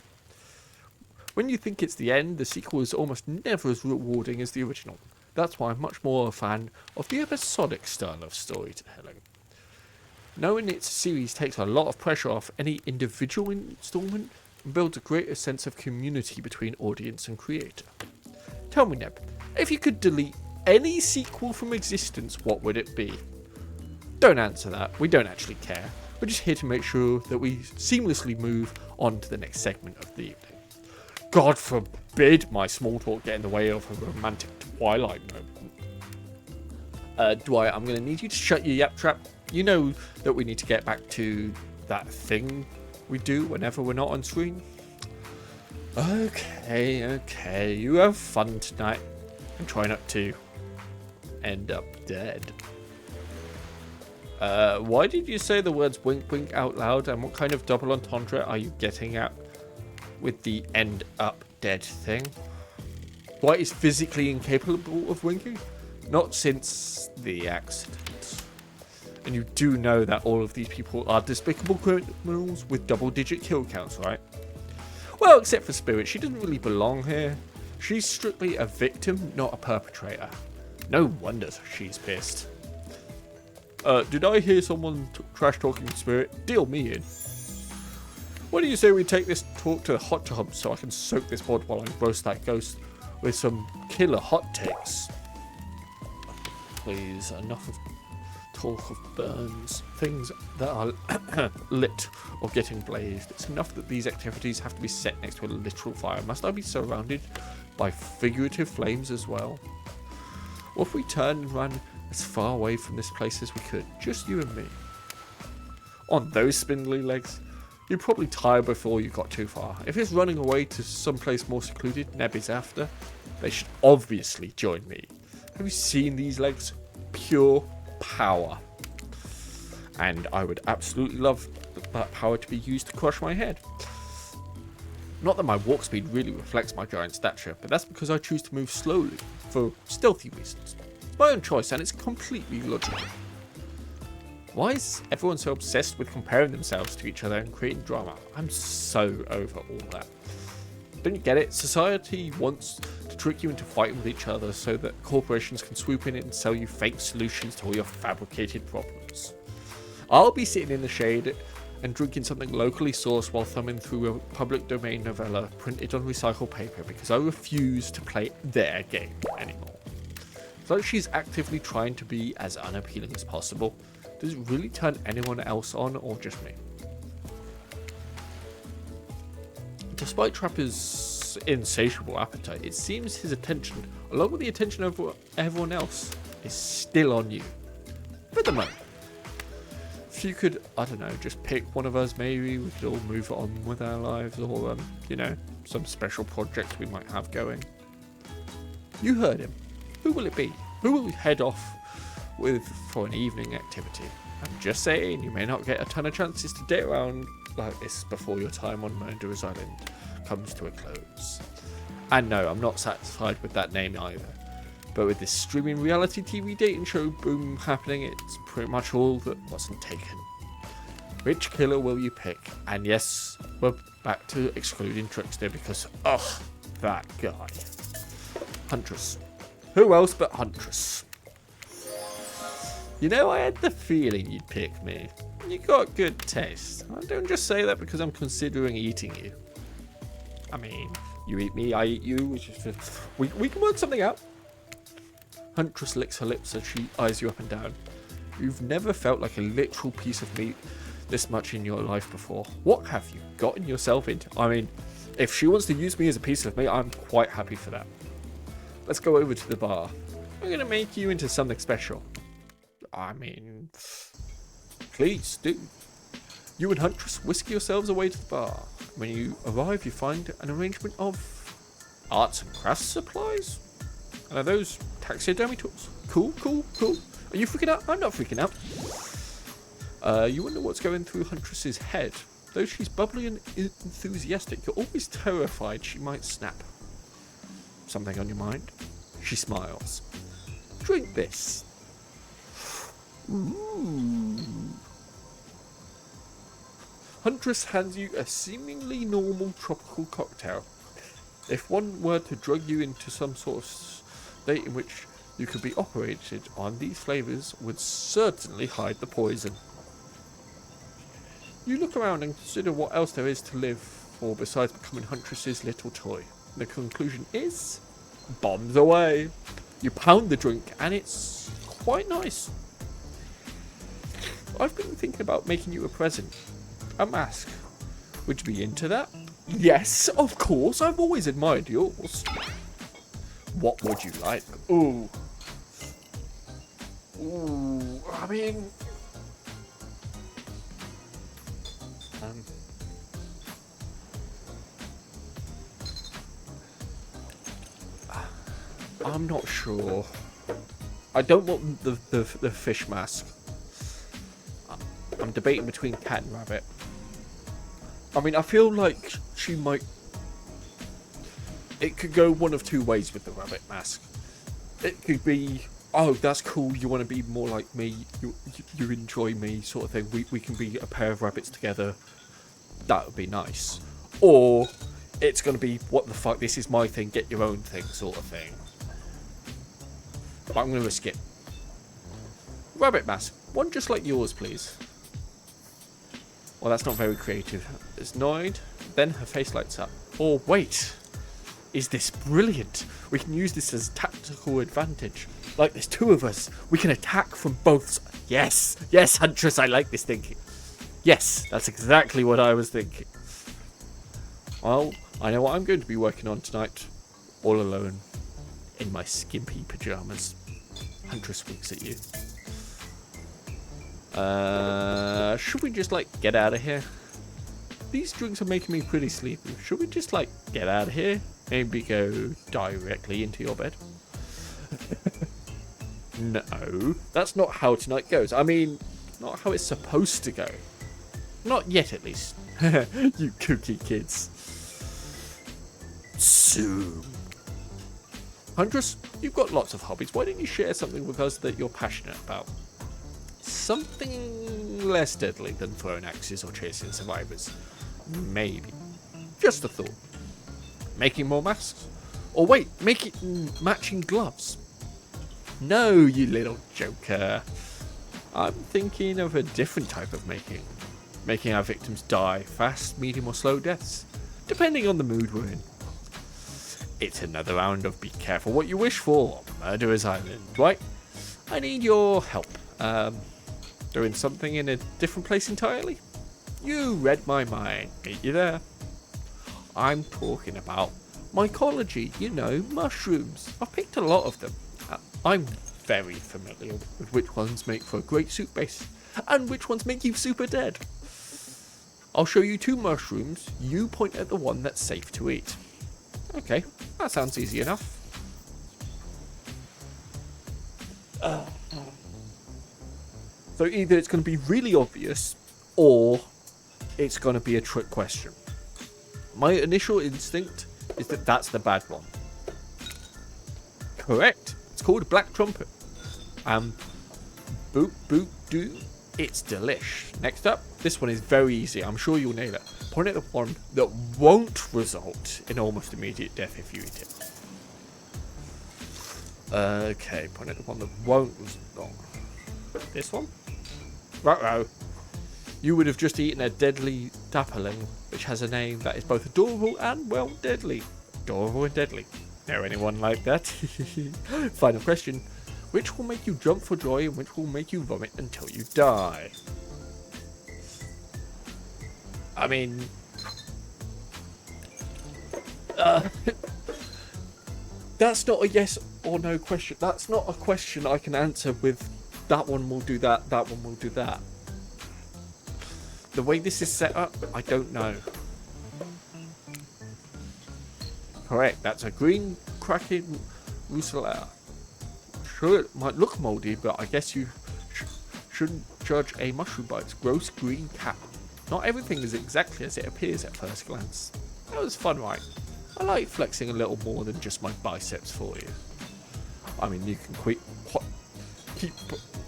When you think it's the end, the sequel is almost never as rewarding as the original. That's why I'm much more a fan of the episodic style of storytelling. Knowing it's a series takes a lot of pressure off any individual installment and builds a greater sense of community between audience and creator. Tell me, Neb, if you could delete any sequel from existence, what would it be? Don't answer that, we don't actually care. We're just here to make sure that we seamlessly move on to the next segment of the evening. God forbid my small talk get in the way of a romantic Twilight moment. Dwight, I'm going to need you to shut your yap trap. You know that we need to get back to that thing we do whenever we're not on screen. Okay, you have fun tonight. And try not to end up dead. Why did you say the words wink wink out loud, and what kind of double entendre are you getting at with the end up dead thing? Dwight is physically incapable of winking? Not since the accident. And you do know that all of these people are despicable criminals with double-digit kill counts, right? Well, except for Spirit, she doesn't really belong here. She's strictly a victim, not a perpetrator. No wonder she's pissed. Did I hear someone trash-talking Spirit? Deal me in. What do you say we take this talk to the hot tub so I can soak this pod while I roast that ghost with some killer hot takes? Please, enough of talk of burns, things that are lit or getting blazed. It's enough that these activities have to be set next to a literal fire. Must I be surrounded by figurative flames as well? What if we turned and ran as far away from this place as we could, just you and me? On those spindly legs, you'd probably tire before you got too far. If it's running away to someplace more secluded, Neb is after, they should obviously join me. Have you seen these legs? Pure power. And I would absolutely love that power to be used to crush my head. Not that my walk speed really reflects my giant stature, but that's because I choose to move slowly, for stealthy reasons. It's my own choice and it's completely logical. Why is everyone so obsessed with comparing themselves to each other and creating drama? I'm so over all that. Don't you get it? Society wants to trick you into fighting with each other so that corporations can swoop in and sell you fake solutions to all your fabricated problems. I'll be sitting in the shade and drinking something locally sourced while thumbing through a public domain novella printed on recycled paper because I refuse to play their game anymore. It's like she's actively trying to be as unappealing as possible. Does it really turn anyone else on or just me? Despite Trapper's insatiable appetite, it seems his attention, along with the attention of everyone else, is still on you. For the moment. If you could, I don't know, just pick one of us, maybe we could all move on with our lives, or, you know, some special project we might have going. You heard him. Who will it be? Who will we head off with for an evening activity? I'm just saying, you may not get a ton of chances to date around like this before your time on Murderer's Island comes to a close. And no, I'm not satisfied with that name either. But with this streaming reality TV dating show boom happening, it's pretty much all that wasn't taken. Which killer will you pick? And yes, we're back to excluding Trickster because, ugh, that guy. Huntress. Who else but Huntress? You know, I had the feeling you'd pick me. You got good taste. I don't just say that because I'm considering eating you. I mean, you eat me, I eat you. We can work something out. Huntress licks her lips as she eyes you up and down. You've never felt like a literal piece of meat this much in your life before. What have you gotten yourself into? I mean, if she wants to use me as a piece of meat, I'm quite happy for that. Let's go over to the bar. I'm going to make you into something special. I mean, please do. You and Huntress whisk yourselves away to the bar. When you arrive, you find an arrangement of arts and crafts supplies. And are those taxidermy tools? Cool, cool, cool. Are you freaking out? I'm not freaking out. You wonder what's going through Huntress's head. Though she's bubbly and enthusiastic, you're always terrified she might snap. Something on your mind? She smiles. Drink this. Ooh. Huntress hands you a seemingly normal tropical cocktail. If one were to drug you into some sort of state in which you could be operated on, these flavours would certainly hide the poison. You look around and consider what else there is to live for besides becoming Huntress's little toy. The conclusion is bombs away. You pound the drink and it's quite nice. I've been thinking about making you a present. A mask. Would you be into that? Yes, of course. I've always admired yours. What would you like? Ooh. Ooh. I mean... I'm not sure. I don't want the fish mask. I'm debating between cat and rabbit. I mean, I feel like she might... It could go one of two ways with the rabbit mask. It could be, oh, that's cool, you want to be more like me, you enjoy me, sort of thing. We can be a pair of rabbits together. That would be nice. Or it's going to be, what the fuck, this is my thing, get your own thing, sort of thing. But I'm going to risk it. Rabbit mask. One just like yours, please. Well, that's not very creative. It's annoyed. Then her face lights up. Oh, wait. Is this brilliant? We can use this as tactical advantage. Like, there's two of us. We can attack from both. Yes. Yes, Huntress, I like this thinking. Yes, that's exactly what I was thinking. Well, I know what I'm going to be working on tonight. All alone. In my skimpy pajamas. Huntress winks at you. Should we just, like, get out of here? These drinks are making me pretty sleepy. Should we just, like, get out of here? Maybe go directly into your bed? No, that's not how tonight goes. I mean, not how it's supposed to go. Not yet, at least. You kooky kids. Soon. Huntress, you've got lots of hobbies. Why don't you share something with us that you're passionate about? Something less deadly than throwing axes or chasing survivors. Maybe. Just a thought. Making more masks? Or wait, making matching gloves? No, you little joker. I'm thinking of a different type of making. Making our victims die fast, medium or slow deaths, depending on the mood we're in. It's another round of be careful what you wish for, Murderer's Island, right? I need your help. Doing something in a different place entirely? You read my mind. Meet you there. I'm talking about mycology, you know, mushrooms. I've picked a lot of them. I'm very familiar with which ones make for a great soup base and which ones make you super dead. I'll show you 2 mushrooms. You point at the one that's safe to eat. Okay, that sounds easy enough. So either it's going to be really obvious or it's going to be a trick question. My initial instinct is that that's the bad one. Correct. It's It's called a black trumpet. Boop, boop, doo. It's delish. Next up, this one is very easy. I'm sure you'll nail it. Point at the one that won't result in almost immediate death if you eat it. Okay, point at the one that won't result. This one? Ruh-roh. You would have just eaten a deadly dapperling, which has a name that is both adorable and, well, deadly. Adorable and deadly. Know anyone like that? Final question. Which will make you jump for joy and which will make you vomit until you die? I mean... that's not a yes or no question. That's not a question I can answer with that one will do that, that one will do that. The way this is set up, I don't know. Correct, that's a green cracking Rusella. Sure, it might look mouldy, but I guess you shouldn't judge a mushroom by its gross green cap. Not everything is exactly as it appears at first glance. That was fun, right? I like flexing a little more than just my biceps for you. I mean, you can keep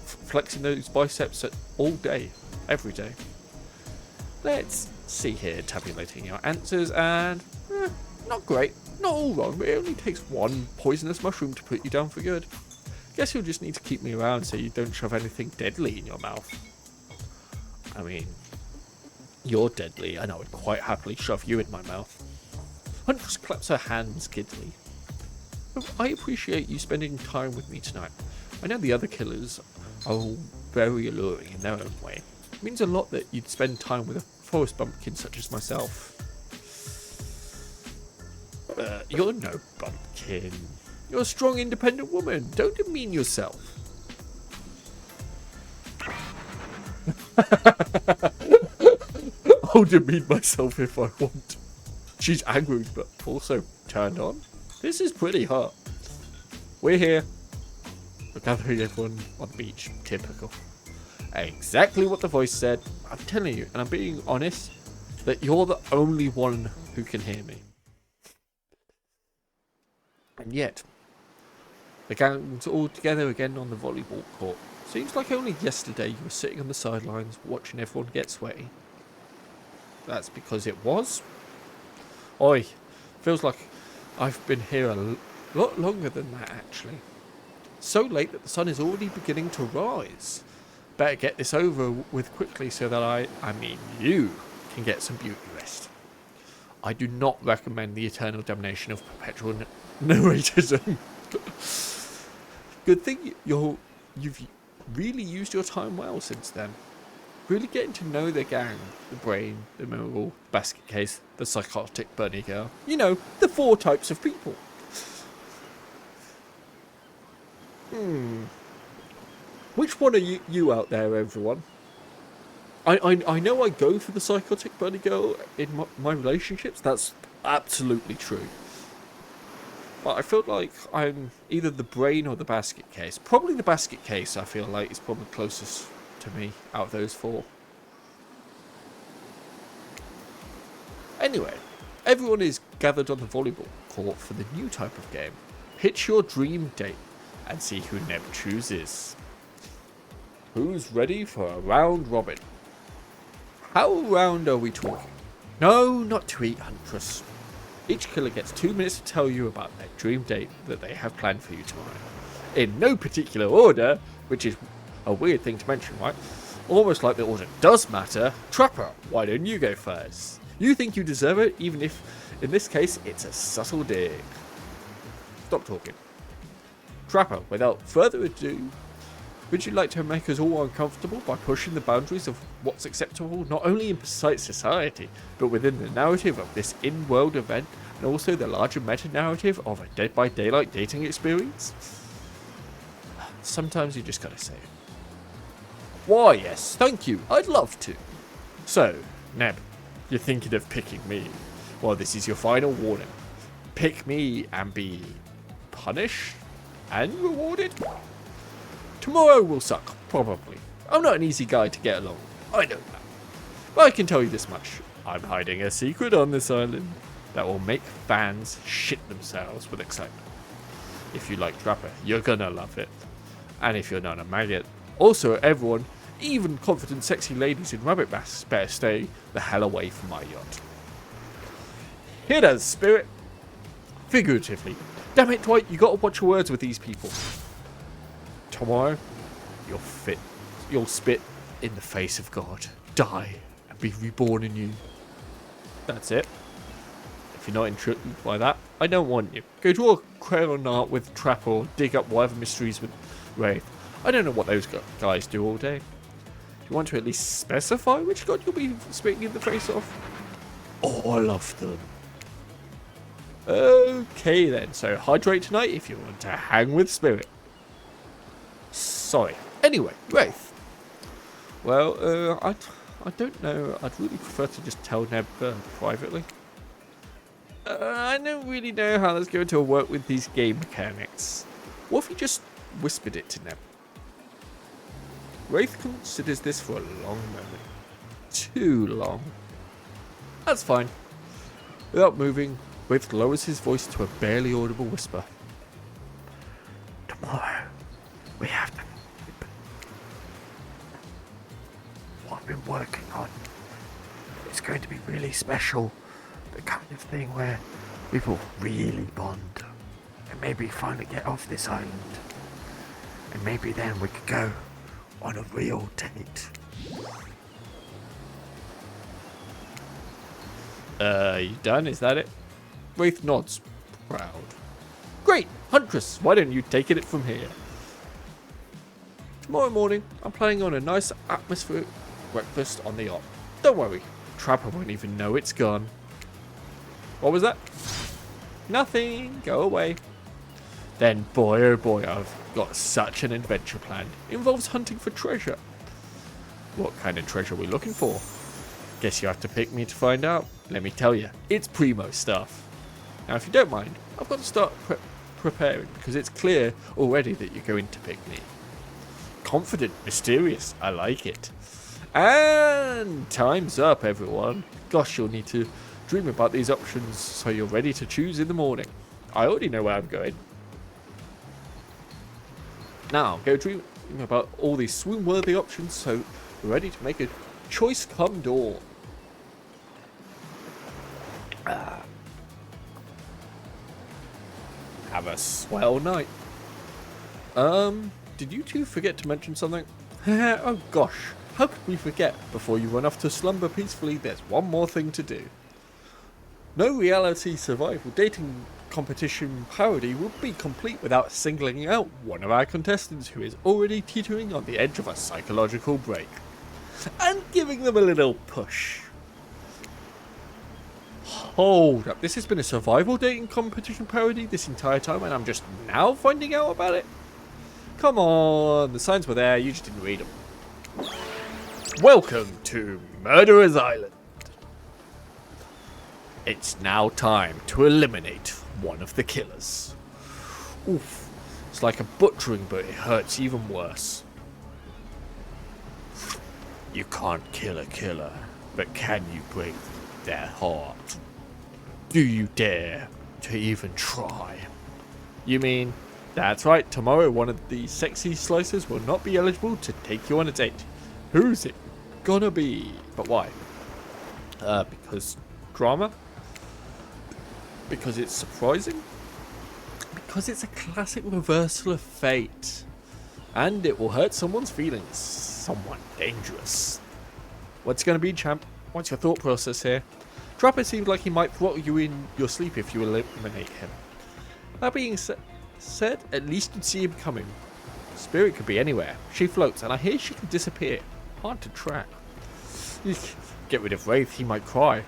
flexing those biceps all day, every day. Let's see here, tabulating your answers, and not great, not all wrong, but it only takes one poisonous mushroom to put you down for good. Guess you'll just need to keep me around so you don't shove anything deadly in your mouth. I mean, you're deadly, and I would quite happily shove you in my mouth. Huntress claps her hands giddily. I appreciate you spending time with me tonight. I know the other killers are all very alluring in their own way. It means a lot that you'd spend time with a forest bumpkin such as myself. You're no bumpkin. You're a strong, independent woman. Don't demean yourself. I'll demean myself if I want. She's angry, but also turned on. This is pretty hot. We're here. We're gathering everyone on the beach. Typical. Exactly what the voice said. I'm telling you, and I'm being honest, that you're the only one who can hear me. And yet, the gang's all together again on the volleyball court. Seems like only yesterday you were sitting on the sidelines watching everyone get sweaty. That's because it was. Oi, feels like I've been here a lot longer than that actually. So late that the sun is already beginning to rise. Better get this over with quickly so that you can get some beauty rest. I do not recommend the eternal damnation of perpetual narratism. Good thing you've really used your time well since then. Really getting to know the gang, the brain, the mineral, the basket case, the psychotic bunny girl. You know, the 4 types of people. Which one are you out there, everyone? I know I go for the psychotic bunny girl in my relationships. That's absolutely true. But I feel like I'm either the brain or the basket case. Probably the basket case, I feel like, is probably closest to me out of those 4. Anyway, everyone is gathered on the volleyball court for the new type of game. Pitch your dream date and see who Neb chooses. Who's ready for a round robin? How round are we talking? No, not to eat, Huntress. Each killer gets 2 minutes to tell you about their dream date that they have planned for you tomorrow. In no particular order, which is a weird thing to mention, right? Almost like the order does matter. Trapper, why don't you go first? You think you deserve it, even if, in this case, it's a subtle dig. Stop talking. Trapper, without further ado, would you like to make us all uncomfortable by pushing the boundaries of what's acceptable, not only in Precise society, but within the narrative of this in-world event, and also the larger meta-narrative of a Dead by Daylight dating experience? Sometimes you just gotta say it. Why, yes, thank you, I'd love to. So, Neb, you're thinking of picking me. Well, this is your final warning. Pick me and be punished and rewarded? Tomorrow will suck, probably. I'm not an easy guy to get along with, I know that. But I can tell you this much. I'm hiding a secret on this island that will make fans shit themselves with excitement. If you like Trapper, you're gonna love it. And if you're not a maggot, also everyone, even confident sexy ladies in rabbit masks, better stay the hell away from my yacht. Here does, Spirit. Figuratively. Damn it, Dwight, you gotta watch your words with these people. Tomorrow, you'll spit in the face of God, die, and be reborn anew. That's it. If you're not intrigued by that, I don't want you. Go draw a crayon art with Trapper or dig up whatever mysteries with Wraith. I don't know what those guys do all day. Do you want to at least specify which god you'll be spitting in the face of? All of them. Okay then, so hydrate tonight if you want to hang with Spirit. Sorry. Anyway, Wraith. Well, I don't know. I'd really prefer to just tell Neb privately. I don't really know how that's going to work with these game mechanics. What if you just whispered it to Neb? Wraith considers this for a long moment. Too long. That's fine. Without moving, Wraith lowers his voice to a barely audible whisper. Tomorrow, we have to... What I've been working on. It's going to be really special. The kind of thing where people really bond. And maybe finally get off this island. And maybe then we could go on a real date. You done? Is that it? Wraith nods, proud. Great! Huntress, why don't you take it from here? Tomorrow morning, I'm planning on a nice atmospheric breakfast on the yacht. Don't worry, Trapper won't even know it's gone. What was that? Nothing, go away. Then, boy oh boy, I've got such an adventure planned. It involves hunting for treasure. What kind of treasure are we looking for? Guess you have to pick me to find out. Let me tell you, it's primo stuff. Now, if you don't mind, I've got to start preparing because it's clear already that you're going to pick me. Confident, mysterious, I like it. And time's up, everyone. Gosh, you'll need to dream about these options so you're ready to choose in the morning. I already know where I'm going. Now, go dream about all these swoon-worthy options so you're ready to make a choice come dawn. Have a swell night. Did you two forget to mention something? Oh gosh, how could we forget? Before you run off to slumber peacefully, there's one more thing to do. No reality survival dating competition parody would be complete without singling out one of our contestants who is already teetering on the edge of a psychological break. And giving them a little push. Hold up, this has been a survival dating competition parody this entire time and I'm just now finding out about it? Come on, the signs were there, you just didn't read them. Welcome to Murderer's Island. It's now time to eliminate one of the killers. Oof, it's like a butchering but it hurts even worse. You can't kill a killer, but can you break their heart? Do you dare to even try? You mean, that's right, tomorrow one of the sexy slicers will not be eligible to take you on a date. Who's it gonna be? But why? Because drama? Because it's surprising? Because it's a classic reversal of fate. And it will hurt someone's feelings. Someone dangerous. What's gonna be, champ? What's your thought process here? Trapper seems like he might throttle you in your sleep if you eliminate him. That being said, at least you'd see him coming. Spirit could be anywhere. She floats, and I hear she can disappear. Hard to track. Get rid of Wraith, he might cry.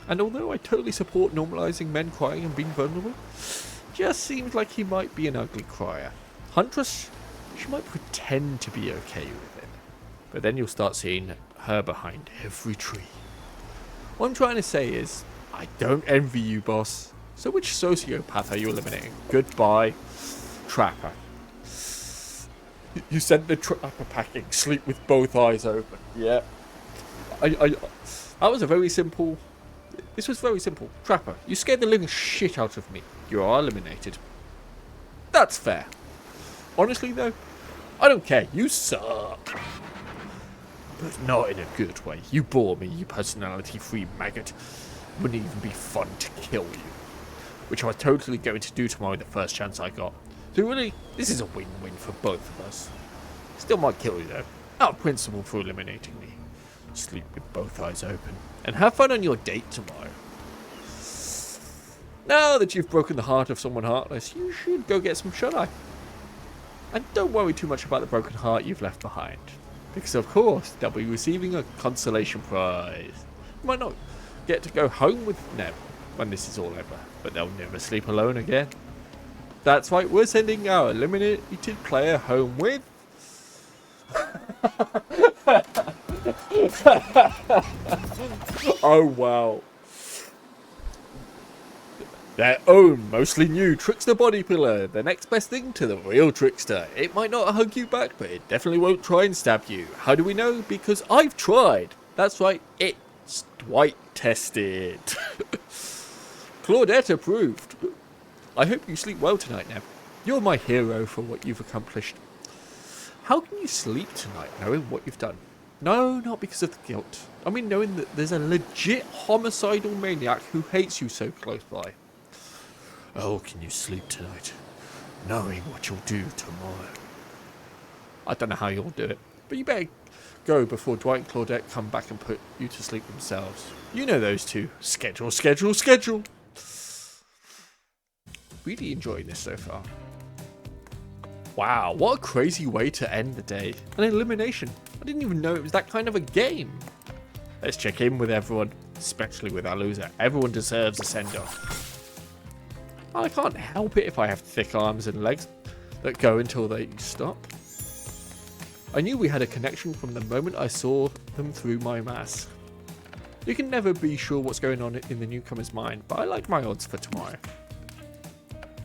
And although I totally support normalizing men crying and being vulnerable, just seems like he might be an ugly crier. Huntress, she might pretend to be okay with it. But then you'll start seeing her behind every tree. What I'm trying to say is, I don't envy you, boss. So which sociopath are you eliminating? Goodbye, Trapper. You sent the Trapper packing. Sleep with both eyes open. Yeah. That was a very simple... This was very simple. Trapper, you scared the living shit out of me. You are eliminated. That's fair. Honestly, though, I don't care. You suck. But not in a good way. You bore me, you personality-free maggot. Wouldn't even be fun to kill you. Which I was totally going to do tomorrow the first chance I got. So really, this is a win-win for both of us. Still might kill you, though. Out of principle for eliminating me. Sleep with both eyes open. And have fun on your date tomorrow. Now that you've broken the heart of someone heartless, you should go get some shut-eye. And don't worry too much about the broken heart you've left behind. Because of course, they'll be receiving a consolation prize. You might not get to go home with Neb when this is all over, but they'll never sleep alone again. That's right, we're sending our eliminated player home with... Oh wow. Their own, mostly new Trickster body pillar, the next best thing to the real Trickster. It might not hug you back, but it definitely won't try and stab you. How do we know? Because I've tried. That's right, it's Dwight tested. Claudette approved. I hope you sleep well tonight, Neb. You're my hero for what you've accomplished. How can you sleep tonight knowing what you've done? No, not because of the guilt. I mean knowing that there's a legit homicidal maniac who hates you so close by. Oh, can you sleep tonight, knowing what you'll do tomorrow? I don't know how you'll do it, but you better go before Dwight and Claudette come back and put you to sleep themselves. You know those two. Schedule, schedule, schedule. Really enjoying this so far. Wow, what a crazy way to end the day. An elimination. I didn't even know it was that kind of a game. Let's check in with everyone, especially with our loser. Everyone deserves a send-off. I can't help it if I have thick arms and legs that go until they stop. I knew we had a connection from the moment I saw them through my mask. You can never be sure what's going on in the newcomer's mind, but I like my odds for tomorrow.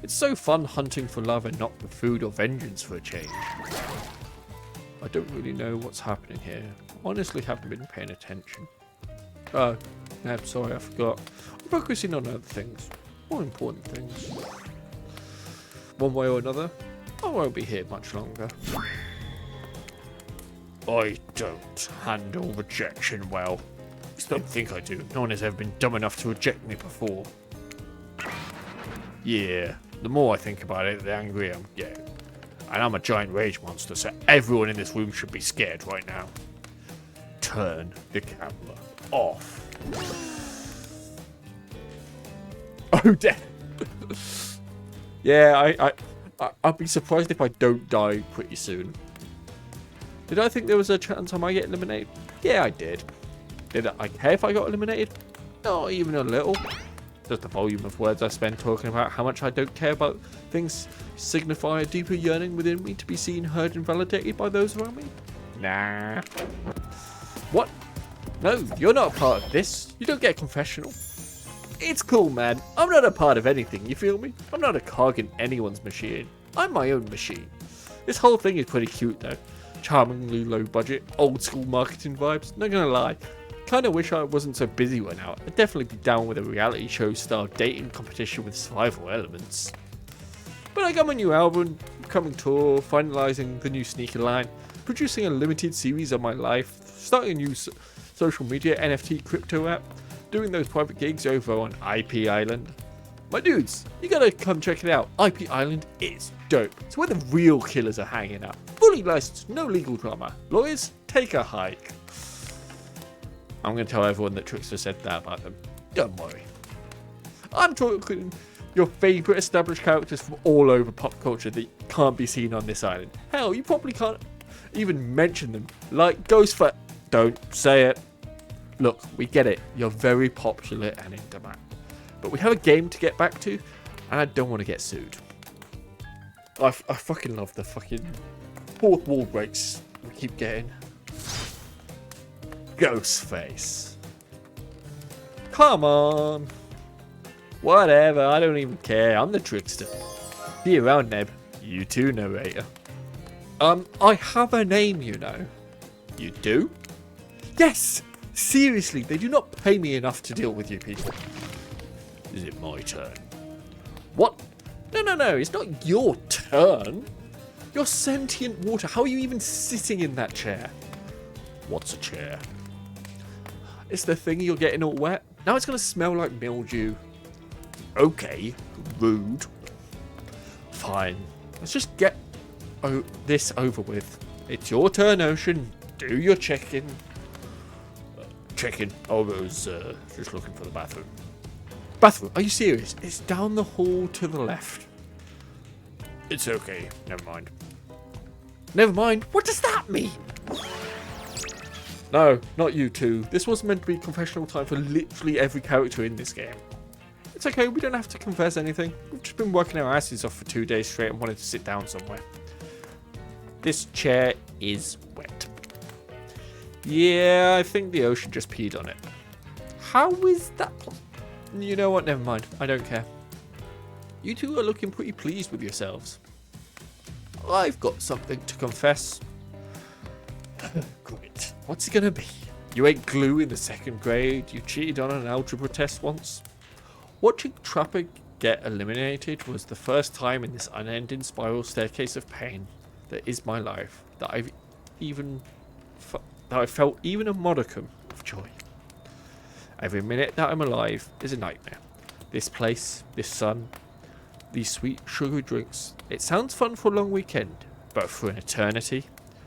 It's so fun hunting for love and not for food or vengeance for a change. I don't really know what's happening here. Honestly, haven't been paying attention. Oh, I'm sorry, I forgot. I'm focusing on other things. More important things. One way or another, I won't be here much longer. I don't handle rejection well. I just don't think I do. No one has ever been dumb enough to reject me before. Yeah, the more I think about it, the angrier I'm getting. And I'm a giant rage monster, so everyone in this room should be scared right now. Turn the camera off. Oh, dead. Yeah, I'd be surprised if I don't die pretty soon. Did I think there was a chance I might get eliminated? Yeah, I did. Did I care if I got eliminated? Not even a little. Just the volume of words I spend talking about how much I don't care about things signify a deeper yearning within me to be seen, heard, and validated by those around me. Nah. What? No, you're not a part of this. You don't get a confessional. It's cool, man. I'm not a part of anything, you feel me? I'm not a cog in anyone's machine. I'm my own machine. This whole thing is pretty cute, though. Charmingly low budget, old school marketing vibes. Not gonna lie. Kinda wish I wasn't so busy right now. I'd definitely be down with a reality show style dating competition with survival elements. But I got my new album, upcoming tour, finalising the new sneaker line, producing a limited series of my life, starting a new social media NFT crypto app, doing those private gigs over on IP Island. My dudes, you gotta come check it out. IP Island is dope. It's where the real killers are hanging out. Fully licensed, no legal drama. Lawyers, take a hike. I'm gonna tell everyone that Trickster said that about them. Don't worry. I'm talking your favourite established characters from all over pop culture that can't be seen on this island. Hell, you probably can't even mention them. Like Ghostface. Don't say it. Look, we get it. You're very popular and in demand. But we have a game to get back to, and I don't want to get sued. I fucking love the fucking fourth wall breaks we keep getting. Ghostface. Come on. Whatever, I don't even care. I'm the Trickster. See you around, Neb. You too, narrator. I have a name, you know. You do? Yes! Seriously, they do not pay me enough to deal with you people. Is it my turn? What? No, it's not your turn. turn? You're sentient water. How are you even sitting in that chair? What's a chair? It's the thing you're getting all wet. Now it's going to smell like mildew. Okay, rude. Fine. Let's just get this over with. It's your turn, Ocean. Do your check-in. Check-in. Oh, I was just looking for the bathroom. Bathroom? Are you serious? It's down the hall to the left. It's okay. Never mind. Never mind? What does that mean? No, not you two. This was meant to be confessional time for literally every character in this game. It's okay, we don't have to confess anything. We've just been working our asses off for 2 days straight and wanted to sit down somewhere. This chair is wet. Yeah, I think the Ocean just peed on it. How is that? You know what? Never mind. I don't care. You two are looking pretty pleased with yourselves. I've got something to confess. Great. What's it gonna be? You ate glue in the 2nd grade. You cheated on an algebra test once. Watching Trapper get eliminated was the first time in this unending spiral staircase of pain that is my life that I felt even a modicum of joy. Every minute that I'm alive is a nightmare. This place, this sun, these sweet sugary drinks. It sounds fun for a long weekend, but for an eternity,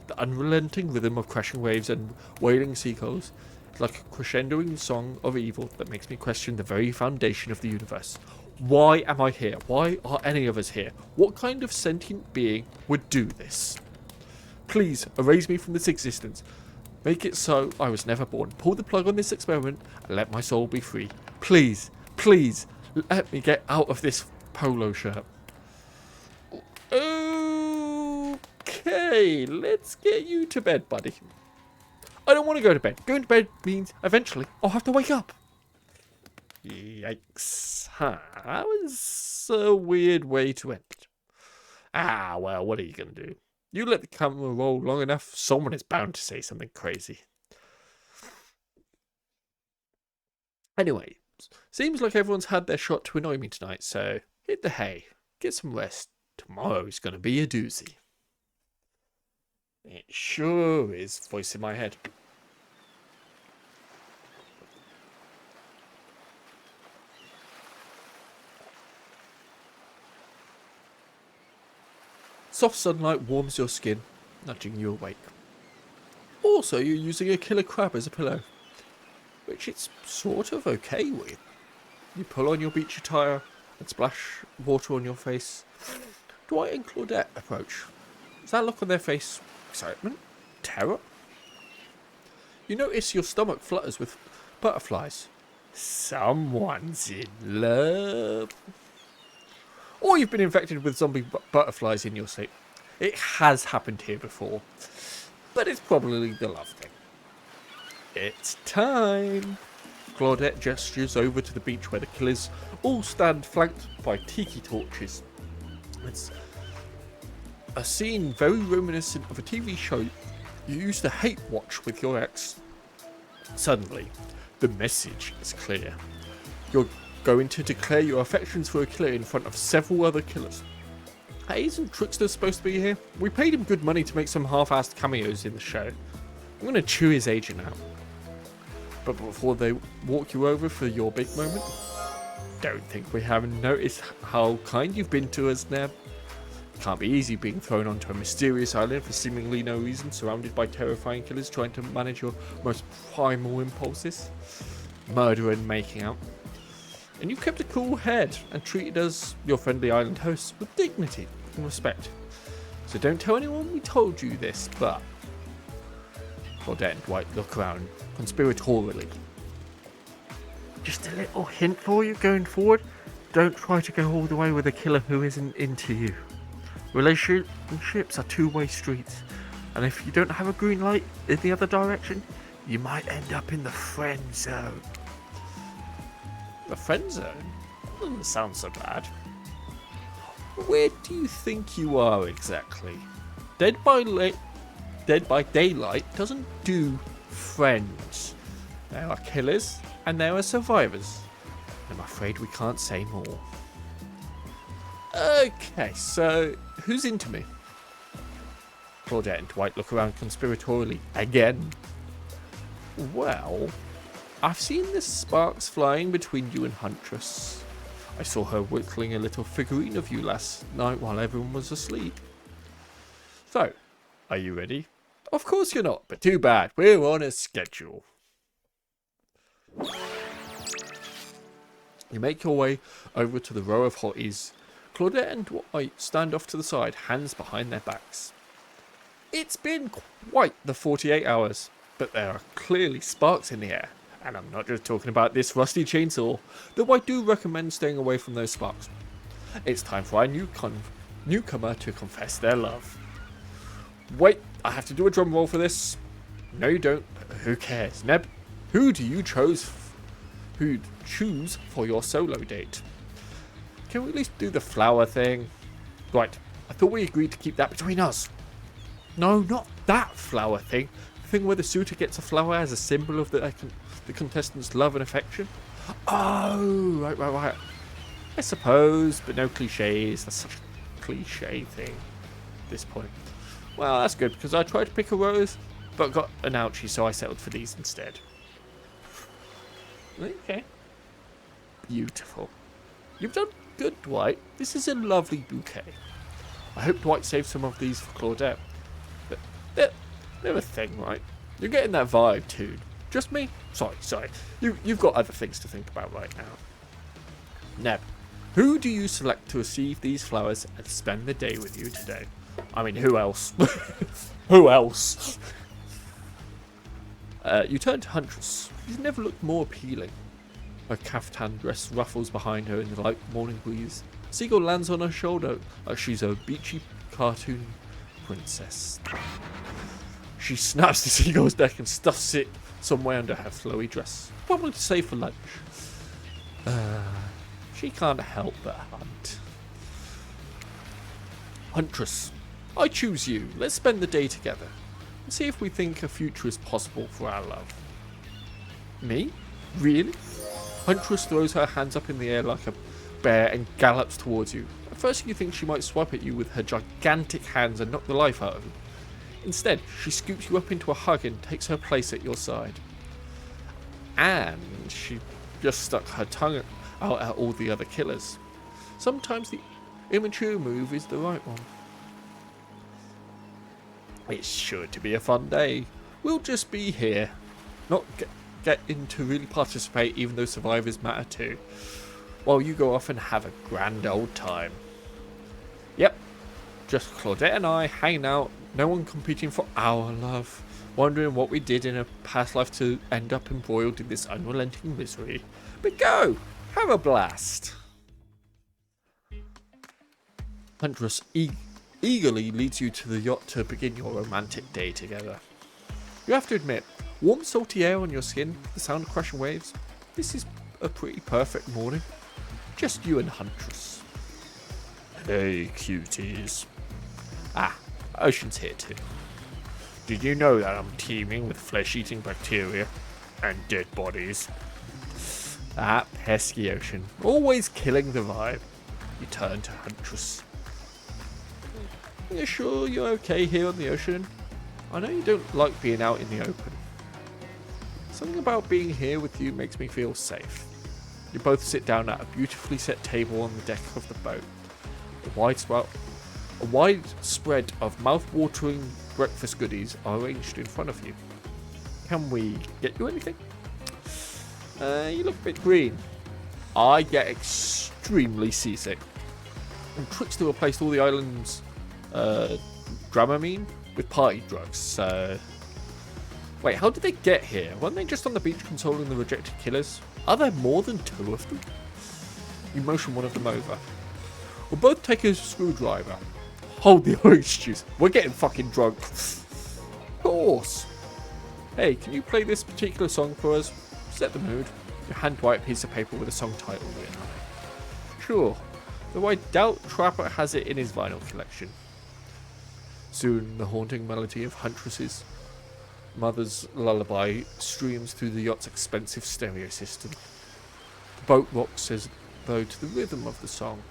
the unrelenting rhythm of crashing waves and wailing seagulls is like a crescendoing song of evil that makes me question the very foundation of the universe. Why am I here? Why are any of us here? What kind of sentient being would do this? Please, erase me from this existence. Make it so I was never born. Pull the plug on this experiment and let my soul be free. Please, please, let me get out of this polo shirt. Okay, let's get you to bed, buddy. I don't want to go to bed. Going to bed means eventually I'll have to wake up. Yikes. Huh. That was a weird way to end it. Ah, well, what are you going to do? You let the camera roll long enough, someone is bound to say something crazy. Anyway, seems like everyone's had their shot to annoy me tonight, so hit the hay. Get some rest. Tomorrow's going to be a doozy. It sure is, voice in my head. Soft sunlight warms your skin, nudging you awake. Also, you're using a killer crab as a pillow, which it's sort of okay with. You pull on your beach attire and splash water on your face. Dwight and Claudette approach. Does that look on their face? Excitement? Terror? You notice your stomach flutters with butterflies. Someone's in love. Or you've been infected with zombie butterflies in your sleep. It has happened here before, but it's probably the love thing. It's time. Claudette gestures over to the beach where the killers all stand flanked by tiki torches. It's a scene very reminiscent of a TV show you used to hate watch with your ex. Suddenly, the message is clear. You're going to declare your affections for a killer in front of several other killers. Hey, isn't Trickster supposed to be here? We paid him good money to make some half-assed cameos in the show. I'm going to chew his agent out. But before they walk you over for your big moment, don't think we haven't noticed how kind you've been to us, Neb. Can't be easy being thrown onto a mysterious island for seemingly no reason, surrounded by terrifying killers trying to manage your most primal impulses. Murder and making out. And you've kept a cool head and treated us, your friendly island hosts, with dignity and respect. So don't tell anyone we told you this, but... Claudette and Dwight look around conspiratorially. Just a little hint for you going forward. Don't try to go all the way with a killer who isn't into you. Relationships are two-way streets, and if you don't have a green light in the other direction, you might end up in the friend zone. The friend zone? Doesn't sound so bad. Where do you think you are exactly? Dead by Daylight doesn't do friends. There are killers and there are survivors. I'm afraid we can't say more. Okay, so Who's into me? Claudette and Dwight look around conspiratorially again. Well, I've seen the sparks flying between you and Huntress. I saw her whittling a little figurine of you last night while everyone was asleep. So, are you ready? Of course you're not, but too bad. We're on a schedule. You make your way over to the row of hotties. Claudette and Dwight stand off to the side, hands behind their backs. It's been quite the 48 hours, but there are clearly sparks in the air. And I'm not just talking about this rusty chainsaw, though I do recommend staying away from those sparks. It's time for our newcomer to confess their love. Wait, I have to do a drum roll for this. No you don't, but who cares? Neb, who do you choose for your solo date? Can we at least do the flower thing? Right, I thought we agreed to keep that between us. No, not that flower thing. The thing where the suitor gets a flower as a symbol of the contestant's love and affection. Oh, right. I suppose, but no cliches. That's such a cliche thing at this point. Well, that's good, because I tried to pick a rose, but got an ouchie, so I settled for these instead. Okay. Beautiful. You've done good, Dwight. This is a lovely bouquet. I hope Dwight saved some of these for Claudette. But they're a thing, right? You're getting that vibe too. Just me? Sorry. You've got other things to think about right now. Neb, who do you select to receive these flowers and spend the day with you today? I mean, who else? Who else? You turn to Huntress. She's never looked more appealing. Her caftan dress ruffles behind her in the light morning breeze. Seagull lands on her shoulder like she's a beachy cartoon princess. She snaps the seagull's neck and stuffs it somewhere under her flowy dress. Probably to save for lunch. She can't help but hunt. Huntress, I choose you. Let's spend the day together and see if we think a future is possible for our love. Me? Really? Huntress throws her hands up in the air like a bear and gallops towards you. At first you think she might swipe at you with her gigantic hands and knock the life out of you. Instead, she scoops you up into a hug and takes her place at your side. And she just stuck her tongue out at all the other killers. Sometimes the immature move is the right one. It's sure to be a fun day. We'll just be here. Not getting to really participate, even though survivors matter too. While you go off and have a grand old time. Yep. Just Claudette and I hanging out. No one competing for our love. Wondering what we did in a past life to end up embroiled in this unrelenting misery. But go! Have a blast! Huntress eagerly leads you to the yacht to begin your romantic day together. You have to admit, warm salty air on your skin, the sound of crashing waves, this is a pretty perfect morning. Just you and Huntress. Hey cuties. Ah, Ocean's here too. Did you know that I'm teeming with flesh-eating bacteria and dead bodies? That pesky Ocean, always killing the vibe. You turn to Huntress. You sure you're okay here on the ocean? I know you don't like being out in the open. Something about being here with you makes me feel safe. You both sit down at a beautifully set table on the deck of the boat. A wide spread of mouth-watering breakfast goodies are arranged in front of you. Can we get you anything? You look a bit green. I get extremely seasick. And Trickster replaced all the island's Dramamine with party drugs. Wait, how did they get here? Weren't they just on the beach consoling the rejected killers? Are there more than two of them? You motion one of them over. We'll both take a screwdriver. Hold the orange juice. We're getting fucking drunk. Of course. Hey, can you play this particular song for us? Set the mood. You hand Dwight a piece of paper with a song title written on it. Sure, though I doubt Trapper has it in his vinyl collection. Soon the haunting melody of Huntress's mother's lullaby streams through the yacht's expensive stereo system. The boat rocks as though to the rhythm of the song.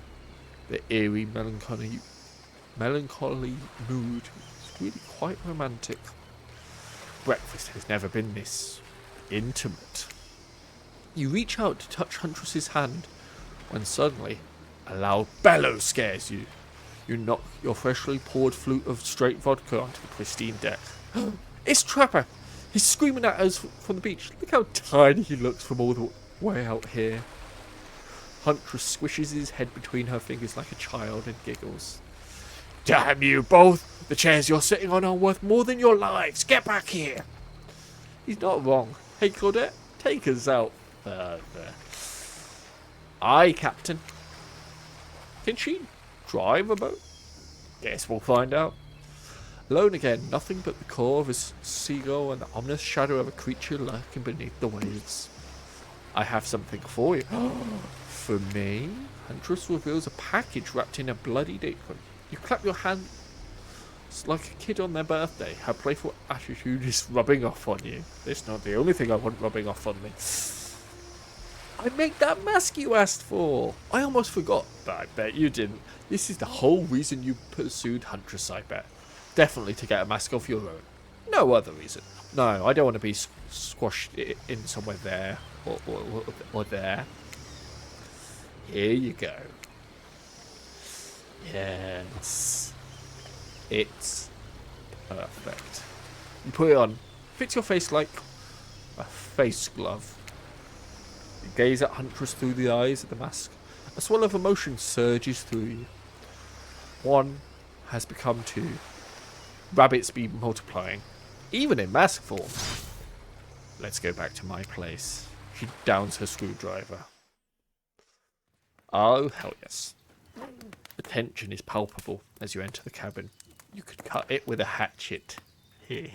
The eerie melancholy mood is really quite romantic. Breakfast has never been this intimate. You reach out to touch Huntress's hand when suddenly a loud bellow scares you. You knock your freshly poured flute of straight vodka onto the pristine deck. It's Trapper! He's screaming at us from the beach. Look how tiny he looks from all the way out here. Huntress squishes his head between her fingers like a child and giggles. Damn you both! The chairs you're sitting on are worth more than your lives. Get back here! He's not wrong. Hey Claudette, take us out further. Aye, Captain. Can she drive a boat? Guess we'll find out. Alone again, nothing but the core of a seagull and the ominous shadow of a creature lurking beneath the waves. I have something for you. For me? Huntress reveals a package wrapped in a bloodied apron. You clap your hands like a kid on their birthday. Her playful attitude is rubbing off on you. It's not the only thing I want rubbing off on me. I made that mask you asked for. I almost forgot, but I bet you didn't. This is the whole reason you pursued Huntress, I bet. Definitely to get a mask of your own. No other reason. No, I don't want to be squashed in somewhere there or there. Here you go. Yes. It's perfect. You put it on. Fits your face like a face glove. You gaze at Huntress through the eyes of the mask. A swell of emotion surges through you. One has become two. Rabbits be multiplying, even in mask form. Let's go back to my place. She downs her screwdriver. Oh, hell yes. The tension is palpable as you enter the cabin. You could cut it with a hatchet. Give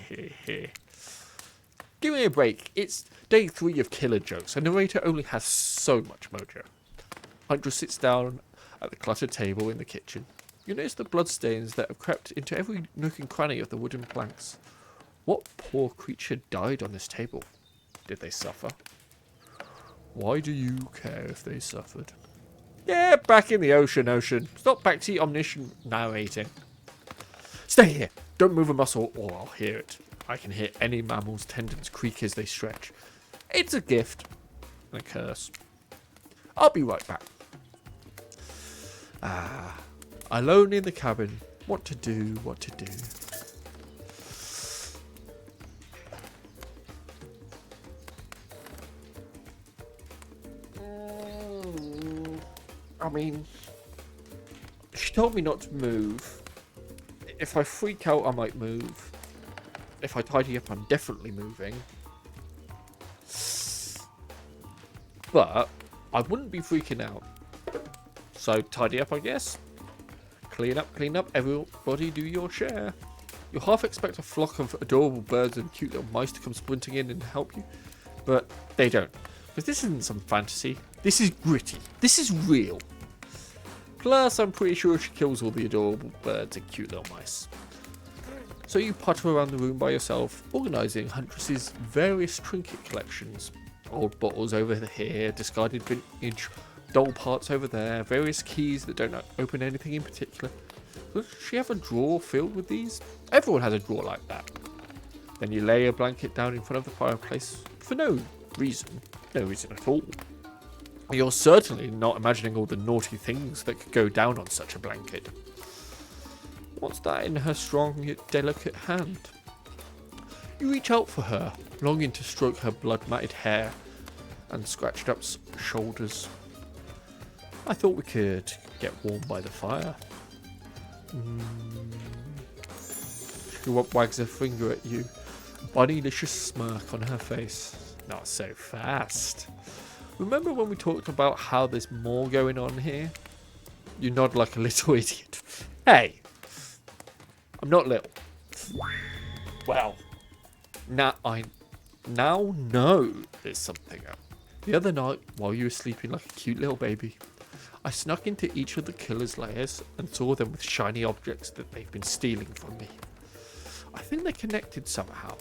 me a break. It's day 3 of killer jokes. A narrator only has so much mojo. Huntress sits down at the cluttered table in the kitchen. You notice the bloodstains that have crept into every nook and cranny of the wooden planks. What poor creature died on this table? Did they suffer? Why do you care if they suffered? Yeah, back in the ocean. Stop back to omniscient narrating. Stay here. Don't move a muscle or I'll hear it. I can hear any mammal's tendons creak as they stretch. It's a gift and a curse. I'll be right back. Alone in the cabin. What to do. I mean, she told me not to move. If I freak out, I might move. If I tidy up, I'm definitely moving. But I wouldn't be freaking out. So tidy up, I guess. Clean up. Everybody do your share. You half expect a flock of adorable birds and cute little mice to come sprinting in and help you. But they don't. Because this isn't some fantasy. This is gritty. This is real. Plus, I'm pretty sure she kills all the adorable birds and cute little mice. So you putter around the room by yourself, organising Huntress's various trinket collections. Old bottles over here, discarded vintage doll parts over there, various keys that don't open anything in particular. Does she have a drawer filled with these? Everyone has a drawer like that. Then you lay a blanket down in front of the fireplace for no reason at all. You're certainly not imagining all the naughty things that could go down on such a blanket. What's that in her strong yet delicate hand? You reach out for her, longing to stroke her blood-matted hair and scratched up shoulders. I thought we could get warm by the fire. She wags her finger at you, a bunnylicious smirk on her face. Not so fast. Remember when we talked about how there's more going on here? You nod like a little idiot. Hey, I'm not little. Well, now I know there's something up. The other night, while you were sleeping like a cute little baby, I snuck into each of the killer's lairs and saw them with shiny objects that they've been stealing from me. I think they're connected somehow.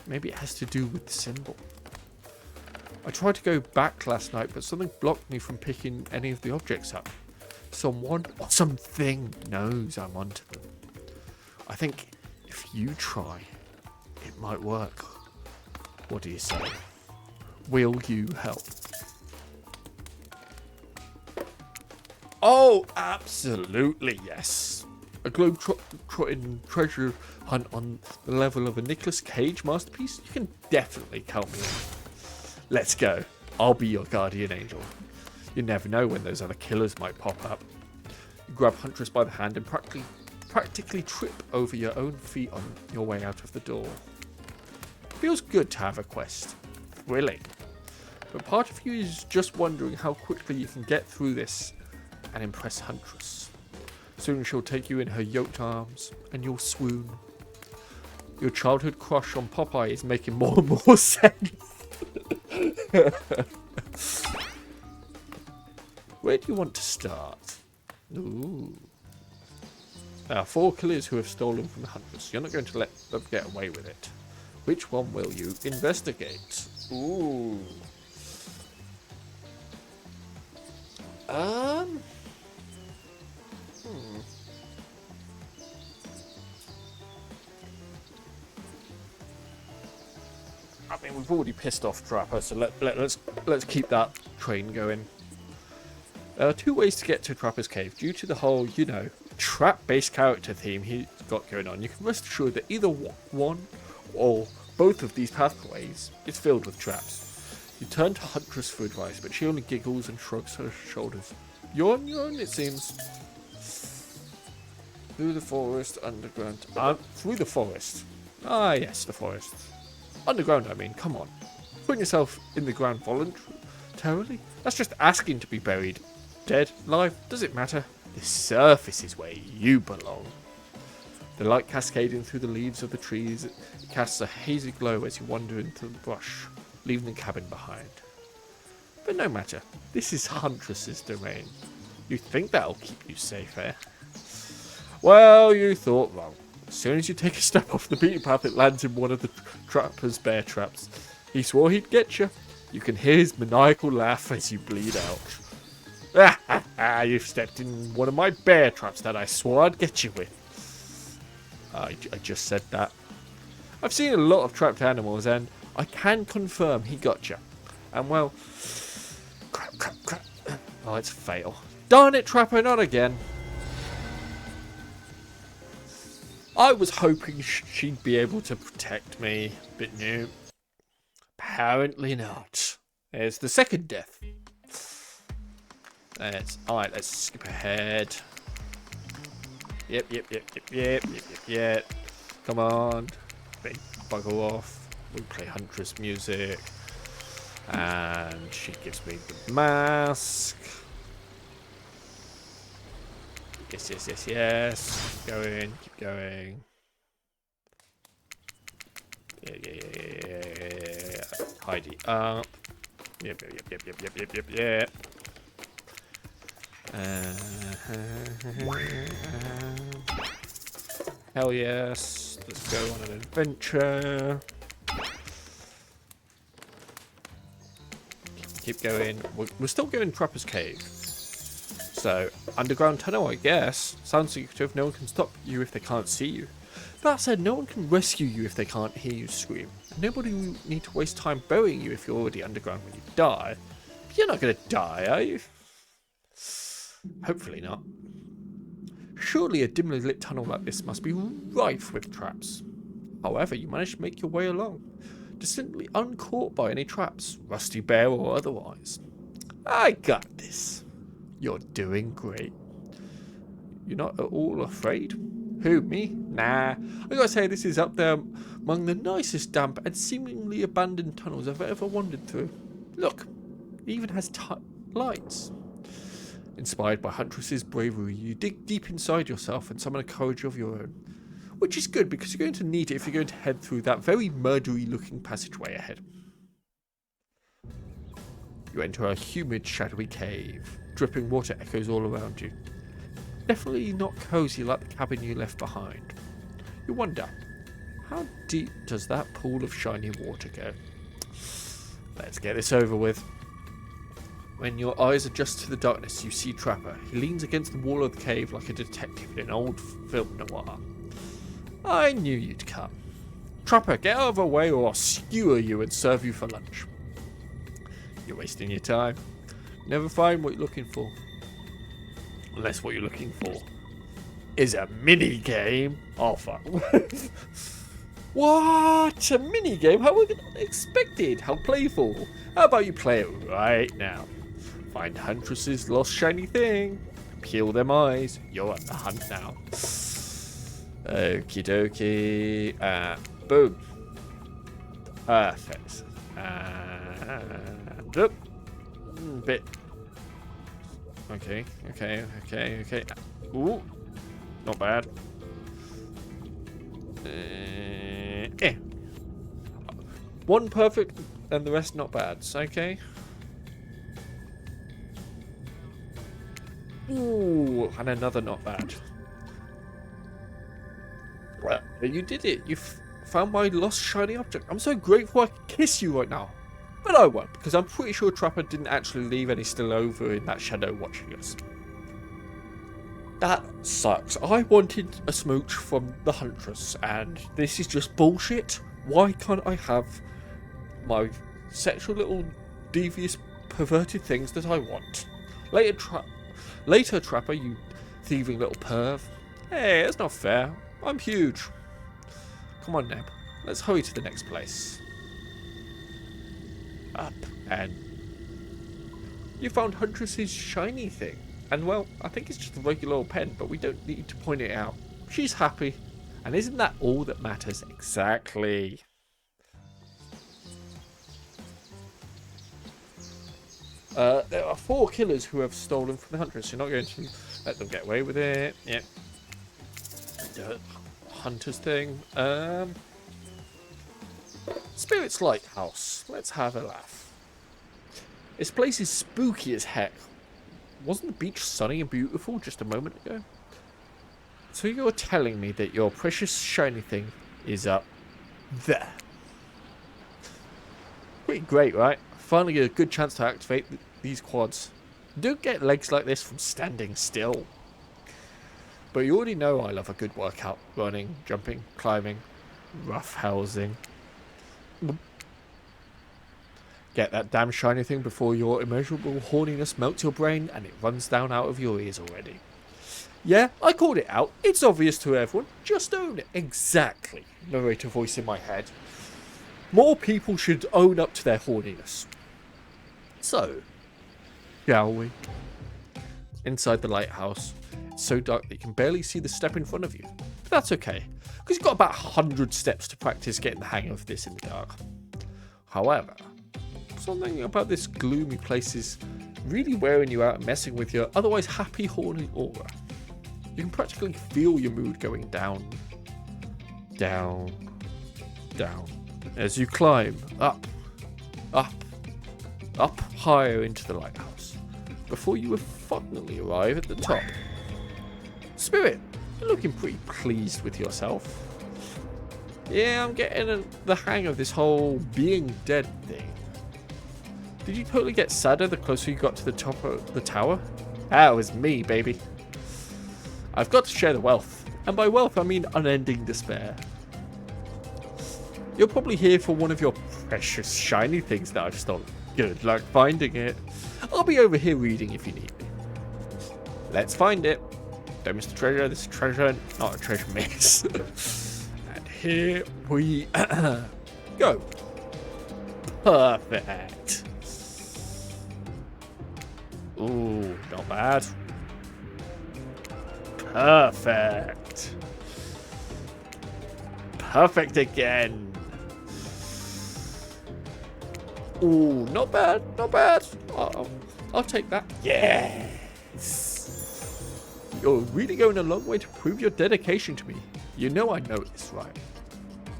Maybe it has to do with the symbol. I tried to go back last night, but something blocked me from picking any of the objects up. someone or something knows I'm onto them. I think if you try, it might work. What do you say? Will you help? Oh, absolutely yes. A globe-trotting treasure hunt on the level of a Nicolas Cage masterpiece? You can definitely count me in. Let's go. I'll be your guardian angel. You never know when those other killers might pop up. You grab Huntress by the hand and practically trip over your own feet on your way out of the door. Feels good to have a quest. Thrilling. But part of you is just wondering how quickly you can get through this and impress Huntress. Soon she'll take you in her yoked arms and you'll swoon. Your childhood crush on Popeye is making more and more sense. Where do you want to start? Ooh. There are 4 killers who have stolen from the Huntress. You're not going to let them get away with it. Which one will you investigate? Ooh. I mean, we've already pissed off Trapper, so let's keep that train going. There are 2 ways to get to Trapper's cave. Due to the whole, you know, trap-based character theme he's got going on, you can rest assured that either one or both of these pathways is filled with traps. You turn to Huntress for advice, but she only giggles and shrugs her shoulders. You're on your own, it seems. Through the forest, underground. Through the forest. Ah, yes, the forest. Underground, I mean, come on. Putting yourself in the ground voluntarily? That's just asking to be buried. Dead, alive, does it matter? The surface is where you belong. The light cascading through the leaves of the trees casts a hazy glow as you wander into the brush, leaving the cabin behind. But no matter, this is Huntress's domain. You think that'll keep you safe, eh? Well, you thought wrong. As soon as you take a step off the beaten path, it lands in one of the Trapper's bear traps. He swore he'd get you. You can hear his maniacal laugh as you bleed out. You've stepped in one of my bear traps that I swore I'd get you with. I just said that. I've seen a lot of trapped animals, and I can confirm he got you. And well, crap. Oh, it's fail. Darn it, Trapper, not again. I was hoping she'd be able to protect me, but no. Apparently not. There's the second death. Alright, let's skip ahead. Yep. Come on. Bugger off. We play Huntress music. And she gives me the mask. Yes. Keep going. Yeah. Tidy up. Yep. Hell yes. Let's go on an adventure. Keep going. We're still going Trapper's Cave. So, underground tunnel, I guess. Sounds secretive. No one can stop you if they can't see you. That said, no one can rescue you if they can't hear you scream. Nobody will need to waste time burying you if you're already underground when you die. But you're not going to die, are you? Hopefully not. Surely a dimly lit tunnel like this must be rife with traps. However, you managed to make your way along, distinctly uncaught by any traps, rusty bear or otherwise. I got this. You're doing great. You're not at all afraid? Who, me? Nah. I gotta say, this is up there among the nicest damp and seemingly abandoned tunnels I've ever wandered through. Look, it even has lights. Inspired by Huntress's bravery, you dig deep inside yourself and summon a courage of your own. Which is good, because you're going to need it if you're going to head through that very murdery looking passageway ahead. You enter a humid, shadowy cave. Dripping water echoes all around you. Definitely not cozy like the cabin you left behind. You wonder, how deep does that pool of shiny water go? Let's get this over with. When your eyes adjust to the darkness, you see Trapper. He leans against the wall of the cave like a detective in an old film noir. I knew you'd come. Trapper, get out of our way or I'll skewer you and serve you for lunch. You're wasting your time. Never find what you're looking for. Unless what you're looking for is a mini game. Oh fuck. What? A mini game? How unexpected? How playful? How about you play it right now? Find Huntress's lost shiny thing. Peel them eyes. You're on the hunt now. Okie dokie. Boom. Perfect. And up. Bit. Okay. Ooh. Not bad. One perfect and the rest not bad. Okay. Ooh, and another not bad. Well, you did it. You found my lost shiny object. I'm so grateful I can kiss you right now. But I won't, because I'm pretty sure Trapper didn't actually leave any still over in that shadow watching us. That sucks. I wanted a smooch from the Huntress, and this is just bullshit. Why can't I have my sexual little devious perverted things that I want? Later, Trapper, you thieving little perv. Hey, that's not fair. I'm huge. Come on, Neb. Let's hurry to the next place. Up, and you found Huntress's shiny thing. And well, I think it's just a regular old pen, but we don't need to point it out. She's happy. And isn't that all that matters? Exactly. There are 4 killers who have stolen from the Huntress. You're not going to let them get away with it. Yep. The Hunter's thing. Spirit's Lighthouse. Let's have a laugh. This place is spooky as heck. Wasn't the beach sunny and beautiful just a moment ago? So you're telling me that your precious shiny thing is up there. Pretty great, right? Finally a good chance to activate these quads. You don't get legs like this from standing still. But you already know I love a good workout. Running, jumping, climbing, rough housing. Get that damn shiny thing before your immeasurable horniness melts your brain and it runs down out of your ears already. Yeah, I called it out. It's obvious to everyone. Just own it. Exactly. Narrator voice in my head. More people should own up to their horniness. So, shall we? Inside the lighthouse. It's so dark that you can barely see the step in front of you. But that's okay, because you've got about 100 steps to practice getting the hang of this in the dark. However, something about this gloomy place is really wearing you out and messing with your otherwise happy, horny aura. You can practically feel your mood going down, down, down, as you climb up, up, up higher into the lighthouse, before you will finally arrive at the top. Spirit, you're looking pretty pleased with yourself. Yeah, I'm getting the hang of this whole being dead thing. Did you totally get sadder the closer you got to the top of the tower? That was me, baby. I've got to share the wealth. And by wealth, I mean unending despair. You're probably here for one of your precious shiny things that I've stolen. Good luck finding it. I'll be over here reading if you need me. Let's find it. Don't miss the treasure. This is treasure, not a treasure mix. And here we go. Perfect. Ooh, not bad. Perfect. Perfect again. Ooh, not bad, not bad. I'll take that. Yes. You're really going a long way to prove your dedication to me. You know I know this, right?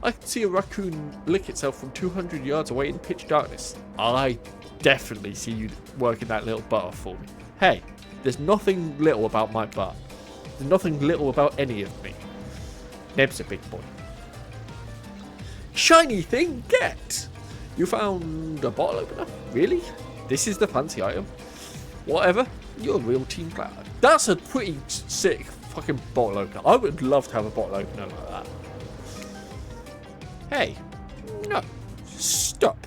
I can see a raccoon lick itself from 200 yards away in pitch darkness. I definitely see you working that little butt off for me. Hey, there's nothing little about my butt. There's nothing little about any of me. Neb's a big boy. Shiny thing, get! You found a bottle opener? Really? this is the fancy item. Whatever, you're a real team player. That's a pretty sick fucking bottle opener. I would love to have a bottle opener like that. Hey, no, stop.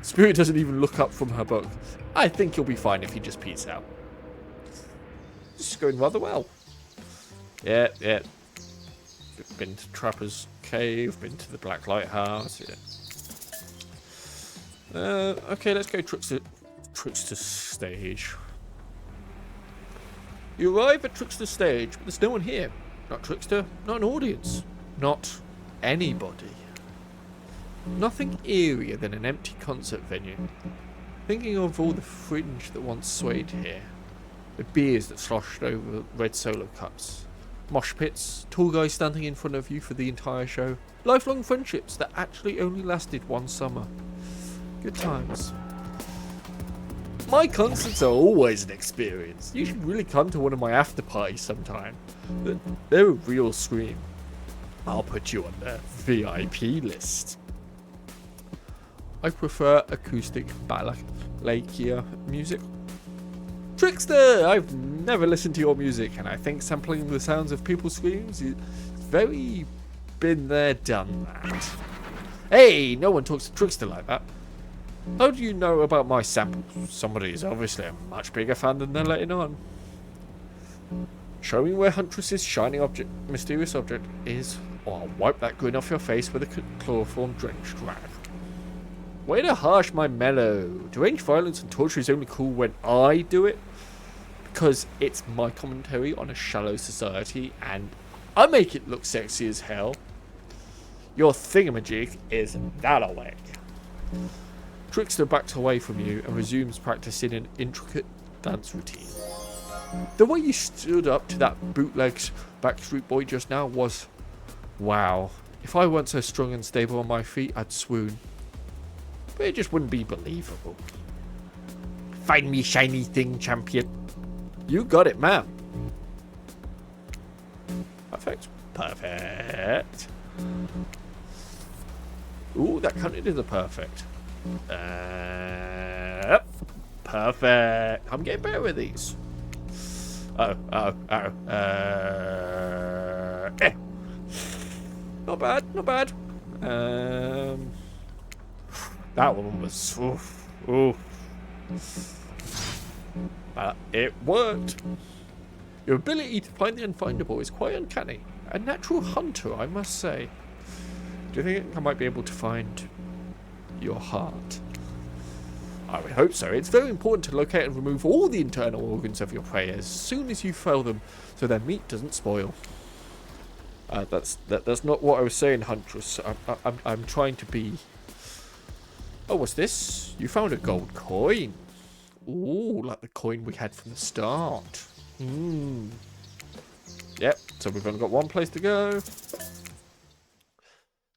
Spirit doesn't even look up from her book. I think you'll be fine if you just peace out. This is going rather well. Yeah. Been to Trapper's Cave, been to the Black Lighthouse, yeah. Okay, let's go Trickster Stage. You arrive at Trickster Stage, but there's no one here. Not Trickster, not an audience, not anybody. Nothing eerier than an empty concert venue. Thinking of all the fringe that once swayed here. The beers that sloshed over red solo cups. Mosh pits, tall guys standing in front of you for the entire show. Lifelong friendships that actually only lasted one summer. Good times. My concerts are always an experience. You should really come to one of my after parties sometime. They're a real scream. I'll put you on the VIP list. I prefer acoustic balalaika music. Trickster! I've never listened to your music, and I think sampling the sounds of people's screams is very been there, done that. Hey, no one talks to Trickster like that. How do you know about my samples? Somebody is obviously a much bigger fan than they're letting on. Show me where Huntress's shining object, mysterious object is, or I'll wipe that grin off your face with a chloroform-drenched rag. Way to harsh my mellow. Deranged violence and torture is only cool when I do it, because it's my commentary on a shallow society, and I make it look sexy as hell. Your thingamajig is that away. Trickster backs away from you and resumes practicing an intricate dance routine. The way you stood up to that bootleg Backstreet Boy just now was... wow. If I weren't so strong and stable on my feet, I'd swoon. But it just wouldn't be believable. Find me shiny thing, champion. You got it, ma'am. Perfect. Perfect. Ooh, that counted as a perfect. Perfect. I'm getting better with these. Not bad, not bad. That one was oof. But it worked. Your ability to find the unfindable is quite uncanny. A natural hunter, I must say. Do you think I might be able to find your heart? I would hope so. It's very important to locate and remove all the internal organs of your prey as soon as you fell them, so their meat doesn't spoil. That's not what I was saying, Huntress. I'm trying to be... Oh, what's this? You found a gold coin. Ooh, like the coin we had from the start. Yep, so we've only got one place to go.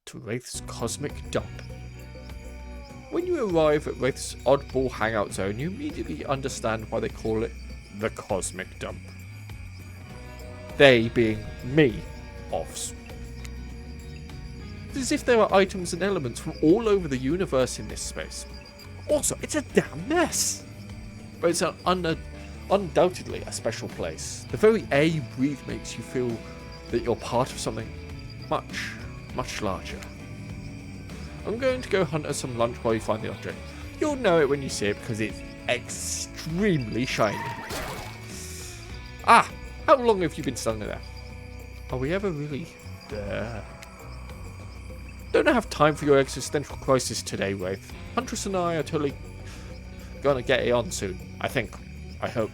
To Wraith's Cosmic Dump. When you arrive at Wraith's oddball hangout zone, you immediately understand why they call it the Cosmic Dump. They being me, offs. It's as if there are items and elements from all over the universe in this space. Also, it's a damn mess. But it's undoubtedly a special place. The very air you breathe makes you feel that you're part of something much, much larger. I'm going to go hunt us some lunch while you find the object. You'll know it when you see it because it's extremely shiny. Ah! How long have you been standing there? Are we ever really there? Don't have time for your existential crisis today, Wraith. Huntress and I are totally gonna get it on soon. I think. I hope.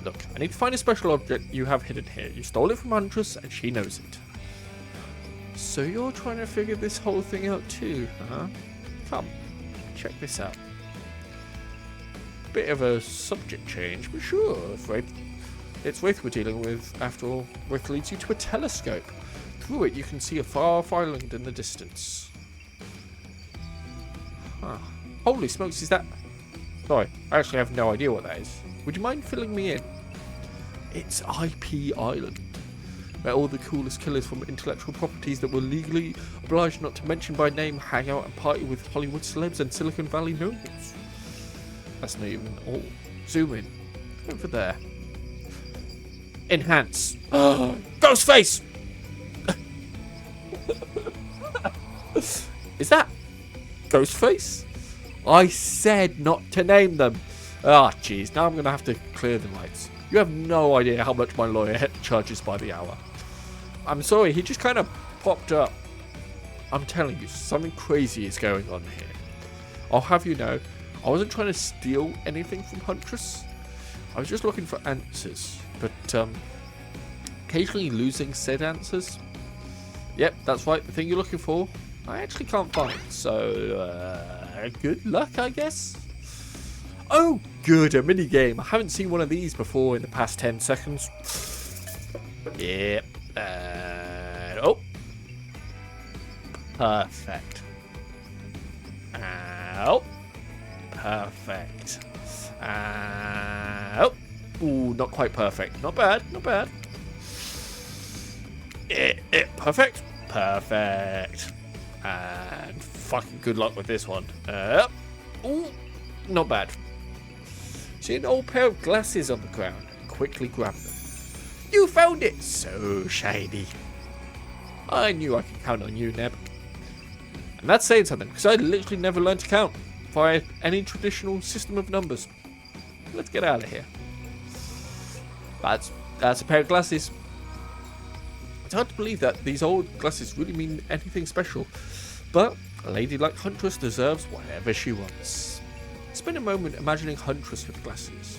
Look, I need to find a special object you have hidden here. You stole it from Huntress and she knows it. So you're trying to figure this whole thing out too, huh? Come, check this out. Bit of a subject change, but sure, it's Wraith we're dealing with. After all, Wraith leads you to a telescope. Through it you can see a far-off island in the distance. Huh. Holy smokes, is that... Sorry, I actually have no idea what that is. Would you mind filling me in? It's IP Island, where all the coolest killers from intellectual properties that were legally obliged not to mention by name hang out and party with Hollywood celebs and Silicon Valley nobles. That's not even... Oh, zoom in. Over there. Enhance. Ghostface! Is that Ghostface? I said not to name them. Ah, jeez. Now I'm going to have to clear the lights. You have no idea how much my lawyer charges by the hour. I'm sorry, he just kind of popped up. I'm telling you, something crazy is going on here. I'll have you know, I wasn't trying to steal anything from Huntress. I was just looking for answers. But, occasionally losing said answers. Yep, that's right, the thing you're looking for, I actually can't find. So, good luck, I guess. Oh, good, a mini game. I haven't seen one of these before in the past 10 seconds. Yep. Oh. Perfect. Oh. Perfect. Oh. Ooh, not quite perfect. Not bad, not bad. Perfect. Perfect. And fucking good luck with this one. Ooh, not bad. See an old pair of glasses on the ground. Quickly grab them. You found it! So shiny. I knew I could count on you, Neb. And that's saying something, because I literally never learned to count via any traditional system of numbers. Let's get out of here. That's a pair of glasses. It's hard to believe that these old glasses really mean anything special, but a lady like Huntress deserves whatever she wants. Spend a moment imagining Huntress with glasses.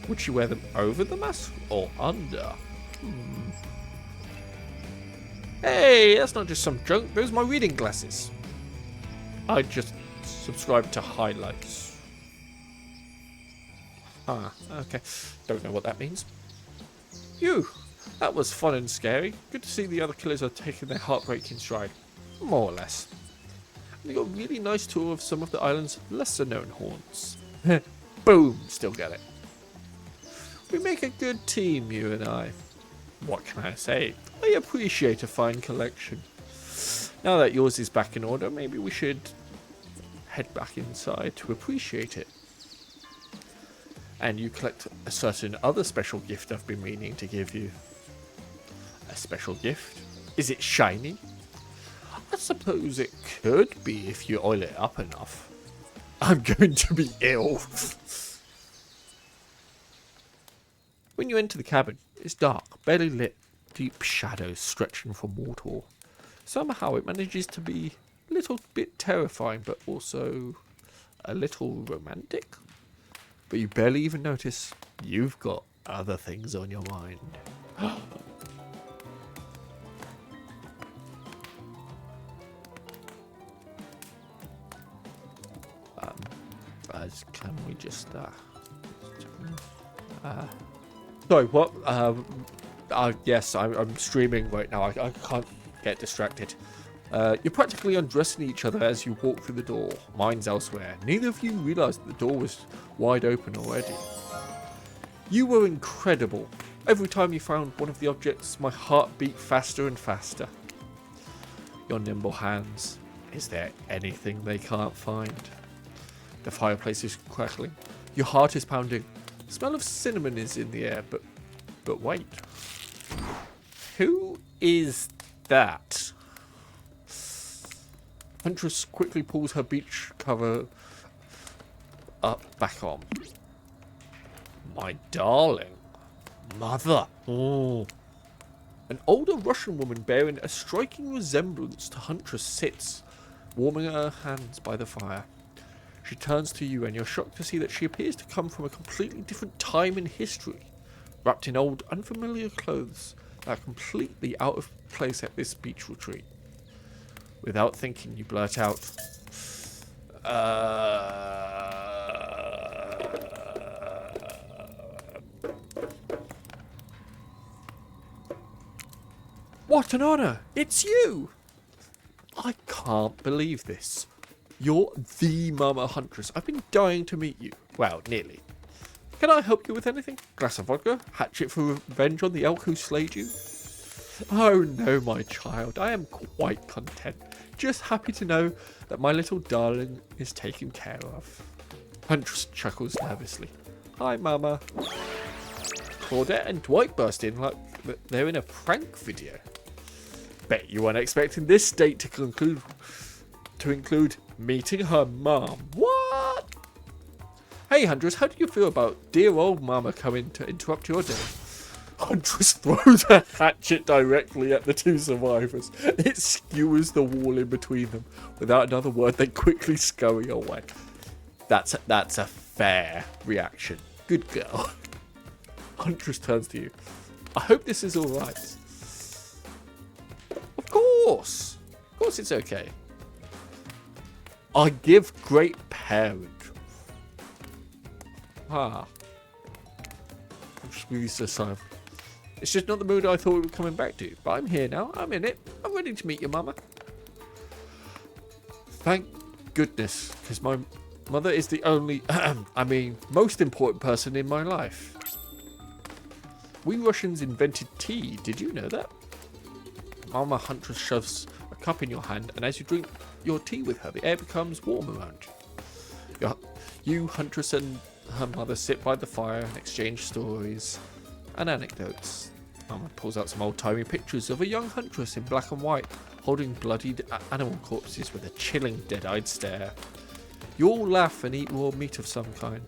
Would she wear them over the mask or under? Hey, that's not just some junk, those are my reading glasses. I just subscribed to highlights. Ah, okay. Don't know what that means. Phew, that was fun and scary. Good to see the other killers are taking their heartbreak in stride. More or less. We got a really nice tour of some of the island's lesser known haunts. Boom, still get it. We make a good team, you and I. What can I say? I appreciate a fine collection. Now that yours is back in order, maybe we should head back inside to appreciate it. And you collect a certain other special gift I've been meaning to give you. A special gift? Is it shiny? I suppose it could be if you oil it up enough. I'm going to be ill. When you enter the cabin, it's dark, barely lit, deep shadows stretching from wall to wall. Somehow it manages to be a little bit terrifying, but also a little romantic. But you barely even notice you've got other things on your mind. Can we just sorry, what? Yes, I'm streaming right now. I can't get distracted. You're practically undressing each other as you walk through the door. Mine's elsewhere. Neither of you realised that the door was wide open already. You were incredible. Every time you found one of the objects, my heart beat faster and faster. Your nimble hands. Is there anything they can't find? The fireplace is crackling. Your heart is pounding. The smell of cinnamon is in the air, but wait. Who is that? Huntress quickly pulls her beach cover back on. My darling. Mother. Oh. An older Russian woman bearing a striking resemblance to Huntress sits, warming her hands by the fire. She turns to you and you're shocked to see that she appears to come from a completely different time in history, wrapped in old, unfamiliar clothes that are completely out of place at this beach retreat. Without thinking, you blurt out, What an honour! It's you! I can't believe this. You're the Mama Huntress. I've been dying to meet you. Well, nearly. Can I help you with anything? Glass of vodka? Hatchet for revenge on the elk who slayed you? Oh no, my child. I am quite content. Just happy to know that my little darling is taken care of. Huntress chuckles nervously. Hi, Mama. Claudette and Dwight burst in like they're in a prank video. Bet you weren't expecting this date to include meeting her mom. What? Hey, Huntress, how do you feel about dear old Mama coming to interrupt your day? Huntress throws a hatchet directly at the two survivors. It skewers the wall in between them. Without another word, they quickly scurry away. That's a fair reaction. Good girl. Huntress turns to you. I hope this is alright. Of course. Of course it's okay. I give great parent. Just released a sigh. It's just not the mood I thought we were coming back to. But I'm here now. I'm in it. I'm ready to meet your mama. Thank goodness. Because my mother is the only, most important person in my life. We Russians invented tea. Did you know that? Mama Huntress shoves a cup in your hand. And as you drink your tea with her, the air becomes warm around you. You, Huntress, and her mother sit by the fire and exchange stories and anecdotes. Mama pulls out some old-timey pictures of a young Huntress in black and white, holding bloodied animal corpses with a chilling, dead-eyed stare. You all laugh and eat raw meat of some kind.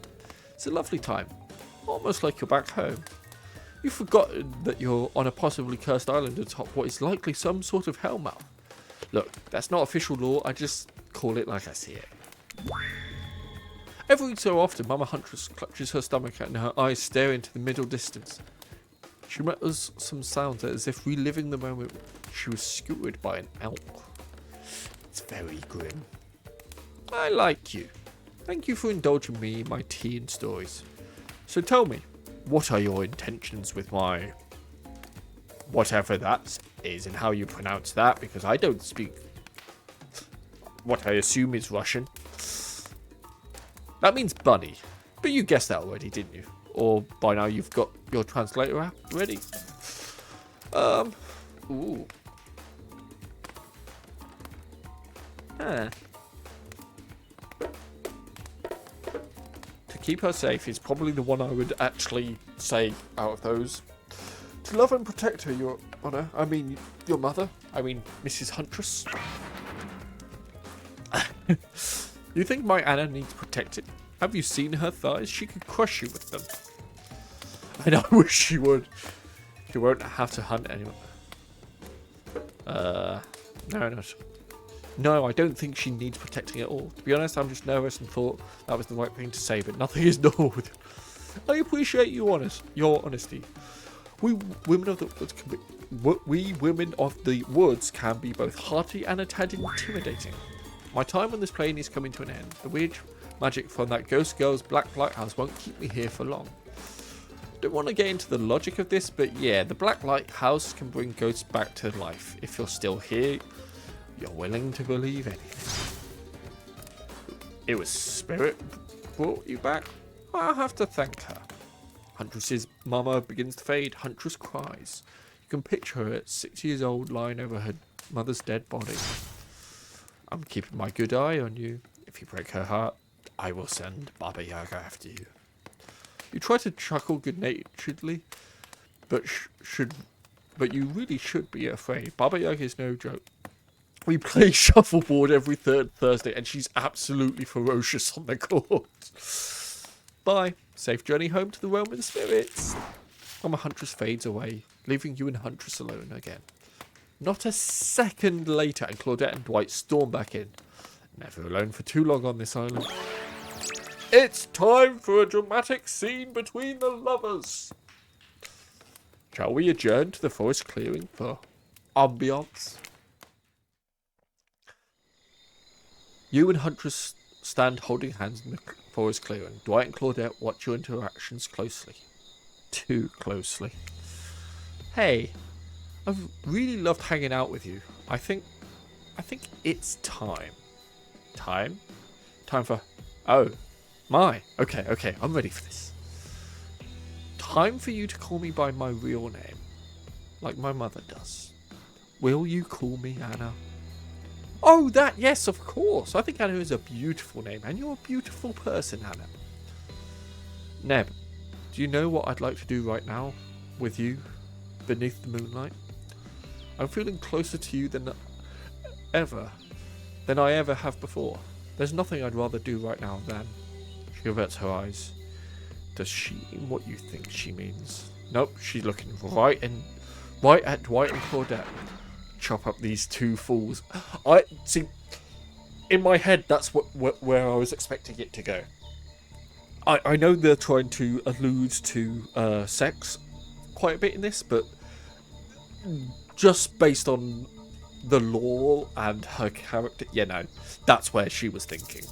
It's a lovely time, almost like you're back home. You've forgotten that you're on a possibly cursed island atop what is likely some sort of hellmouth. Look, that's not official law, I just call it like I see it. Every so often, Mama Huntress clutches her stomach and her eyes stare into the middle distance. She mutters some sounds as if reliving the moment she was skewered by an elk. It's very grim. I like you. Thank you for indulging me in my tea and stories. So tell me, what are your intentions with my... whatever that is and how you pronounce that, because I don't speak what I assume is Russian. That means bunny. But you guessed that already, didn't you? Or by now you've got your translator app ready. Ooh. To keep her safe is probably the one I would actually say out of those. To love and protect her, Your Honour. I mean, your mother. I mean, Mrs. Huntress. You think my Anna needs protected? Have you seen her thighs? She could crush you with them. And I wish she would. You won't have to hunt anyone. No, I don't think she needs protecting at all. To be honest, I'm just nervous and thought that was the right thing to say, but nothing is normal with it. I appreciate your honesty. We women of the woods can be both hearty and a tad intimidating. My time on this plane is coming to an end. The weird magic from that ghost girl's black lighthouse won't keep me here for long. Don't want to get into the logic of this, but yeah, the black lighthouse can bring ghosts back to life. If you're still here, you're willing to believe anything. It was Spirit brought you back? I'll have to thank her. Huntress's mama begins to fade. Huntress cries. You can picture her at 6 years old lying over her mother's dead body. I'm keeping my good eye on you. If you break her heart, I will send Baba Yaga after you. You try to chuckle good-naturedly, but you really should be afraid. Baba Yaga is no joke. We play shuffleboard every third Thursday, and she's absolutely ferocious on the court. Bye. Safe journey home to the realm of the spirits. Mama Huntress fades away, leaving you and Huntress alone again. Not a second later, and Claudette and Dwight storm back in. Never alone for too long on this island. It's time for a dramatic scene between the lovers. Shall we adjourn to the forest clearing for ambiance? You and Huntress stand holding hands in the forest clearing. Dwight and Claudette watch your interactions closely. Too closely. Hey, I've really loved hanging out with you. I think it's time. Time for... Oh, my. Okay, I'm ready for this. Time for you to call me by my real name. Like my mother does. Will you call me Anna? Oh, that, yes, of course. I think Anna is a beautiful name, and you're a beautiful person, Anna. Neb, do you know what I'd like to do right now with you beneath the moonlight? I'm feeling closer to you than I ever have before. There's nothing I'd rather do right now than... She averts her eyes. Does she mean what you think she means? Nope, she's looking right at Dwight and Claudette. Chop up these two fools. I see. In my head, that's where I was expecting it to go. I know they're trying to allude to sex quite a bit in this, but just based on the lore and her character, yeah, no, that's where she was thinking.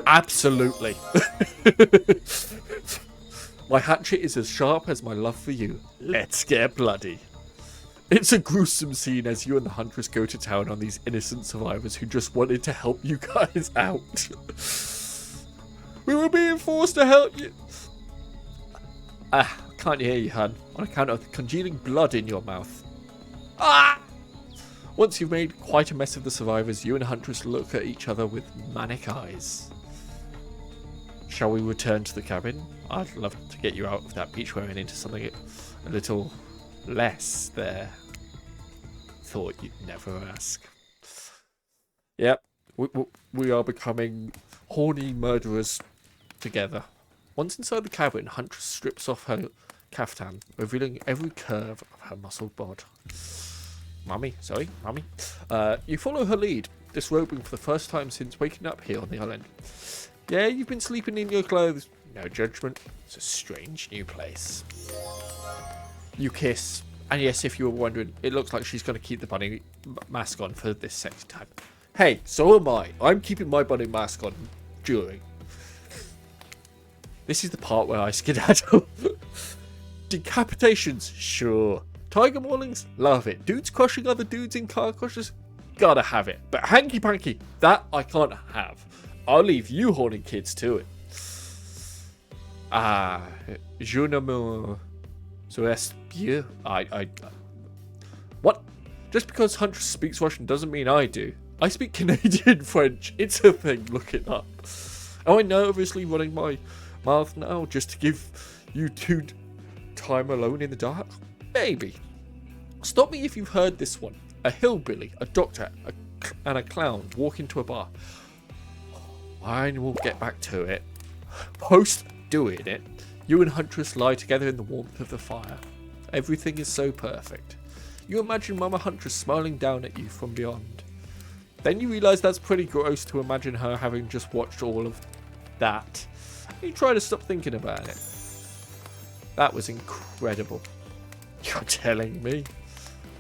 Absolutely. My hatchet is as sharp as my love for you. Let's get bloody. It's a gruesome scene as you and the Huntress go to town on these innocent survivors who just wanted to help you guys out. We were being forced to help you. Can't hear you, hun, on account of the congealing blood in your mouth. Once you've made quite a mess of the survivors, you and the Huntress look at each other with manic eyes. Shall we return to the cabin? I'd love to get you out of that beach wear and into something a little less there. Thought you'd never ask. Yep, we are becoming horny murderers together. Once inside the cabin, Huntress strips off her caftan, revealing every curve of her muscled bod. Mummy. You follow her lead, disrobing for the first time since waking up here on the island. Yeah, you've been sleeping in your clothes. No judgment. It's a strange new place. You kiss. And yes, if you were wondering, it looks like she's going to keep the bunny mask on for this sex time. Hey, so am I. I'm keeping my bunny mask on during. This is the part where I skedaddle. Decapitations? Sure. Tiger maulings? Love it. Dudes crushing other dudes in car crashes? Gotta have it. But hanky-panky? That I can't have. I'll leave you horny kids to it. Je ne me souhaite bien. What? Just because Huntress speaks Russian doesn't mean I do. I speak Canadian French. It's a thing. Look it up. Am I nervously running my mouth now just to give you two time alone in the dark? Maybe. Stop me if you've heard this one. A hillbilly, a doctor, and a clown walk into a bar. And we'll get back to it. Post doing it, you and Huntress lie together in the warmth of the fire. Everything is so perfect. You imagine Mama Huntress smiling down at you from beyond. Then you realise that's pretty gross to imagine her having just watched all of that. You try to stop thinking about it. That was incredible. You're telling me.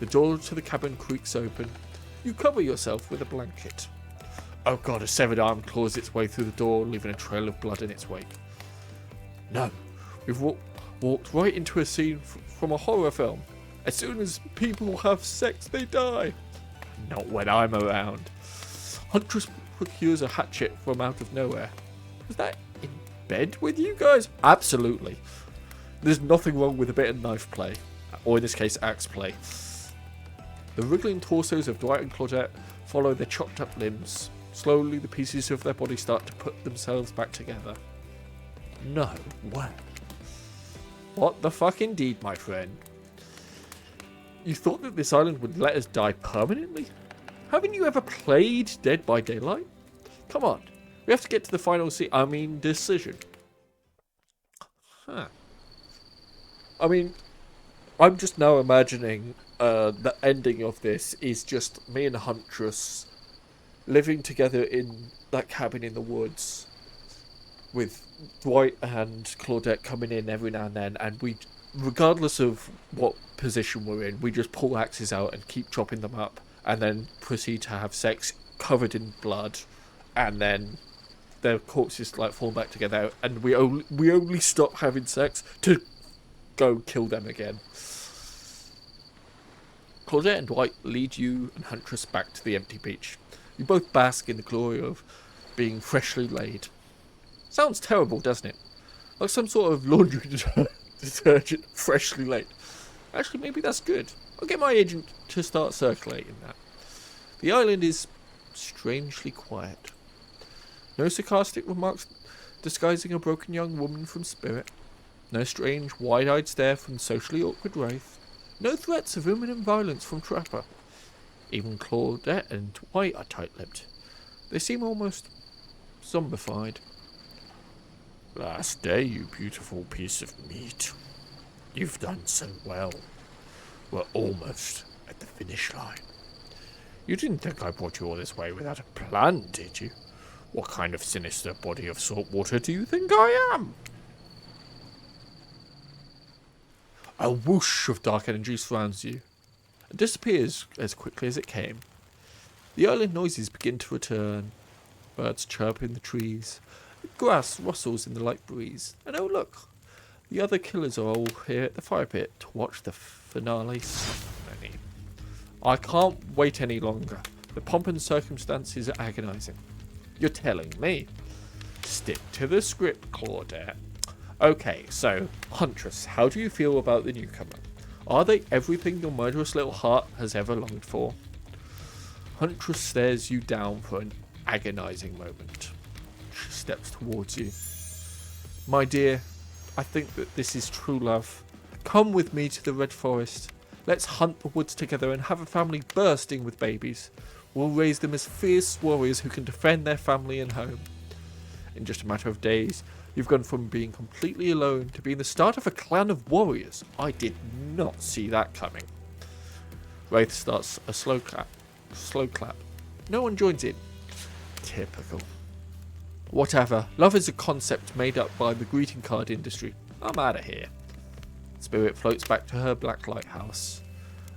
The door to the cabin creaks open. You cover yourself with a blanket. Oh god, a severed arm claws its way through the door, leaving a trail of blood in its wake. No, we've walked right into a scene from a horror film. As soon as people have sex, they die. Not when I'm around. Huntress procures a hatchet from out of nowhere. Was that in bed with you guys? Absolutely. There's nothing wrong with a bit of knife play. Or in this case, axe play. The wriggling torsos of Dwight and Claudette follow their chopped up limbs. Slowly, the pieces of their body start to put themselves back together. No way. What the fuck indeed, my friend. You thought that this island would let us die permanently? Haven't you ever played Dead by Daylight? Come on. We have to get to the final decision. Huh. I mean, I'm just now imagining the ending of this is just me and Huntress living together in that cabin in the woods with Dwight and Claudette coming in every now and then, and we, regardless of what position we're in, we just pull axes out and keep chopping them up and then proceed to have sex covered in blood, and then their corpses like fall back together and we only stop having sex to go kill them again. Claudette and Dwight lead you and Huntress back to the empty beach. You both bask in the glory of being freshly laid. Sounds terrible, doesn't it? Like some sort of laundry detergent, freshly laid. Actually, maybe that's good. I'll get my agent to start circulating that. The island is strangely quiet. No sarcastic remarks disguising a broken young woman from Spirit. No strange, wide-eyed stare from socially awkward Wraith. No threats of imminent violence from Trapper. Even Claudette and Dwight are tight-lipped. They seem almost zombified. Last day, you beautiful piece of meat. You've done so well. We're almost at the finish line. You didn't think I brought you all this way without a plan, did you? What kind of sinister body of salt water do you think I am? A whoosh of dark energy surrounds you and disappears as quickly as it came. The island noises begin to return. Birds chirp in the trees. Grass rustles in the light breeze. And oh look, the other killers are all here at the fire pit to watch the finale ceremony. I can't wait any longer. The pomp and circumstances are agonizing. You're telling me. Stick to the script, Claudette. Okay, so, Huntress, how do you feel about the newcomer? Are they everything your murderous little heart has ever longed for? Huntress stares you down for an agonizing moment. She steps towards you. My dear, I think that this is true love. Come with me to the Red Forest. Let's hunt the woods together and have a family bursting with babies. We'll raise them as fierce warriors who can defend their family and home. In just a matter of days, you've gone from being completely alone to being the start of a clan of warriors. I did not see that coming. Wraith starts a slow clap. No one joins in. Typical. Whatever. Love is a concept made up by the greeting card industry. I'm out of here. Spirit floats back to her black lighthouse.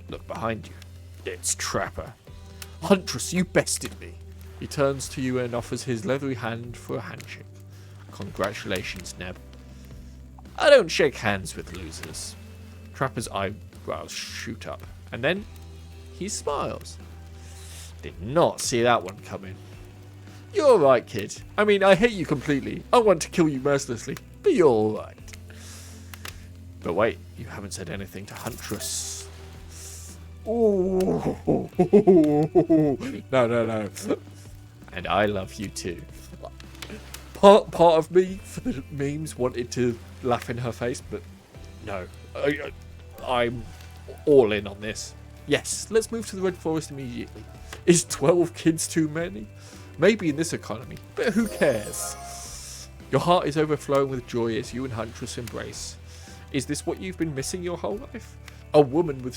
Look behind you. It's Trapper. Huntress, you bested me. He turns to you and offers his leathery hand for a handshake. Congratulations, Neb. I don't shake hands with losers. Trapper's eyebrows shoot up, and then he smiles. Did not see that one coming. You're alright, kid. I mean, I hate you completely. I want to kill you mercilessly, but you're alright. But wait, you haven't said anything to Huntress. Ooh. No. And I love you too. Part of me, for the memes, wanted to laugh in her face, but no. I'm all in on this. Yes, let's move to the Red Forest immediately. Is 12 kids too many? Maybe in this economy, but who cares? Your heart is overflowing with joy as you and Huntress embrace. Is this what you've been missing your whole life? A woman with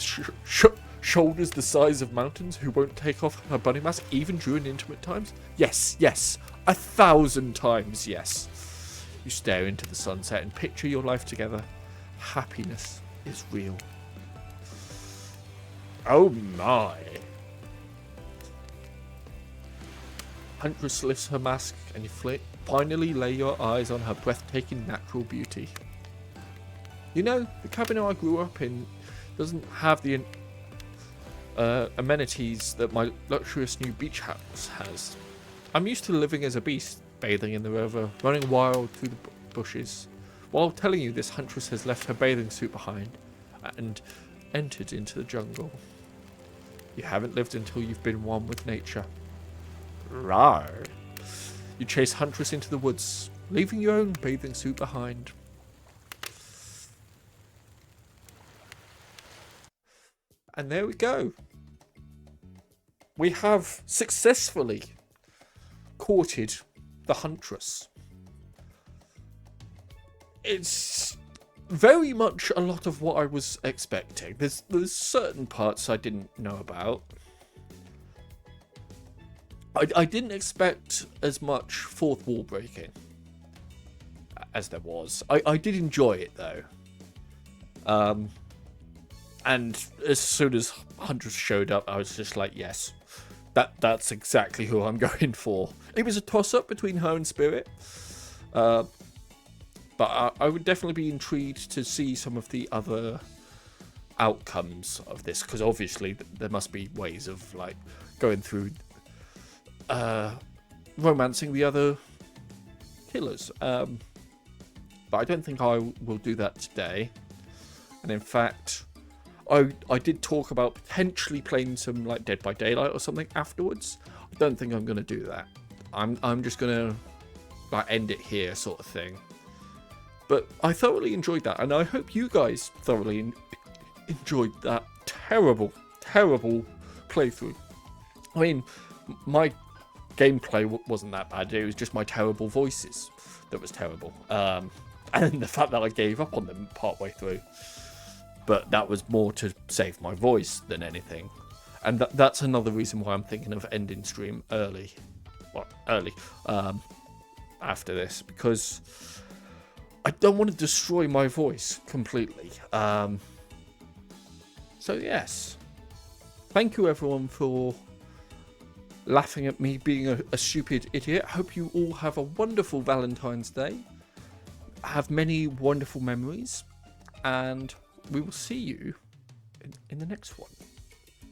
shoulders the size of mountains who won't take off her bunny mask even during intimate times? Yes, 1,000 times yes. You stare into the sunset and picture your life together. Happiness is real. Oh my. Huntress lifts her mask and you finally lay your eyes on her breathtaking natural beauty. You know, the cabin I grew up in doesn't have the amenities that my luxurious new beach house has. I'm used to living as a beast, bathing in the river, running wild through the bushes. While telling you this, Huntress has left her bathing suit behind and entered into the jungle. You haven't lived until you've been one with nature. Rawr. You chase Huntress into the woods, leaving your own bathing suit behind. And there we go. We have successfully courted the Huntress. It's very much a lot of what I was expecting. There's certain parts I didn't know about. I didn't expect as much fourth wall breaking as there was. I did enjoy it though. And as soon as Huntress showed up, I was just like, yes, that's exactly who I'm going for. It was a toss-up between her and Spirit. But I would definitely be intrigued to see some of the other outcomes of this, because obviously there must be ways of like going through romancing the other killers. But I don't think I will do that today. And in fact, I did talk about potentially playing some like Dead by Daylight or something afterwards. I don't think I'm gonna do that. I'm just gonna like end it here, sort of thing. But I thoroughly enjoyed that, and I hope you guys thoroughly enjoyed that terrible playthrough. I mean, my gameplay wasn't that bad. It was just my terrible voices that was terrible, and the fact that I gave up on them partway through. But that was more to save my voice than anything. And that's another reason why I'm thinking of ending stream early. Well, early. After this. Because I don't want to destroy my voice completely. So yes. Thank you everyone for laughing at me being a stupid idiot. Hope you all have a wonderful Valentine's Day. Have many wonderful memories. And we will see you in the next one.